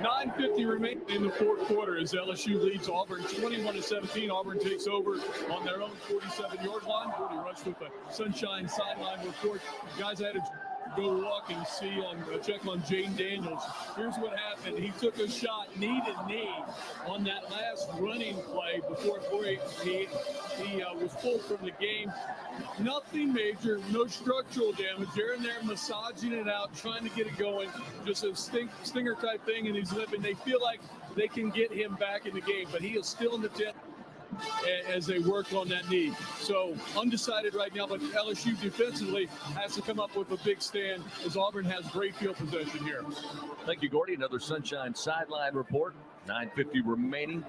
9:50 remaining in the fourth quarter as LSU leads Auburn 21-17. Auburn takes over on their own 47-yard line. Gordy Rush with a Sunshine sideline report. Guys, I had to go walk and check on Jayden Daniels. Here's what happened. He took a shot knee to knee on that last running play before he was pulled from the game. Nothing major, no structural damage. They're in there massaging it out, trying to get it going. Just a stinger type thing, and he's limping. They feel like they can get him back in the game, but he is still in the tent as they work on that knee. So undecided right now, but LSU defensively has to come up with a big stand as Auburn has great field possession here. Thank you, Gordy. Another Sunshine sideline report. 9:50 remaining.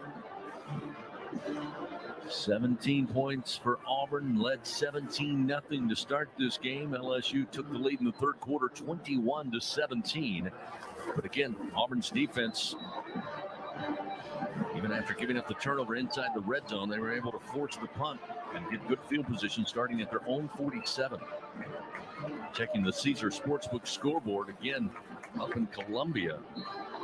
17 points for Auburn, led 17-0 to start this game. LSU took the lead in the third quarter, 21-17. But again, Auburn's defense, even after giving up the turnover inside the red zone, they were able to force the punt and get good field position starting at their own 47. Checking the Caesar Sportsbook scoreboard again up in Columbia.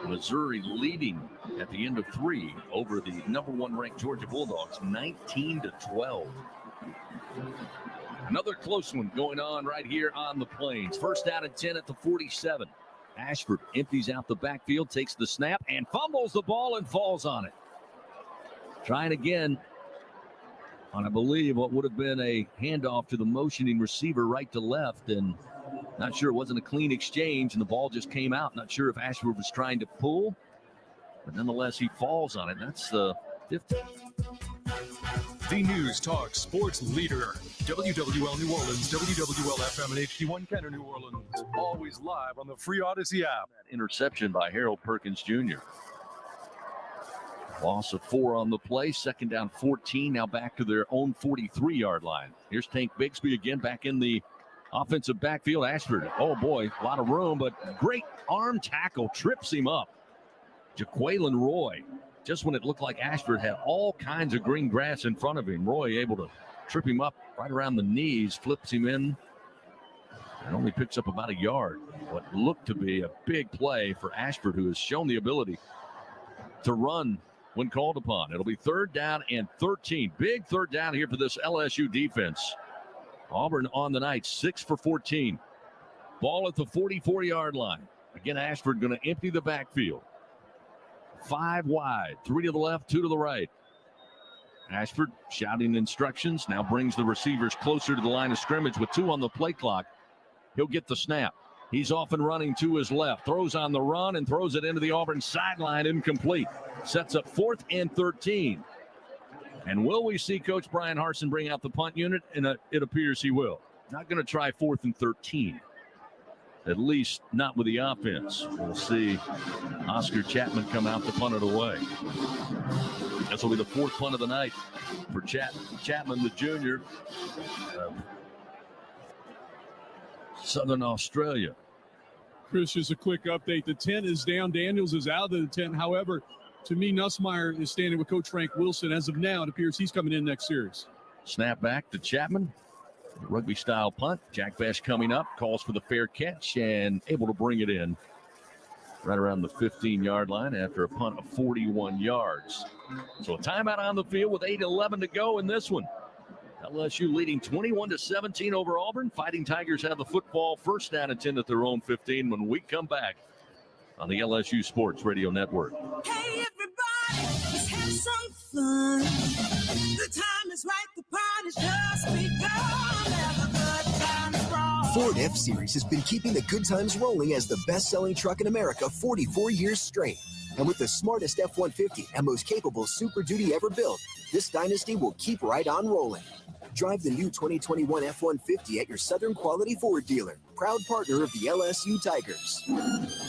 Missouri leading at the end of 3 over the number 1 ranked Georgia Bulldogs, 19-12. Another close one going on right here on the Plains. First down and 10 at the 47. Ashford empties out the backfield, takes the snap, and fumbles the ball and falls on it. Trying again on, I believe, what would have been a handoff to the motioning receiver right to left, and not sure it wasn't a clean exchange, and the ball just came out. Not sure if Ashford was trying to pull, but nonetheless, he falls on it. That's the 50. The News Talk Sports Leader. WWL New Orleans, WWL FM and HD1 Kenner New Orleans. Always live on the free Odyssey app. Interception by Harold Perkins Jr. Loss of 4 on the play. Second down 14. Now back to their own 43-yard line. Here's Tank Bigsby again back in the offensive backfield. Ashford, oh boy, a lot of room, but great arm tackle, trips him up. Jaquelin Roy, just when it looked like Ashford had all kinds of green grass in front of him, Roy able to trip him up right around the knees, flips him in, and only picks up about a yard. What looked to be a big play for Ashford, who has shown the ability to run when called upon. It'll be third down and 13. Big third down here for this LSU defense. Auburn on the night, 6 for 14. Ball at the 44-yard line. Again, Ashford going to empty the backfield. 5 wide, 3 to the left, 2 to the right. Ashford shouting instructions, now brings the receivers closer to the line of scrimmage with 2 on the play clock. He'll get the snap. He's off and running to his left, throws on the run and throws it into the Auburn sideline, incomplete. Sets up 4th and 13. And will we see Coach Brian Harsin bring out the punt unit? And it appears he will. Not going to try 4th and 13. At least not with the offense. We'll see Oscar Chapman come out to punt it away. This will be the 4th punt of the night for Chapman, the junior of Southern Australia. Chris, just a quick update. The tent is down. Daniels is out of the tent. However, to me, Nussmeier is standing with Coach Frank Wilson. As of now, it appears he's coming in next series. Snap back to Chapman. Rugby-style punt. Jack Besh coming up, calls for the fair catch, and able to bring it in right around the 15-yard line after a punt of 41 yards. So a timeout on the field with 8:11 to go in this one. LSU leading 21-17 over Auburn. Fighting Tigers have the football, first down and 10 at their own 15 when we come back on the LSU Sports Radio Network. Hey, everybody, let's have some fun. The time is right, the party's just begun. Have a good time, roll. Ford F-Series has been keeping the good times rolling as the best-selling truck in America 44 years straight. And with the smartest F-150 and most capable Super Duty ever built, this dynasty will keep right on rolling. Drive the new 2021 F-150 at your Southern Quality Ford dealer, proud partner of the LSU Tigers.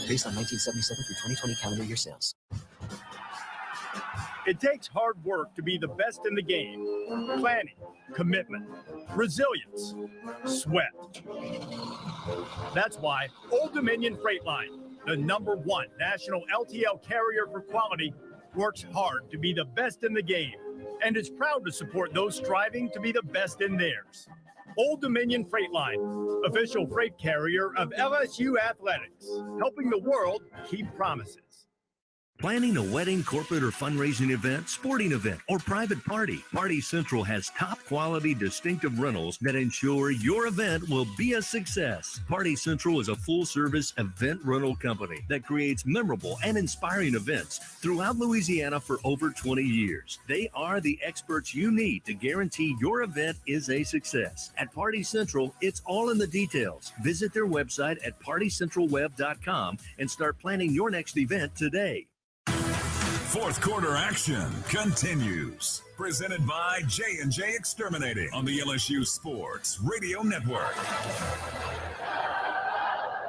Based on 1977 through 2020 calendar year sales. It takes hard work to be the best in the game. Planning, commitment, resilience, sweat. That's why Old Dominion Freight Line, the #1 national LTL carrier for quality, works hard to be the best in the game and is proud to support those striving to be the best in theirs. Old Dominion Freight Line, official freight carrier of LSU Athletics, helping the world keep promises. Planning a wedding, corporate, or fundraising event, sporting event, or private party, Party Central has top quality, distinctive rentals that ensure your event will be a success. Party Central is a full-service event rental company that creates memorable and inspiring events throughout Louisiana for over 20 years. They are the experts you need to guarantee your event is a success. At Party Central, it's all in the details. Visit their website at partycentralweb.com and start planning your next event today. Fourth quarter action continues. Presented by J&J Exterminating on the LSU Sports Radio Network.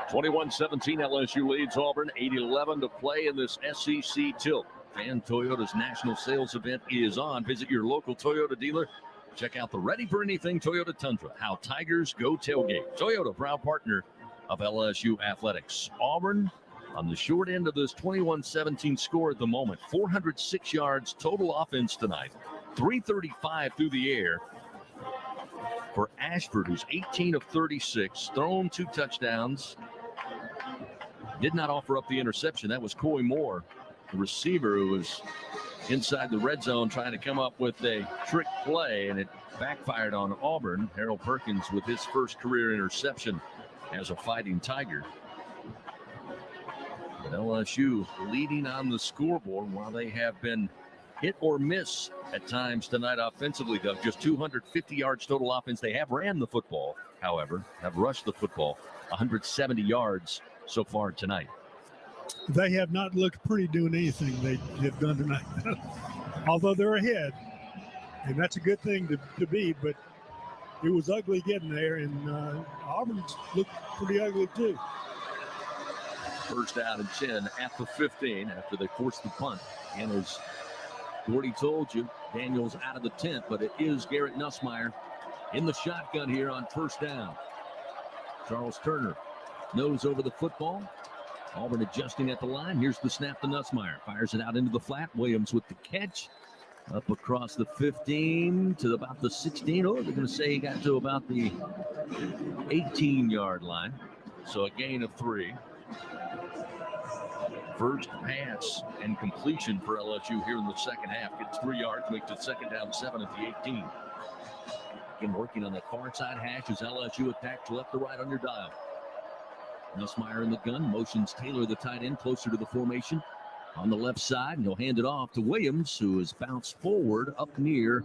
21-17 LSU leads Auburn. 8:11 to play in this SEC tilt. And Toyota's national sales event is on. Visit your local Toyota dealer. Check out the Ready for Anything Toyota Tundra. How Tigers go tailgate. Toyota, proud partner of LSU Athletics. Auburn on the short end of this 21-17 score at the moment. 406 yards total offense tonight. 335 through the air for Ashford, who's 18 of 36, thrown 2 touchdowns. Did not offer up the interception. That was Coy Moore, the receiver, who was inside the red zone trying to come up with a trick play, and it backfired on Auburn. Harold Perkins with his first career interception as a Fighting Tiger. LSU leading on the scoreboard while they have been hit or miss at times tonight offensively, Doug. Just 250 yards total offense. They have ran the football, however, have rushed the football 170 yards so far tonight. They have not looked pretty doing anything they have done tonight. Although they're ahead, and that's a good thing to be, but it was ugly getting there, and Auburn's looked pretty ugly too. First down and 10 at the 15 after they forced the punt. And as Gordy told you, Daniels out of the tent, but it is Garrett Nussmeier in the shotgun here on first down. Charles Turner nose over the football. Auburn adjusting at the line. Here's the snap to Nussmeier. Fires it out into the flat. Williams with the catch. Up across the 15 to about the 16. Oh, they're going to say he got to about the 18-yard line. So a gain of 3. First pass and completion for LSU here in the second half. Gets 3 yards, makes it second down 7 at the 18. Again, working on that far side hash as LSU attacks left to right on your dial. Nussmeier in the gun, motions Taylor, the tight end, closer to the formation on the left side, and he'll hand it off to Williams, who is bounced forward up near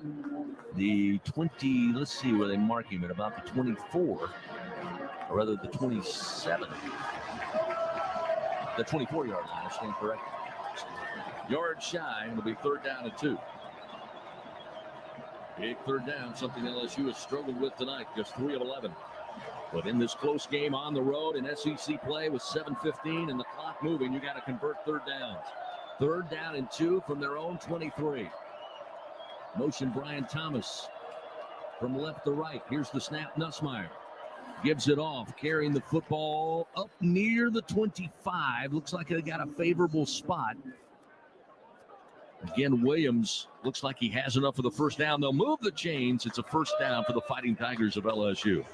the 20. Let's see where they mark him at, about the 24, or rather the 27. The 24-yard line, I stand corrected. Yard shy, and it'll be third down and 2. Big third down, something LSU has struggled with tonight, just 3 of 11. But in this close game on the road in SEC play with 7:15 and the clock moving, you got to convert third downs. Third down and 2 from their own 23. Motion Brian Thomas from left to right. Here's the snap, Nussmeier. Gives it off, carrying the football up near the 25. Looks like they got a favorable spot. Again, Williams looks like he has enough for the first down. They'll move the chains. It's a first down for the Fighting Tigers of LSU.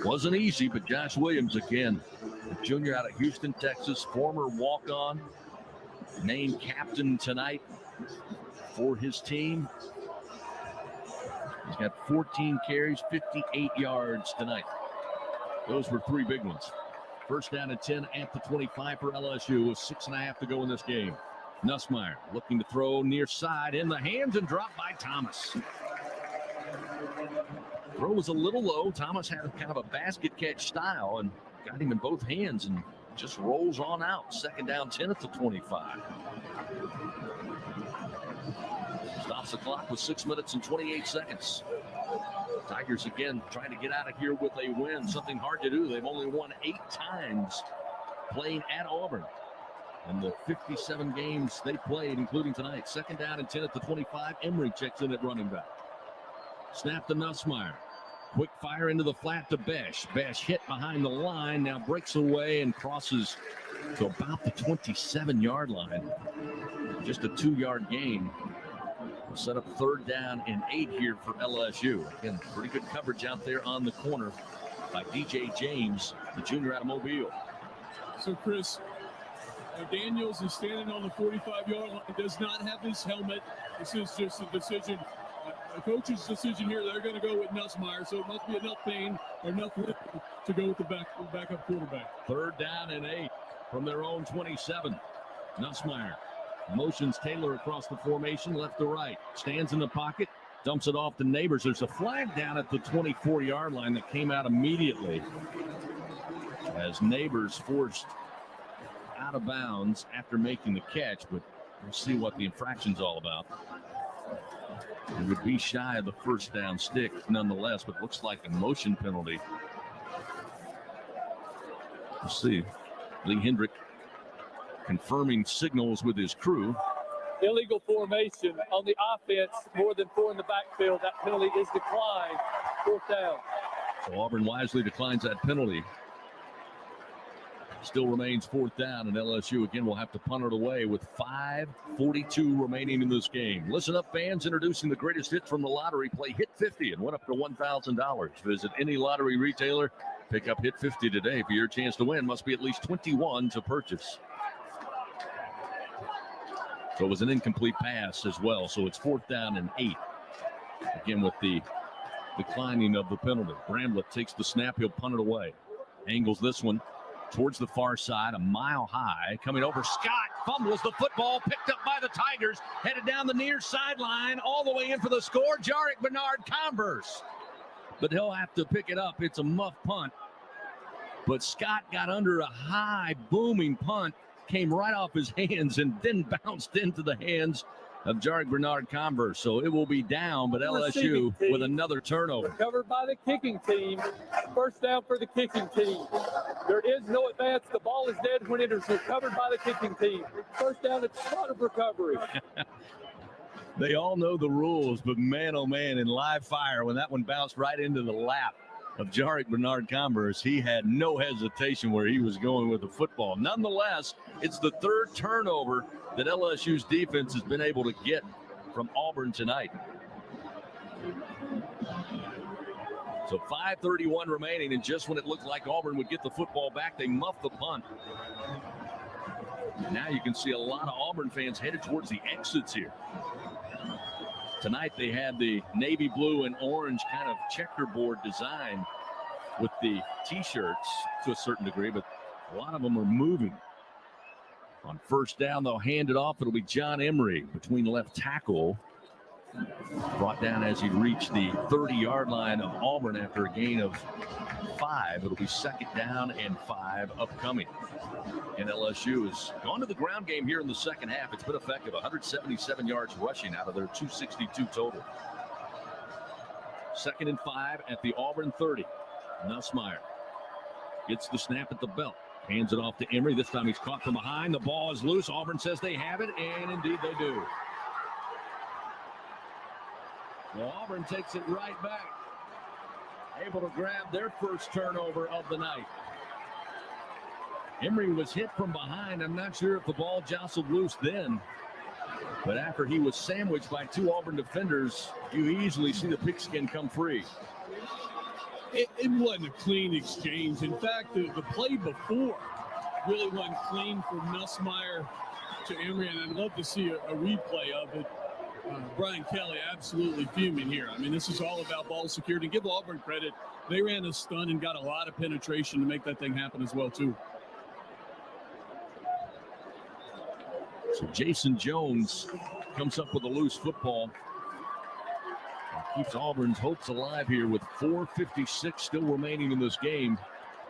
Wasn't easy, but Josh Williams again, a junior out of Houston, Texas, former walk-on, named captain tonight for his team. He's got 14 carries, 58 yards tonight. Those were 3 big ones. First down and 10 at the 25 for LSU with 6.5 to go in this game. Nussmeier looking to throw near side in the hands and dropped by Thomas. Throw was a little low. Thomas had kind of a basket catch style and got him in both hands and just rolls on out. Second down 10 at the 25. Stops the clock with 6 minutes and 28 seconds. Tigers again trying to get out of here with a win. Something hard to do. They've only won 8 times playing at Auburn. in the 57 games they played, including tonight. 2nd down and 10 at the 25. Emery checks in at running back. Snap to Nussmeier. Quick fire into the flat to Besh. Besh hit behind the line, now breaks away and crosses to about the 27-yard line. Just a 2-yard gain. We'll set up 3rd down and 8 here for LSU. Again, pretty good coverage out there on the corner by DJ James, the junior out of Mobile. So, Chris, Daniels is standing on the 45-yard line, does not have his helmet. This is just a decision, a coach's decision here. They're going to go with Nussmeier, so it must be enough pain or enough lift to go with the backup quarterback. 3rd down and 8 from their own 27. Nussmeier motions Taylor across the formation, left to right. Stands in the pocket, dumps it off to Neighbors. There's a flag down at the 24-yard line that came out immediately as Neighbors forced out of bounds after making the catch, but we'll see what the infraction's all about. It would be shy of the 1st down stick nonetheless, but looks like a motion penalty. We'll see. Lee Hendrick confirming signals with his crew. Illegal formation on the offense, more than 4 in the backfield. That penalty is declined. 4th down. So Auburn wisely declines that penalty. Still remains 4th down, and LSU again will have to punt it away with 5:42 remaining in this game. Listen up, fans. Introducing the greatest hit from the lottery. Play Hit 50 and win up to $1,000. Visit any lottery retailer. Pick up Hit 50 today for your chance to win. Must be at least 21 to purchase. So it was an incomplete pass as well. So it's 4th down and 8. Again with the declining of the penalty. Bramblett takes the snap. He'll punt it away. Angles this one towards the far side, a mile high. Coming over, Scott fumbles the football, picked up by the Tigers, headed down the near sideline, all the way in for the score. Jarek Bernard-Converse. But he'll have to pick it up. It's a muff punt. But Scott got under a high, booming punt, came right off his hands, and then bounced into the hands of Jarek Bernard-Converse. So it will be down, but LSU with another turnover. Covered by the kicking team. 1st down for the kicking team. There is no advance. The ball is dead when it is recovered by the kicking team. 1st down, it's a lot of recovery. They all know the rules, but man, oh man, in live fire, when that one bounced right into the lap of Jarek Bernard-Converse, he had no hesitation where he was going with the football. Nonetheless, it's the 3rd turnover that LSU's defense has been able to get from Auburn tonight. So 5:31 remaining, and just when it looked like Auburn would get the football back, they muffed the punt. Now you can see a lot of Auburn fans headed towards the exits here. Tonight they had the navy blue and orange kind of checkerboard design with the T-shirts to a certain degree, but a lot of them are moving. On 1st down, they'll hand it off. It'll be John Emery between left tackle. Brought down as he reached the 30-yard line of Auburn after a gain of 5. It'll be 2nd down and 5 upcoming. And LSU has gone to the ground game here in the 2nd half. It's been effective, 177 yards rushing out of their 262 total. 2nd and 5 at the Auburn 30. Nussmeier gets the snap at the belt. Hands it off to Emery. This time he's caught from behind. The ball is loose. Auburn says they have it, and indeed they do. Well, Auburn takes it right back. Able to grab their 1st turnover of the night. Emery was hit from behind. I'm not sure if the ball jostled loose then. But after he was sandwiched by 2 Auburn defenders, you easily see the pigskin come free. It wasn't a clean exchange. In fact, the play before really wasn't clean from Nussmeier to Emery, and I'd love to see a replay of it. Brian Kelly absolutely fuming here. I mean, this is all about ball security. Give Auburn credit. They ran a stunt and got a lot of penetration to make that thing happen as well, too. So Jason Jones comes up with a loose football. Keeps Auburn's hopes alive here with 4:56 still remaining in this game.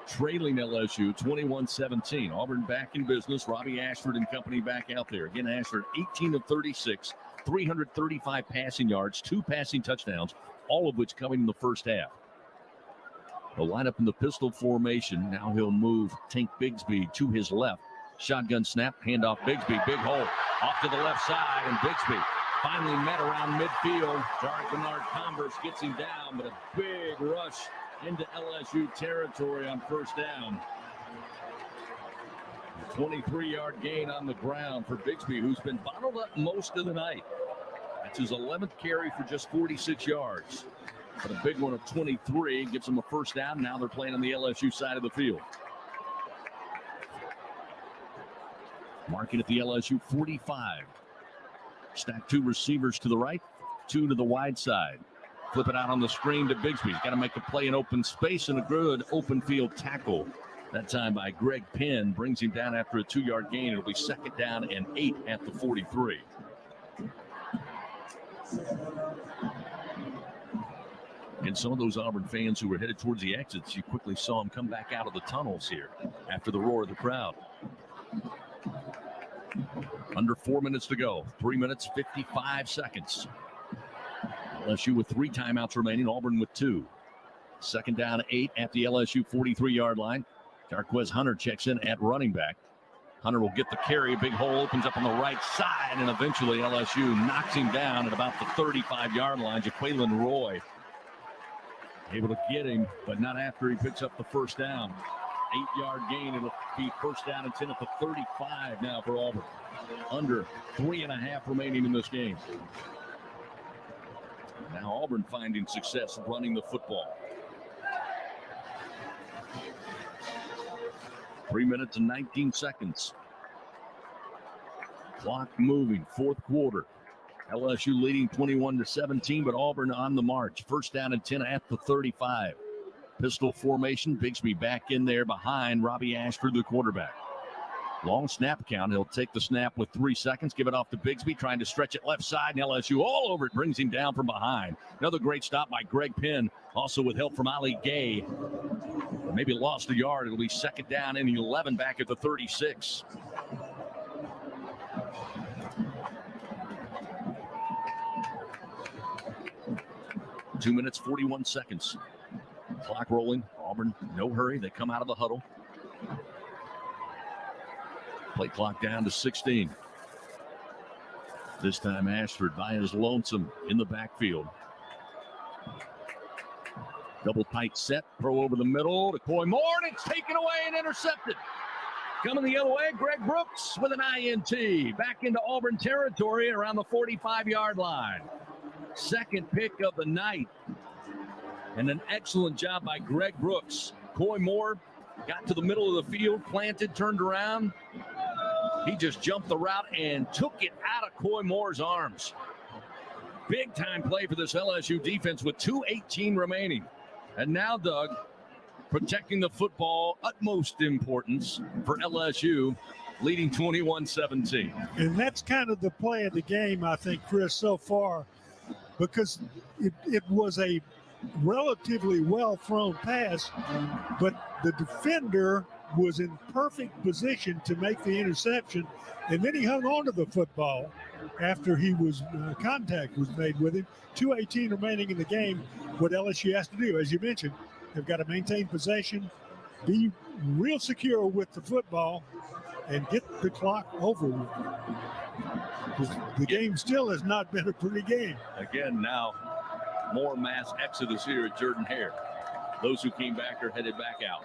Trailing LSU 21-17. Auburn back in business. Robbie Ashford and company back out there. Again, Ashford 18 of 36, 335 passing yards, 2 passing touchdowns, all of which coming in the 1st half. They'll line up in the pistol formation. Now he'll move Tank Bigsby to his left. Shotgun snap, handoff Bigsby, big hole, off to the left side, and Bigsby finally met around midfield. Bernard-Converse gets him down, but a big rush into LSU territory on first down. 23-yard gain on the ground for Bigsby, who's been bottled up most of the night. That's his 11th carry for just 46 yards. But a big one of 23 gives them a first down. Now they're playing on the LSU side of the field. Marking at the LSU 45. Stack two receivers to the right, two to the wide side. Flip it out on the screen to Bigsby. He's got to make a play in open space, and a good open field tackle. That time by Greg Penn brings him down after a 2-yard gain. It'll be second down and 8 at the 43. And some of those Auburn fans who were headed towards the exits, you quickly saw them come back out of the tunnels here after the roar of the crowd. Under 4 minutes to go. 3 minutes, 55 seconds. LSU with 3 timeouts remaining. Auburn with 2. Second down, 8 at the LSU 43-yard line. Jarquez Hunter checks in at running back. Hunter will get the carry. Big hole opens up on the right side, and eventually LSU knocks him down at about the 35-yard line. Jaquelin Roy able to get him, but not after he picks up the first down. 8-yard gain. It'll be first down and 10 at the 35 now for Auburn. Under 3.5 remaining in this game. Now Auburn finding success running the football. 3 minutes and 19 seconds. Clock moving, fourth quarter. LSU leading 21-17, but Auburn on the march. First down and 10 at the 35. Pistol formation, Bigsby back in there behind Robbie Ashford, the quarterback. Long snap count. He'll take the snap with 3 seconds, give it off to Bigsby, trying to stretch it left side, and LSU all over it, brings him down from behind. Another great stop by Greg Penn, also with help from Ali Gay. Maybe lost a yard. It'll be second down and 11 back at the 36. Two minutes, 41 seconds. Clock rolling. Auburn, no hurry. They come out of the huddle. Play clock down to 16. This time Ashford by his lonesome in the backfield. Double tight set, throw over the middle to Coy Moore, and it's taken away and intercepted. Coming the other way, Greg Brooks with an INT. Back into Auburn territory around the 45-yard line. Second pick of the night. And an excellent job by Greg Brooks. Coy Moore got to the middle of the field, planted, turned around. He just jumped the route and took it out of Coy Moore's arms. Big time play for this LSU defense with 2:18 remaining. And now, Doug, protecting the football, utmost importance for LSU, leading 21-17. And that's kind of the play of the game, I think, Chris, so far, because it was a relatively well-thrown pass, but the defender was in perfect position to make the interception, and then he hung on to the football after he was contact was made with him. 2:18 remaining in the game. What LSU has to do, as you mentioned, they've got to maintain possession, be real secure with the football, and get the clock over with. Because the game still has not been a pretty game. Again, now more mass exodus here at Jordan Hare. Those who came back are headed back out.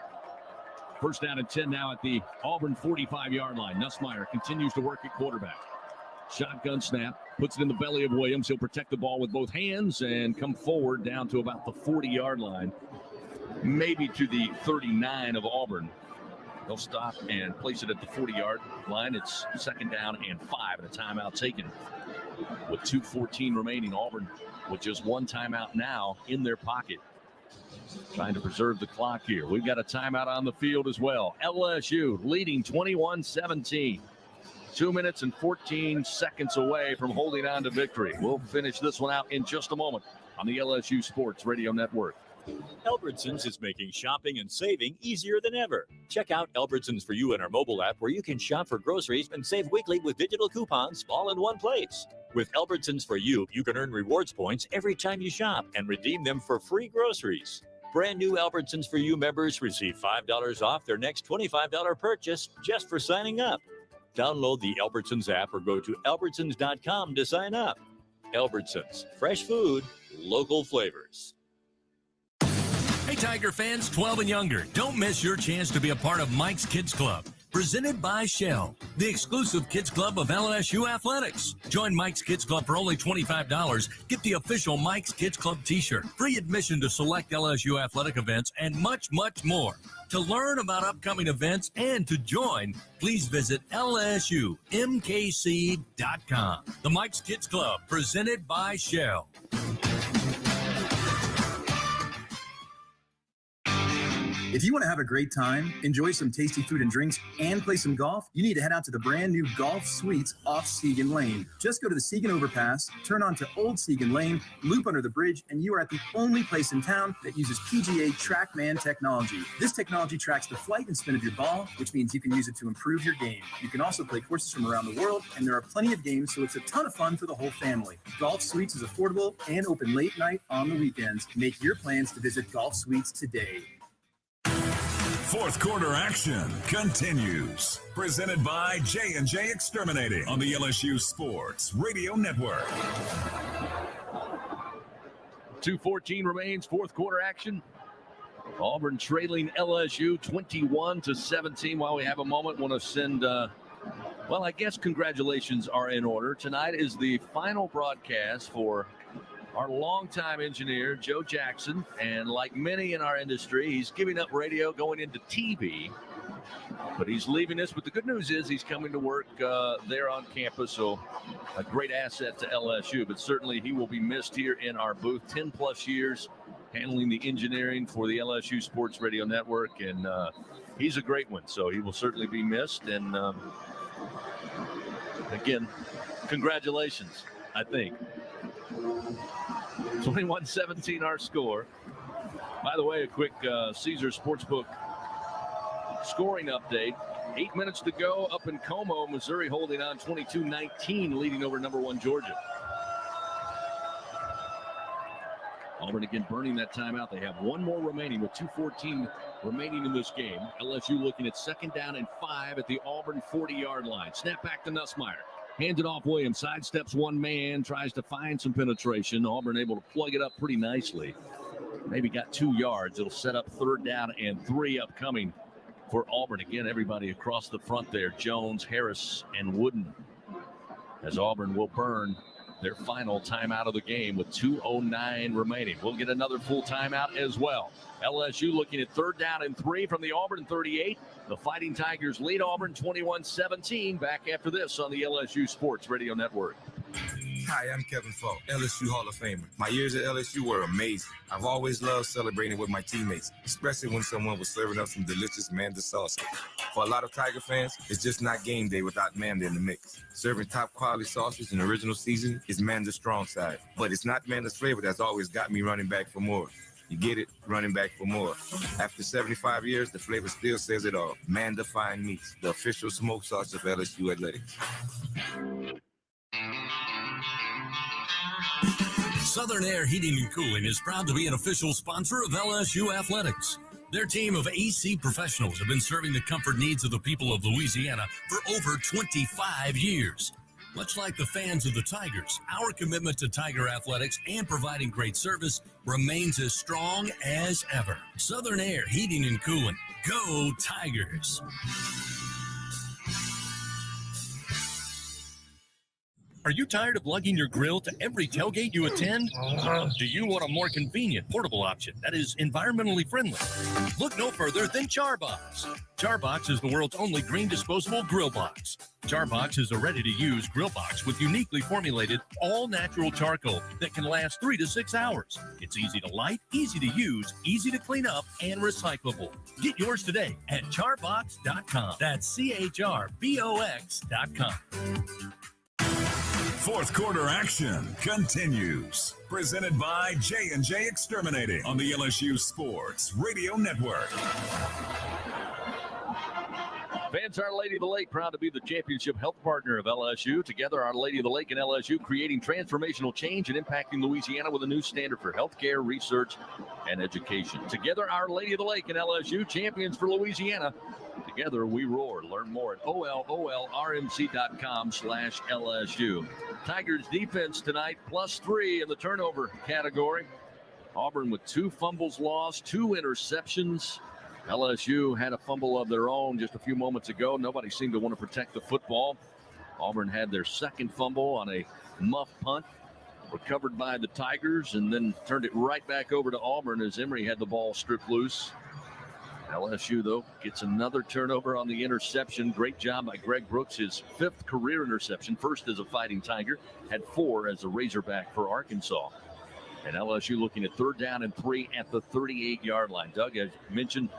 First down and 10 now at the Auburn 45-yard line. Nussmeier continues to work at quarterback. Shotgun snap, puts it in the belly of Williams. He'll protect the ball with both hands and come forward down to about the 40-yard line, maybe to the 39 of Auburn. They'll stop and place it at the 40-yard line. It's second down and 5 and a timeout taken. With 2:14 remaining, Auburn with just one timeout now in their pocket. Trying to preserve the clock here. We've got a timeout on the field as well. LSU leading 21-17. 2 minutes and 14 seconds away from holding on to victory. We'll finish this one out in just a moment on the LSU Sports Radio Network. Albertsons is making shopping and saving easier than ever. Check out Albertsons For You in our mobile app, where you can shop for groceries and save weekly with digital coupons all in one place. With Albertsons For You, you can earn rewards points every time you shop and redeem them for free groceries. Brand new Albertsons for You members receive $5 off their next $25 purchase just for signing up. Download the Albertsons app or go to albertsons.com to sign up. Albertsons, fresh food, local flavors. Hey, Tiger fans, 12 and younger, don't miss your chance to be a part of Mike's Kids Club, presented by Shell, the exclusive kids club of LSU Athletics. Join Mike's Kids Club for only $25. Get the official Mike's Kids Club t-shirt, free admission to select LSU athletic events, and much, much more. To learn about upcoming events and to join, please visit lsumkc.com. The Mike's Kids Club, presented by Shell. If you want to have a great time, enjoy some tasty food and drinks, and play some golf, you need to head out to the brand new Golf Suites off Segan Lane. Just go to the Segan Overpass, turn onto Old Segan Lane, loop under the bridge, and you are at the only place in town that uses PGA TrackMan technology. This technology tracks the flight and spin of your ball, which means you can use it to improve your game. You can also play courses from around the world, and there are plenty of games, so it's a ton of fun for the whole family. Golf Suites is affordable and open late night on the weekends. Make your plans to visit Golf Suites today. Fourth quarter action continues. Presented by J&J Exterminating on the LSU Sports Radio Network. 2:14 remains, fourth quarter action. Auburn trailing LSU 21-17. While we have a moment, want to send, well, I guess congratulations are in order. Tonight is the final broadcast for our longtime engineer, Joe Jackson, and like many in our industry, he's giving up radio, going into TV, but he's leaving us. But the good news is he's coming to work there on campus, so a great asset to LSU, but certainly he will be missed here in our booth. 10-plus years handling the engineering for the LSU Sports Radio Network, and he's a great one, so he will certainly be missed. And again, congratulations, I think. 21-17 our score. By the way, a quick Caesars Sportsbook scoring update. 8 minutes to go up in Como, Missouri, holding on 22-19, leading over number 1 Georgia. Auburn again burning that timeout. They have one more remaining with 2:14 remaining in this game. LSU looking at 2nd down and 5 at the Auburn 40-yard line. Snap back to Nussmeier. Hands it off Williams, sidesteps one man, tries to find some penetration. Auburn able to plug it up pretty nicely. Maybe got 2 yards. It'll set up 3rd down and 3 upcoming for Auburn. Again, everybody across the front there, Jones, Harris, and Wooden, as Auburn will burn their final timeout of the game with 2:09 remaining. We'll get another full timeout as well. LSU looking at 3rd down and 3 from the Auburn 38. The Fighting Tigers lead Auburn 21-17. Back after this on the LSU Sports Radio Network. Hi, I'm Kevin Falk, LSU Hall of Famer. My years at LSU were amazing. I've always loved celebrating with my teammates, especially when someone was serving up some delicious Manda sauce. For a lot of Tiger fans, it's just not game day without Manda in the mix. Serving top quality sauces and original season is Manda's strong side. But it's not Manda's flavor that's always got me running back for more. You get it, running back for more. After 75 years, the flavor still says it all. Manda Fine Meats, the official smoke sauce of LSU Athletics. Southern Air Heating and Cooling is proud to be an official sponsor of LSU Athletics. Their team of AC professionals have been serving the comfort needs of the people of Louisiana for over 25 years. Much like the fans of the Tigers, our commitment to Tiger athletics and providing great service remains as strong as ever. Southern Air Heating and Cooling. Go Tigers! Are you tired of lugging your grill to every tailgate you attend? Do you want a more convenient portable option that is environmentally friendly? Look no further than Charbox. Charbox is the world's only green disposable grill box. Charbox is a ready-to-use grill box with uniquely formulated all-natural charcoal that can last 3 to 6 hours. It's easy to light, easy to use, easy to clean up, and recyclable. Get yours today at charbox.com. That's CHRBOX.com. Fourth quarter action continues. Presented by J&J Exterminating on the LSU Sports Radio Network. Fans, Our Lady of the Lake, proud to be the championship health partner of LSU. Together, Our Lady of the Lake and LSU creating transformational change and impacting Louisiana with a new standard for healthcare, research, and education. Together, Our Lady of the Lake and LSU, champions for Louisiana. Together, we roar. Learn more at olrmc.com/LSU. Tigers defense tonight, +3 in the turnover category. Auburn with 2 fumbles lost, 2 interceptions. LSU had a fumble of their own just a few moments ago. Nobody seemed to want to protect the football. Auburn had their second fumble on a muff punt, recovered by the Tigers, and then turned it right back over to Auburn as Emory had the ball stripped loose. LSU, though, gets another turnover on the interception. Great job by Greg Brooks, his 5th career interception, first as a Fighting Tiger, had 4 as a Razorback for Arkansas. And LSU looking at 3rd down and 3 at the 38-yard line. Doug, as you mentioned,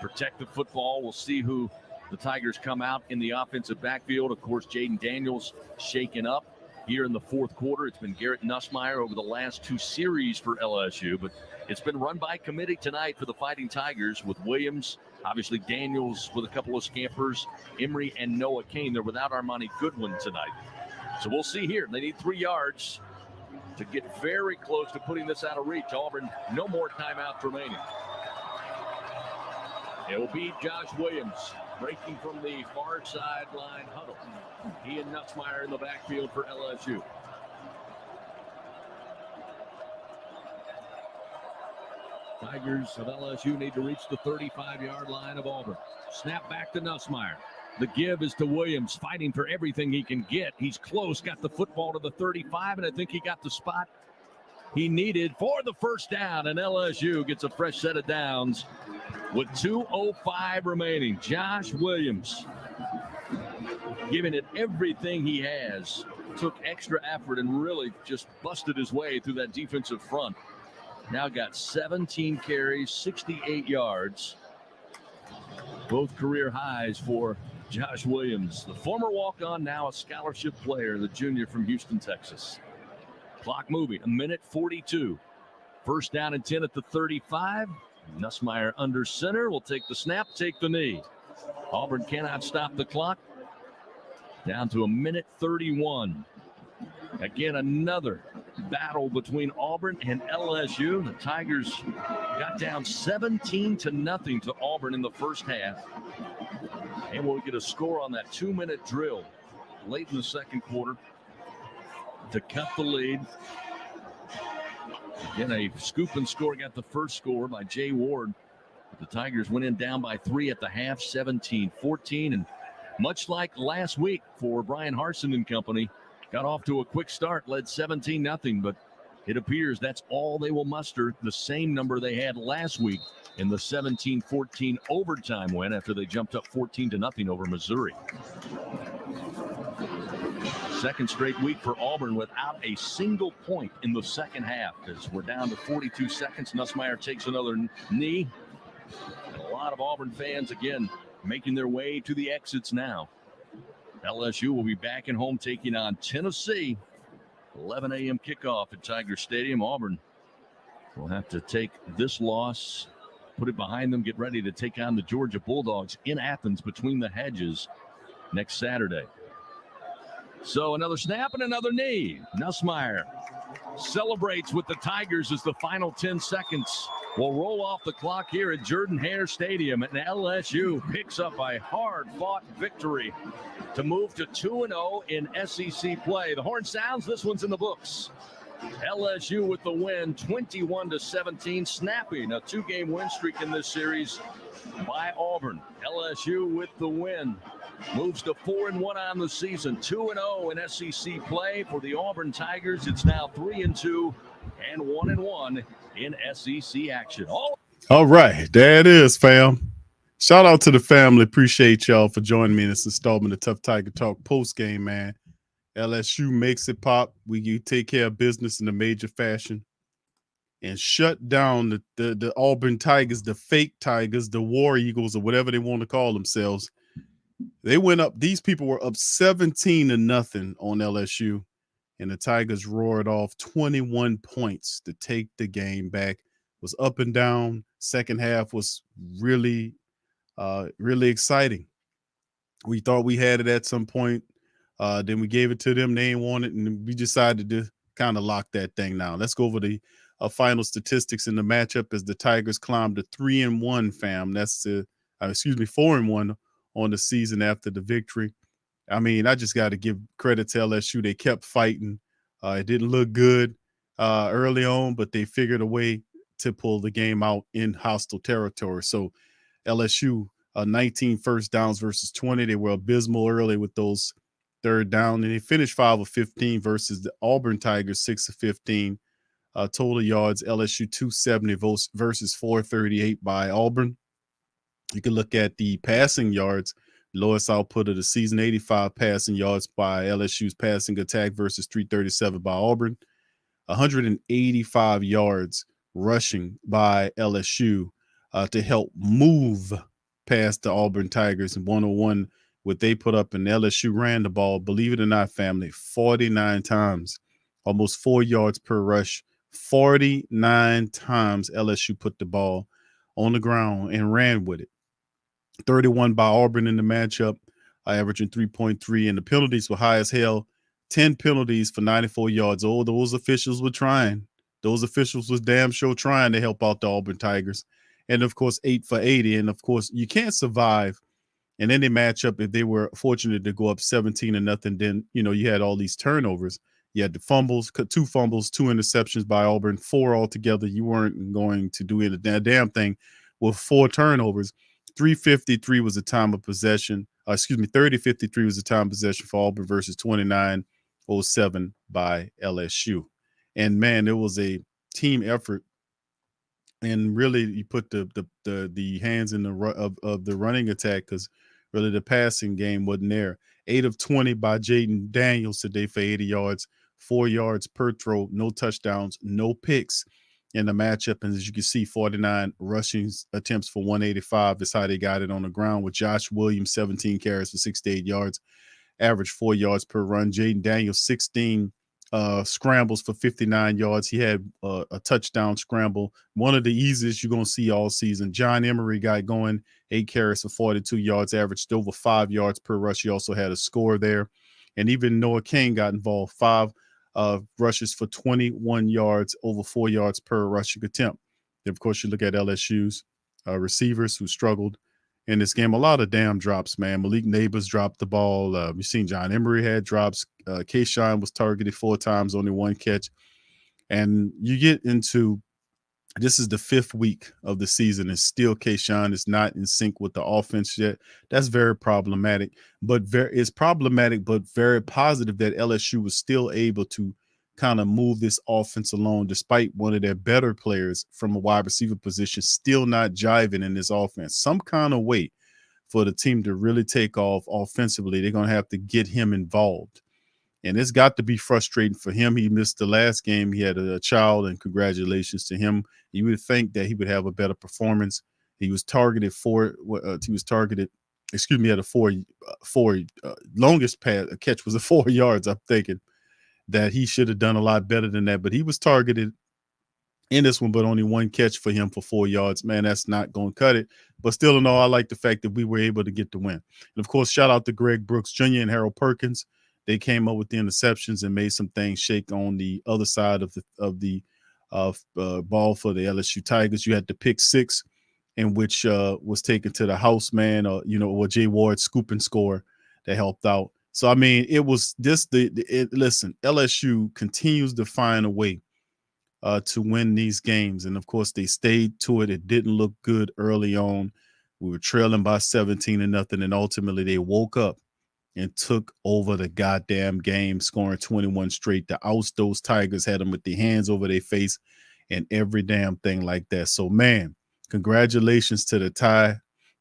protect the football. We'll see who the Tigers come out in the offensive backfield. Of course, Jayden Daniels shaken up here in the 4th quarter. It's been Garrett Nussmeier over the last 2 series for LSU, but it's been run by committee tonight for the Fighting Tigers with Williams, obviously Daniels with a couple of scampers, Emory and Noah Kane. They're without Armani Goodwin tonight. So we'll see here. They need 3 yards to get very close to putting this out of reach. Auburn, no more timeouts remaining. It will be Josh Williams breaking from the far sideline huddle. He and Nussmeier in the backfield for LSU. Tigers of LSU need to reach the 35-yard line of Auburn. Snap back to Nussmeier. The give is to Williams, fighting for everything he can get. He's close, got the football to the 35, and I think he got the spot he needed for the first down, and LSU gets a fresh set of downs with 2:05 remaining. Josh Williams giving it everything he has, took extra effort and really just busted his way through that defensive front. Now got 17 carries, 68 yards, both career highs for Josh Williams, the former walk-on, now a scholarship player, the junior from Houston, Texas. Clock moving, 1:42. First down and 10 at the 35. Nussmeier under center will take the snap, take the knee. Auburn cannot stop the clock. Down to 1:31. Again, another battle between Auburn and LSU. The Tigers got down 17-0 to Auburn in the first half. And we'll get a score on that 2-minute drill late in the second quarter to cut the lead. Again, a scoop and score, got the first score by Jay Ward. The Tigers went in down by 3 at the half, 17-14. And much like last week for Brian Harsin and company, got off to a quick start, led 17-0, but it appears that's all they will muster, the same number they had last week in the 17-14 overtime win after they jumped up 14-0 over Missouri. Second straight week for Auburn without a single point in the second half, as we're down to 42 seconds. Nussmeier takes another knee. And a lot of Auburn fans, again, making their way to the exits now. LSU will be back at home taking on Tennessee. 11 a.m. kickoff at Tiger Stadium. Auburn will have to take this loss, put it behind them, get ready to take on the Georgia Bulldogs in Athens between the hedges next Saturday. So another snap and another knee. Nussmeier celebrates with the Tigers as the final 10 seconds will roll off the clock here at Jordan-Hare Stadium. And LSU picks up a hard-fought victory to move to 2-0 in SEC play. The horn sounds. This one's in the books. LSU with the win, 21-17, snapping a 2-game win streak in this series by Auburn. LSU with the win moves to 4-1 on the season, 2-0 in SEC play for the Auburn Tigers. It's now 3-2 and 1-1 in SEC action. All right, there it is, fam. Shout out to the family. Appreciate y'all for joining me in this installment of Tough Tiger Talk post game, man. LSU makes it pop. You take care of business in a major fashion and shut down the Auburn Tigers, the fake Tigers, the War Eagles, or whatever they want to call themselves. They went up. These people were up 17-0 on LSU, and the Tigers roared off 21 points to take the game back. It was up and down. Second half was really exciting. We thought we had it at some point. Then we gave it to them. They ain't want it, and we decided to kind of lock that thing down. Let's go over the final statistics in the matchup as the Tigers climbed to 3-1, fam. That's 4-1 on the season after the victory. I mean, I just got to give credit to LSU. They kept fighting. It didn't look good early on, but they figured a way to pull the game out in hostile territory. So LSU, 19 first downs versus 20. They were abysmal early with those third down, and they finished 5 of 15 versus the Auburn Tigers, 6 of 15. Total yards, LSU 270 versus 438 by Auburn. You can look at the passing yards, lowest output of the season, 85 passing yards by LSU's passing attack versus 337 by Auburn. 185 yards rushing by LSU to help move past the Auburn Tigers, and 101 what they put up, and LSU ran the ball, believe it or not, family, 49 times, almost 4 yards per rush. 49 times LSU put the ball on the ground and ran with it. 31 by Auburn in the matchup, averaging 3.3, and the penalties were high as hell. 10 penalties for 94 yards. Oh, those officials were trying. Those officials was damn sure trying to help out the Auburn Tigers. And, of course, 8 for 80. And, of course, you can't survive in any matchup if they were fortunate to go up 17-0. Then, you had all these turnovers. You had the fumbles, 2 fumbles, 2 interceptions by Auburn, 4 altogether. You weren't going to do a damn thing with 4 turnovers. 3:53 was the time of possession. 30:53 was the time of possession for Auburn versus 29:07 by LSU. And, man, it was a team effort. And really, you put the hands in of the running attack, because really the passing game wasn't there. 8 of 20 by Jayden Daniels today for 80 yards, 4 yards per throw, no touchdowns, no picks in the matchup. And as you can see, 49 rushing attempts for 185. That's how they got it on the ground, with Josh Williams, 17 carries for 68 yards, average 4 yards per run. Jayden Daniels, 16 scrambles for 59 yards. He had a touchdown scramble, one of the easiest you're going to see all season. John Emery got going, 8 carries for 42 yards, averaged over 5 yards per rush. He also had a score there. And even Noah Kane got involved, 5 rushes for 21 yards, over 4 yards per rushing attempt. Of course, you look at LSU's receivers who struggled in this game. A lot of damn drops, man. Malik Neighbors dropped the ball. You've seen John Emery had drops. Kayshawn was targeted 4 times, only 1 catch. And you get into, this is the 5th week of the season, and still Kayshawn is not in sync with the offense yet. That's very problematic. But it's problematic, but very positive that LSU was still able to kind of move this offense along, despite one of their better players from a wide receiver position still not jiving in this offense. Some kind of way for the team to really take off offensively, they're going to have to get him involved. And it's got to be frustrating for him. He missed the last game. He had a child, and congratulations to him. You would think that he would have a better performance. He was targeted he had a four longest catch was 4 yards. I'm thinking that he should have done a lot better than that, but he was targeted in this one, but only 1 catch for him for 4 yards. Man, that's not going to cut it. But still in all, I like the fact that we were able to get the win. And, of course, shout out to Greg Brooks Jr. and Harold Perkins. They came up with the interceptions and made some things shake on the other side of the ball for the LSU Tigers. You had the pick 6, in which was taken to the house, man, or Jay Ward scoop and score that helped out. So, I mean, it was just listen, LSU continues to find a way to win these games. And, of course, they stayed to it. It didn't look good early on. We were trailing by 17-0, and ultimately they woke up and took over the goddamn game, scoring 21 straight. To oust those Tigers, had them with their hands over their face and every damn thing like that. So, man, congratulations to the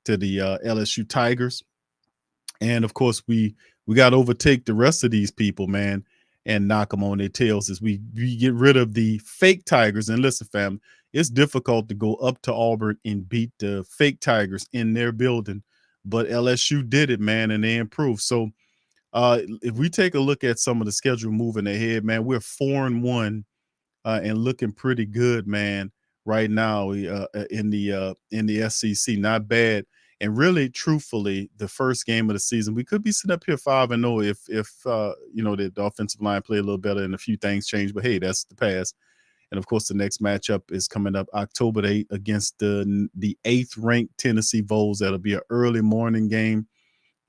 LSU Tigers. And, of course, we got to overtake the rest of these people, man, and knock them on their tails as we get rid of the fake Tigers. And listen, fam, it's difficult to go up to Auburn and beat the fake Tigers in their building. But LSU did it, man, and they improved. So if we take a look at some of the schedule moving ahead, man, we're 4-1 and looking pretty good, man, right now in the SEC. Not bad. And really, truthfully, the first game of the season, we could be sitting up here 5-0 if the offensive line play a little better and a few things change. But hey, that's the past. And of course, the next matchup is coming up October 8th against the 8th ranked Tennessee Vols. That'll be an early morning game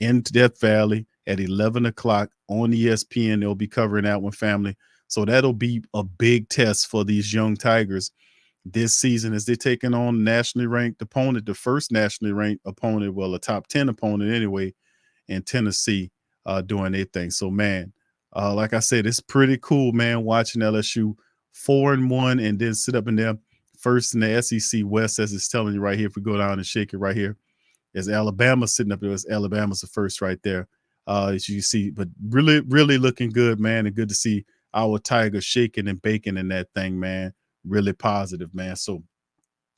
in Death Valley at 11 o'clock on ESPN. They'll be covering that one, family. So that'll be a big test for these young Tigers this season as they're taking on nationally ranked opponent, the first nationally ranked opponent, well, a top 10 opponent anyway, in Tennessee doing their thing. So, man, like I said, it's pretty cool, man, watching LSU 4-1 and then sit up in there first in the SEC West, as it's telling you right here. If we go down and shake it right here, as Alabama sitting up there, as Alabama's the first right there, as you see. But really, really looking good, man, and good to see our Tigers shaking and baking in that thing, man. Really positive, man. So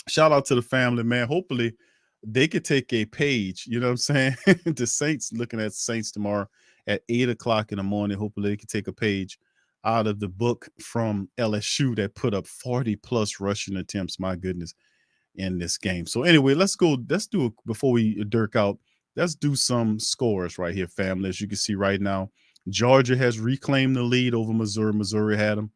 shout out to the family, man. Hopefully they could take a page, you know what I'm saying? The Saints, looking at Saints tomorrow at 8 o'clock in the morning. Hopefully they can take a page out of the book from LSU that put up 40+ rushing attempts, my goodness, in this game. So anyway, let's do it before we dirk out. Let's do some scores right here, family. As you can see right now, Georgia has reclaimed the lead over Missouri. Missouri had them,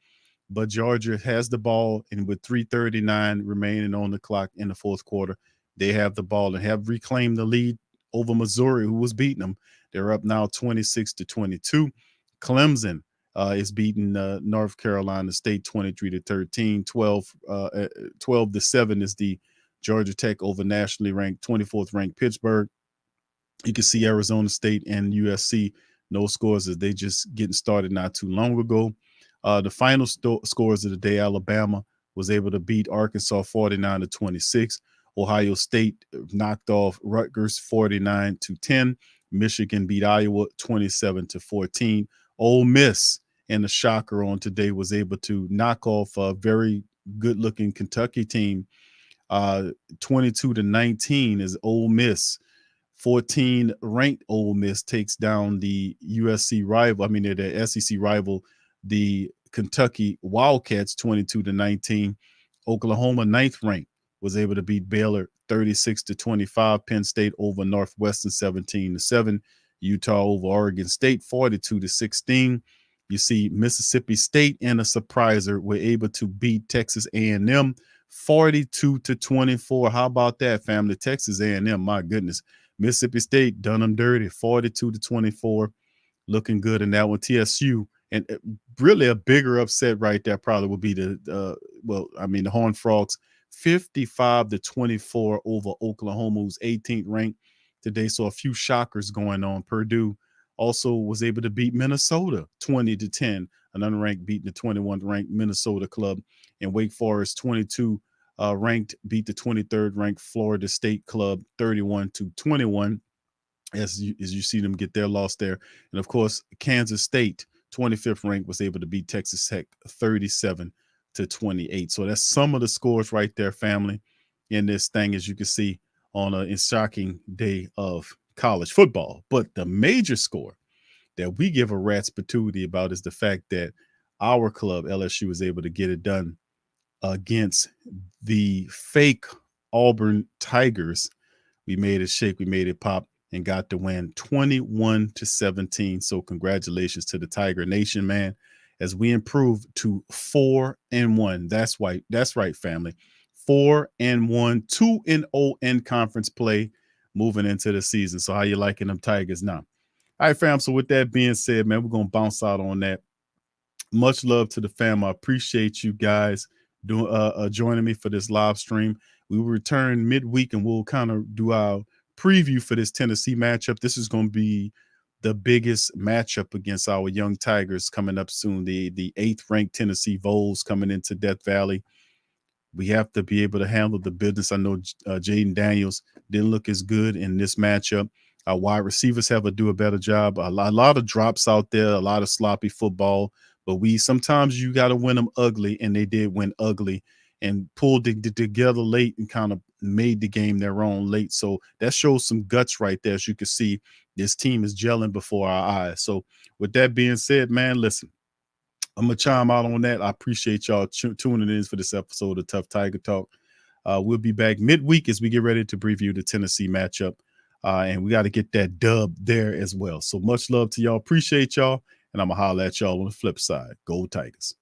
but Georgia has the ball, and with 3:39 remaining on the clock in the fourth quarter, they have the ball and have reclaimed the lead over Missouri, who was beating them. They're up now 26-22. Clemson is beating North Carolina State 23-13. 12-7 is the Georgia Tech over nationally ranked 24th ranked Pittsburgh. You can see Arizona State and USC, no scores as they just getting started not too long ago. The final scores of the day: Alabama was able to beat Arkansas 49-26. Ohio State knocked off Rutgers 49-10. Michigan beat Iowa 27-14. Ole Miss, and the shocker on today, was able to knock off a very good-looking Kentucky team 22-19 as Ole Miss, 14 ranked Ole Miss, takes down the USC rival. The SEC rival, the Kentucky Wildcats, 22-19. Oklahoma, 9th ranked, was able to beat Baylor 36-25. Penn State over Northwestern 17-7. Utah over Oregon State 42-16. You see Mississippi State and a surpriser were able to beat Texas A&M 42-24. How about that, family? Texas A&M, my goodness. Mississippi State done them dirty 42-24. Looking good in that one. TSU, and really a bigger upset right there probably would be the Horned Frogs 55-24 over Oklahoma, who's 18th ranked today. So a few shockers going on. Purdue also was able to beat Minnesota 20-10. An unranked beating the 21st ranked Minnesota club. And Wake Forest, 22 ranked, beat the 23rd ranked Florida State club 31-21. As you see them get their loss there. And of course, Kansas State, 25th ranked, was able to beat Texas Tech 37-28. So that's some of the scores right there, family, in this thing, as you can see on a shocking day of college football. But the major score that we give a rat's patootie about is the fact that our club, LSU, was able to get it done against the fake Auburn Tigers. We made it shake, we made it pop, and got the win 21-17. So congratulations to the Tiger Nation, man, as we improve to 4-1. That's right, family. 4-1, 2-0 in conference play moving into the season. So how you liking them Tigers now? All right, fam. So with that being said, man, we're going to bounce out on that. Much love to the fam. I appreciate you guys joining me for this live stream. We will return midweek and we'll kind of do our preview for this Tennessee matchup. This is going to be the biggest matchup against our young Tigers coming up soon. The 8th ranked Tennessee Vols coming into Death Valley. We have to be able to handle the business. I know Jayden Daniels didn't look as good in this matchup. Our wide receivers have to do a better job. A lot of drops out there, a lot of sloppy football. But sometimes you got to win them ugly, and they did win ugly and pulled it together late and kind of made the game their own late. So that shows some guts right there. As you can see, this team is gelling before our eyes. So with that being said, man, listen, I'm going to chime out on that. I appreciate y'all tuning in for this episode of Tough Tiger Talk. We'll be back midweek as we get ready to preview the Tennessee matchup And we got to get that dub there as well. So much love to y'all. Appreciate y'all. And I'm going to holler at y'all on the flip side. Go Tigers.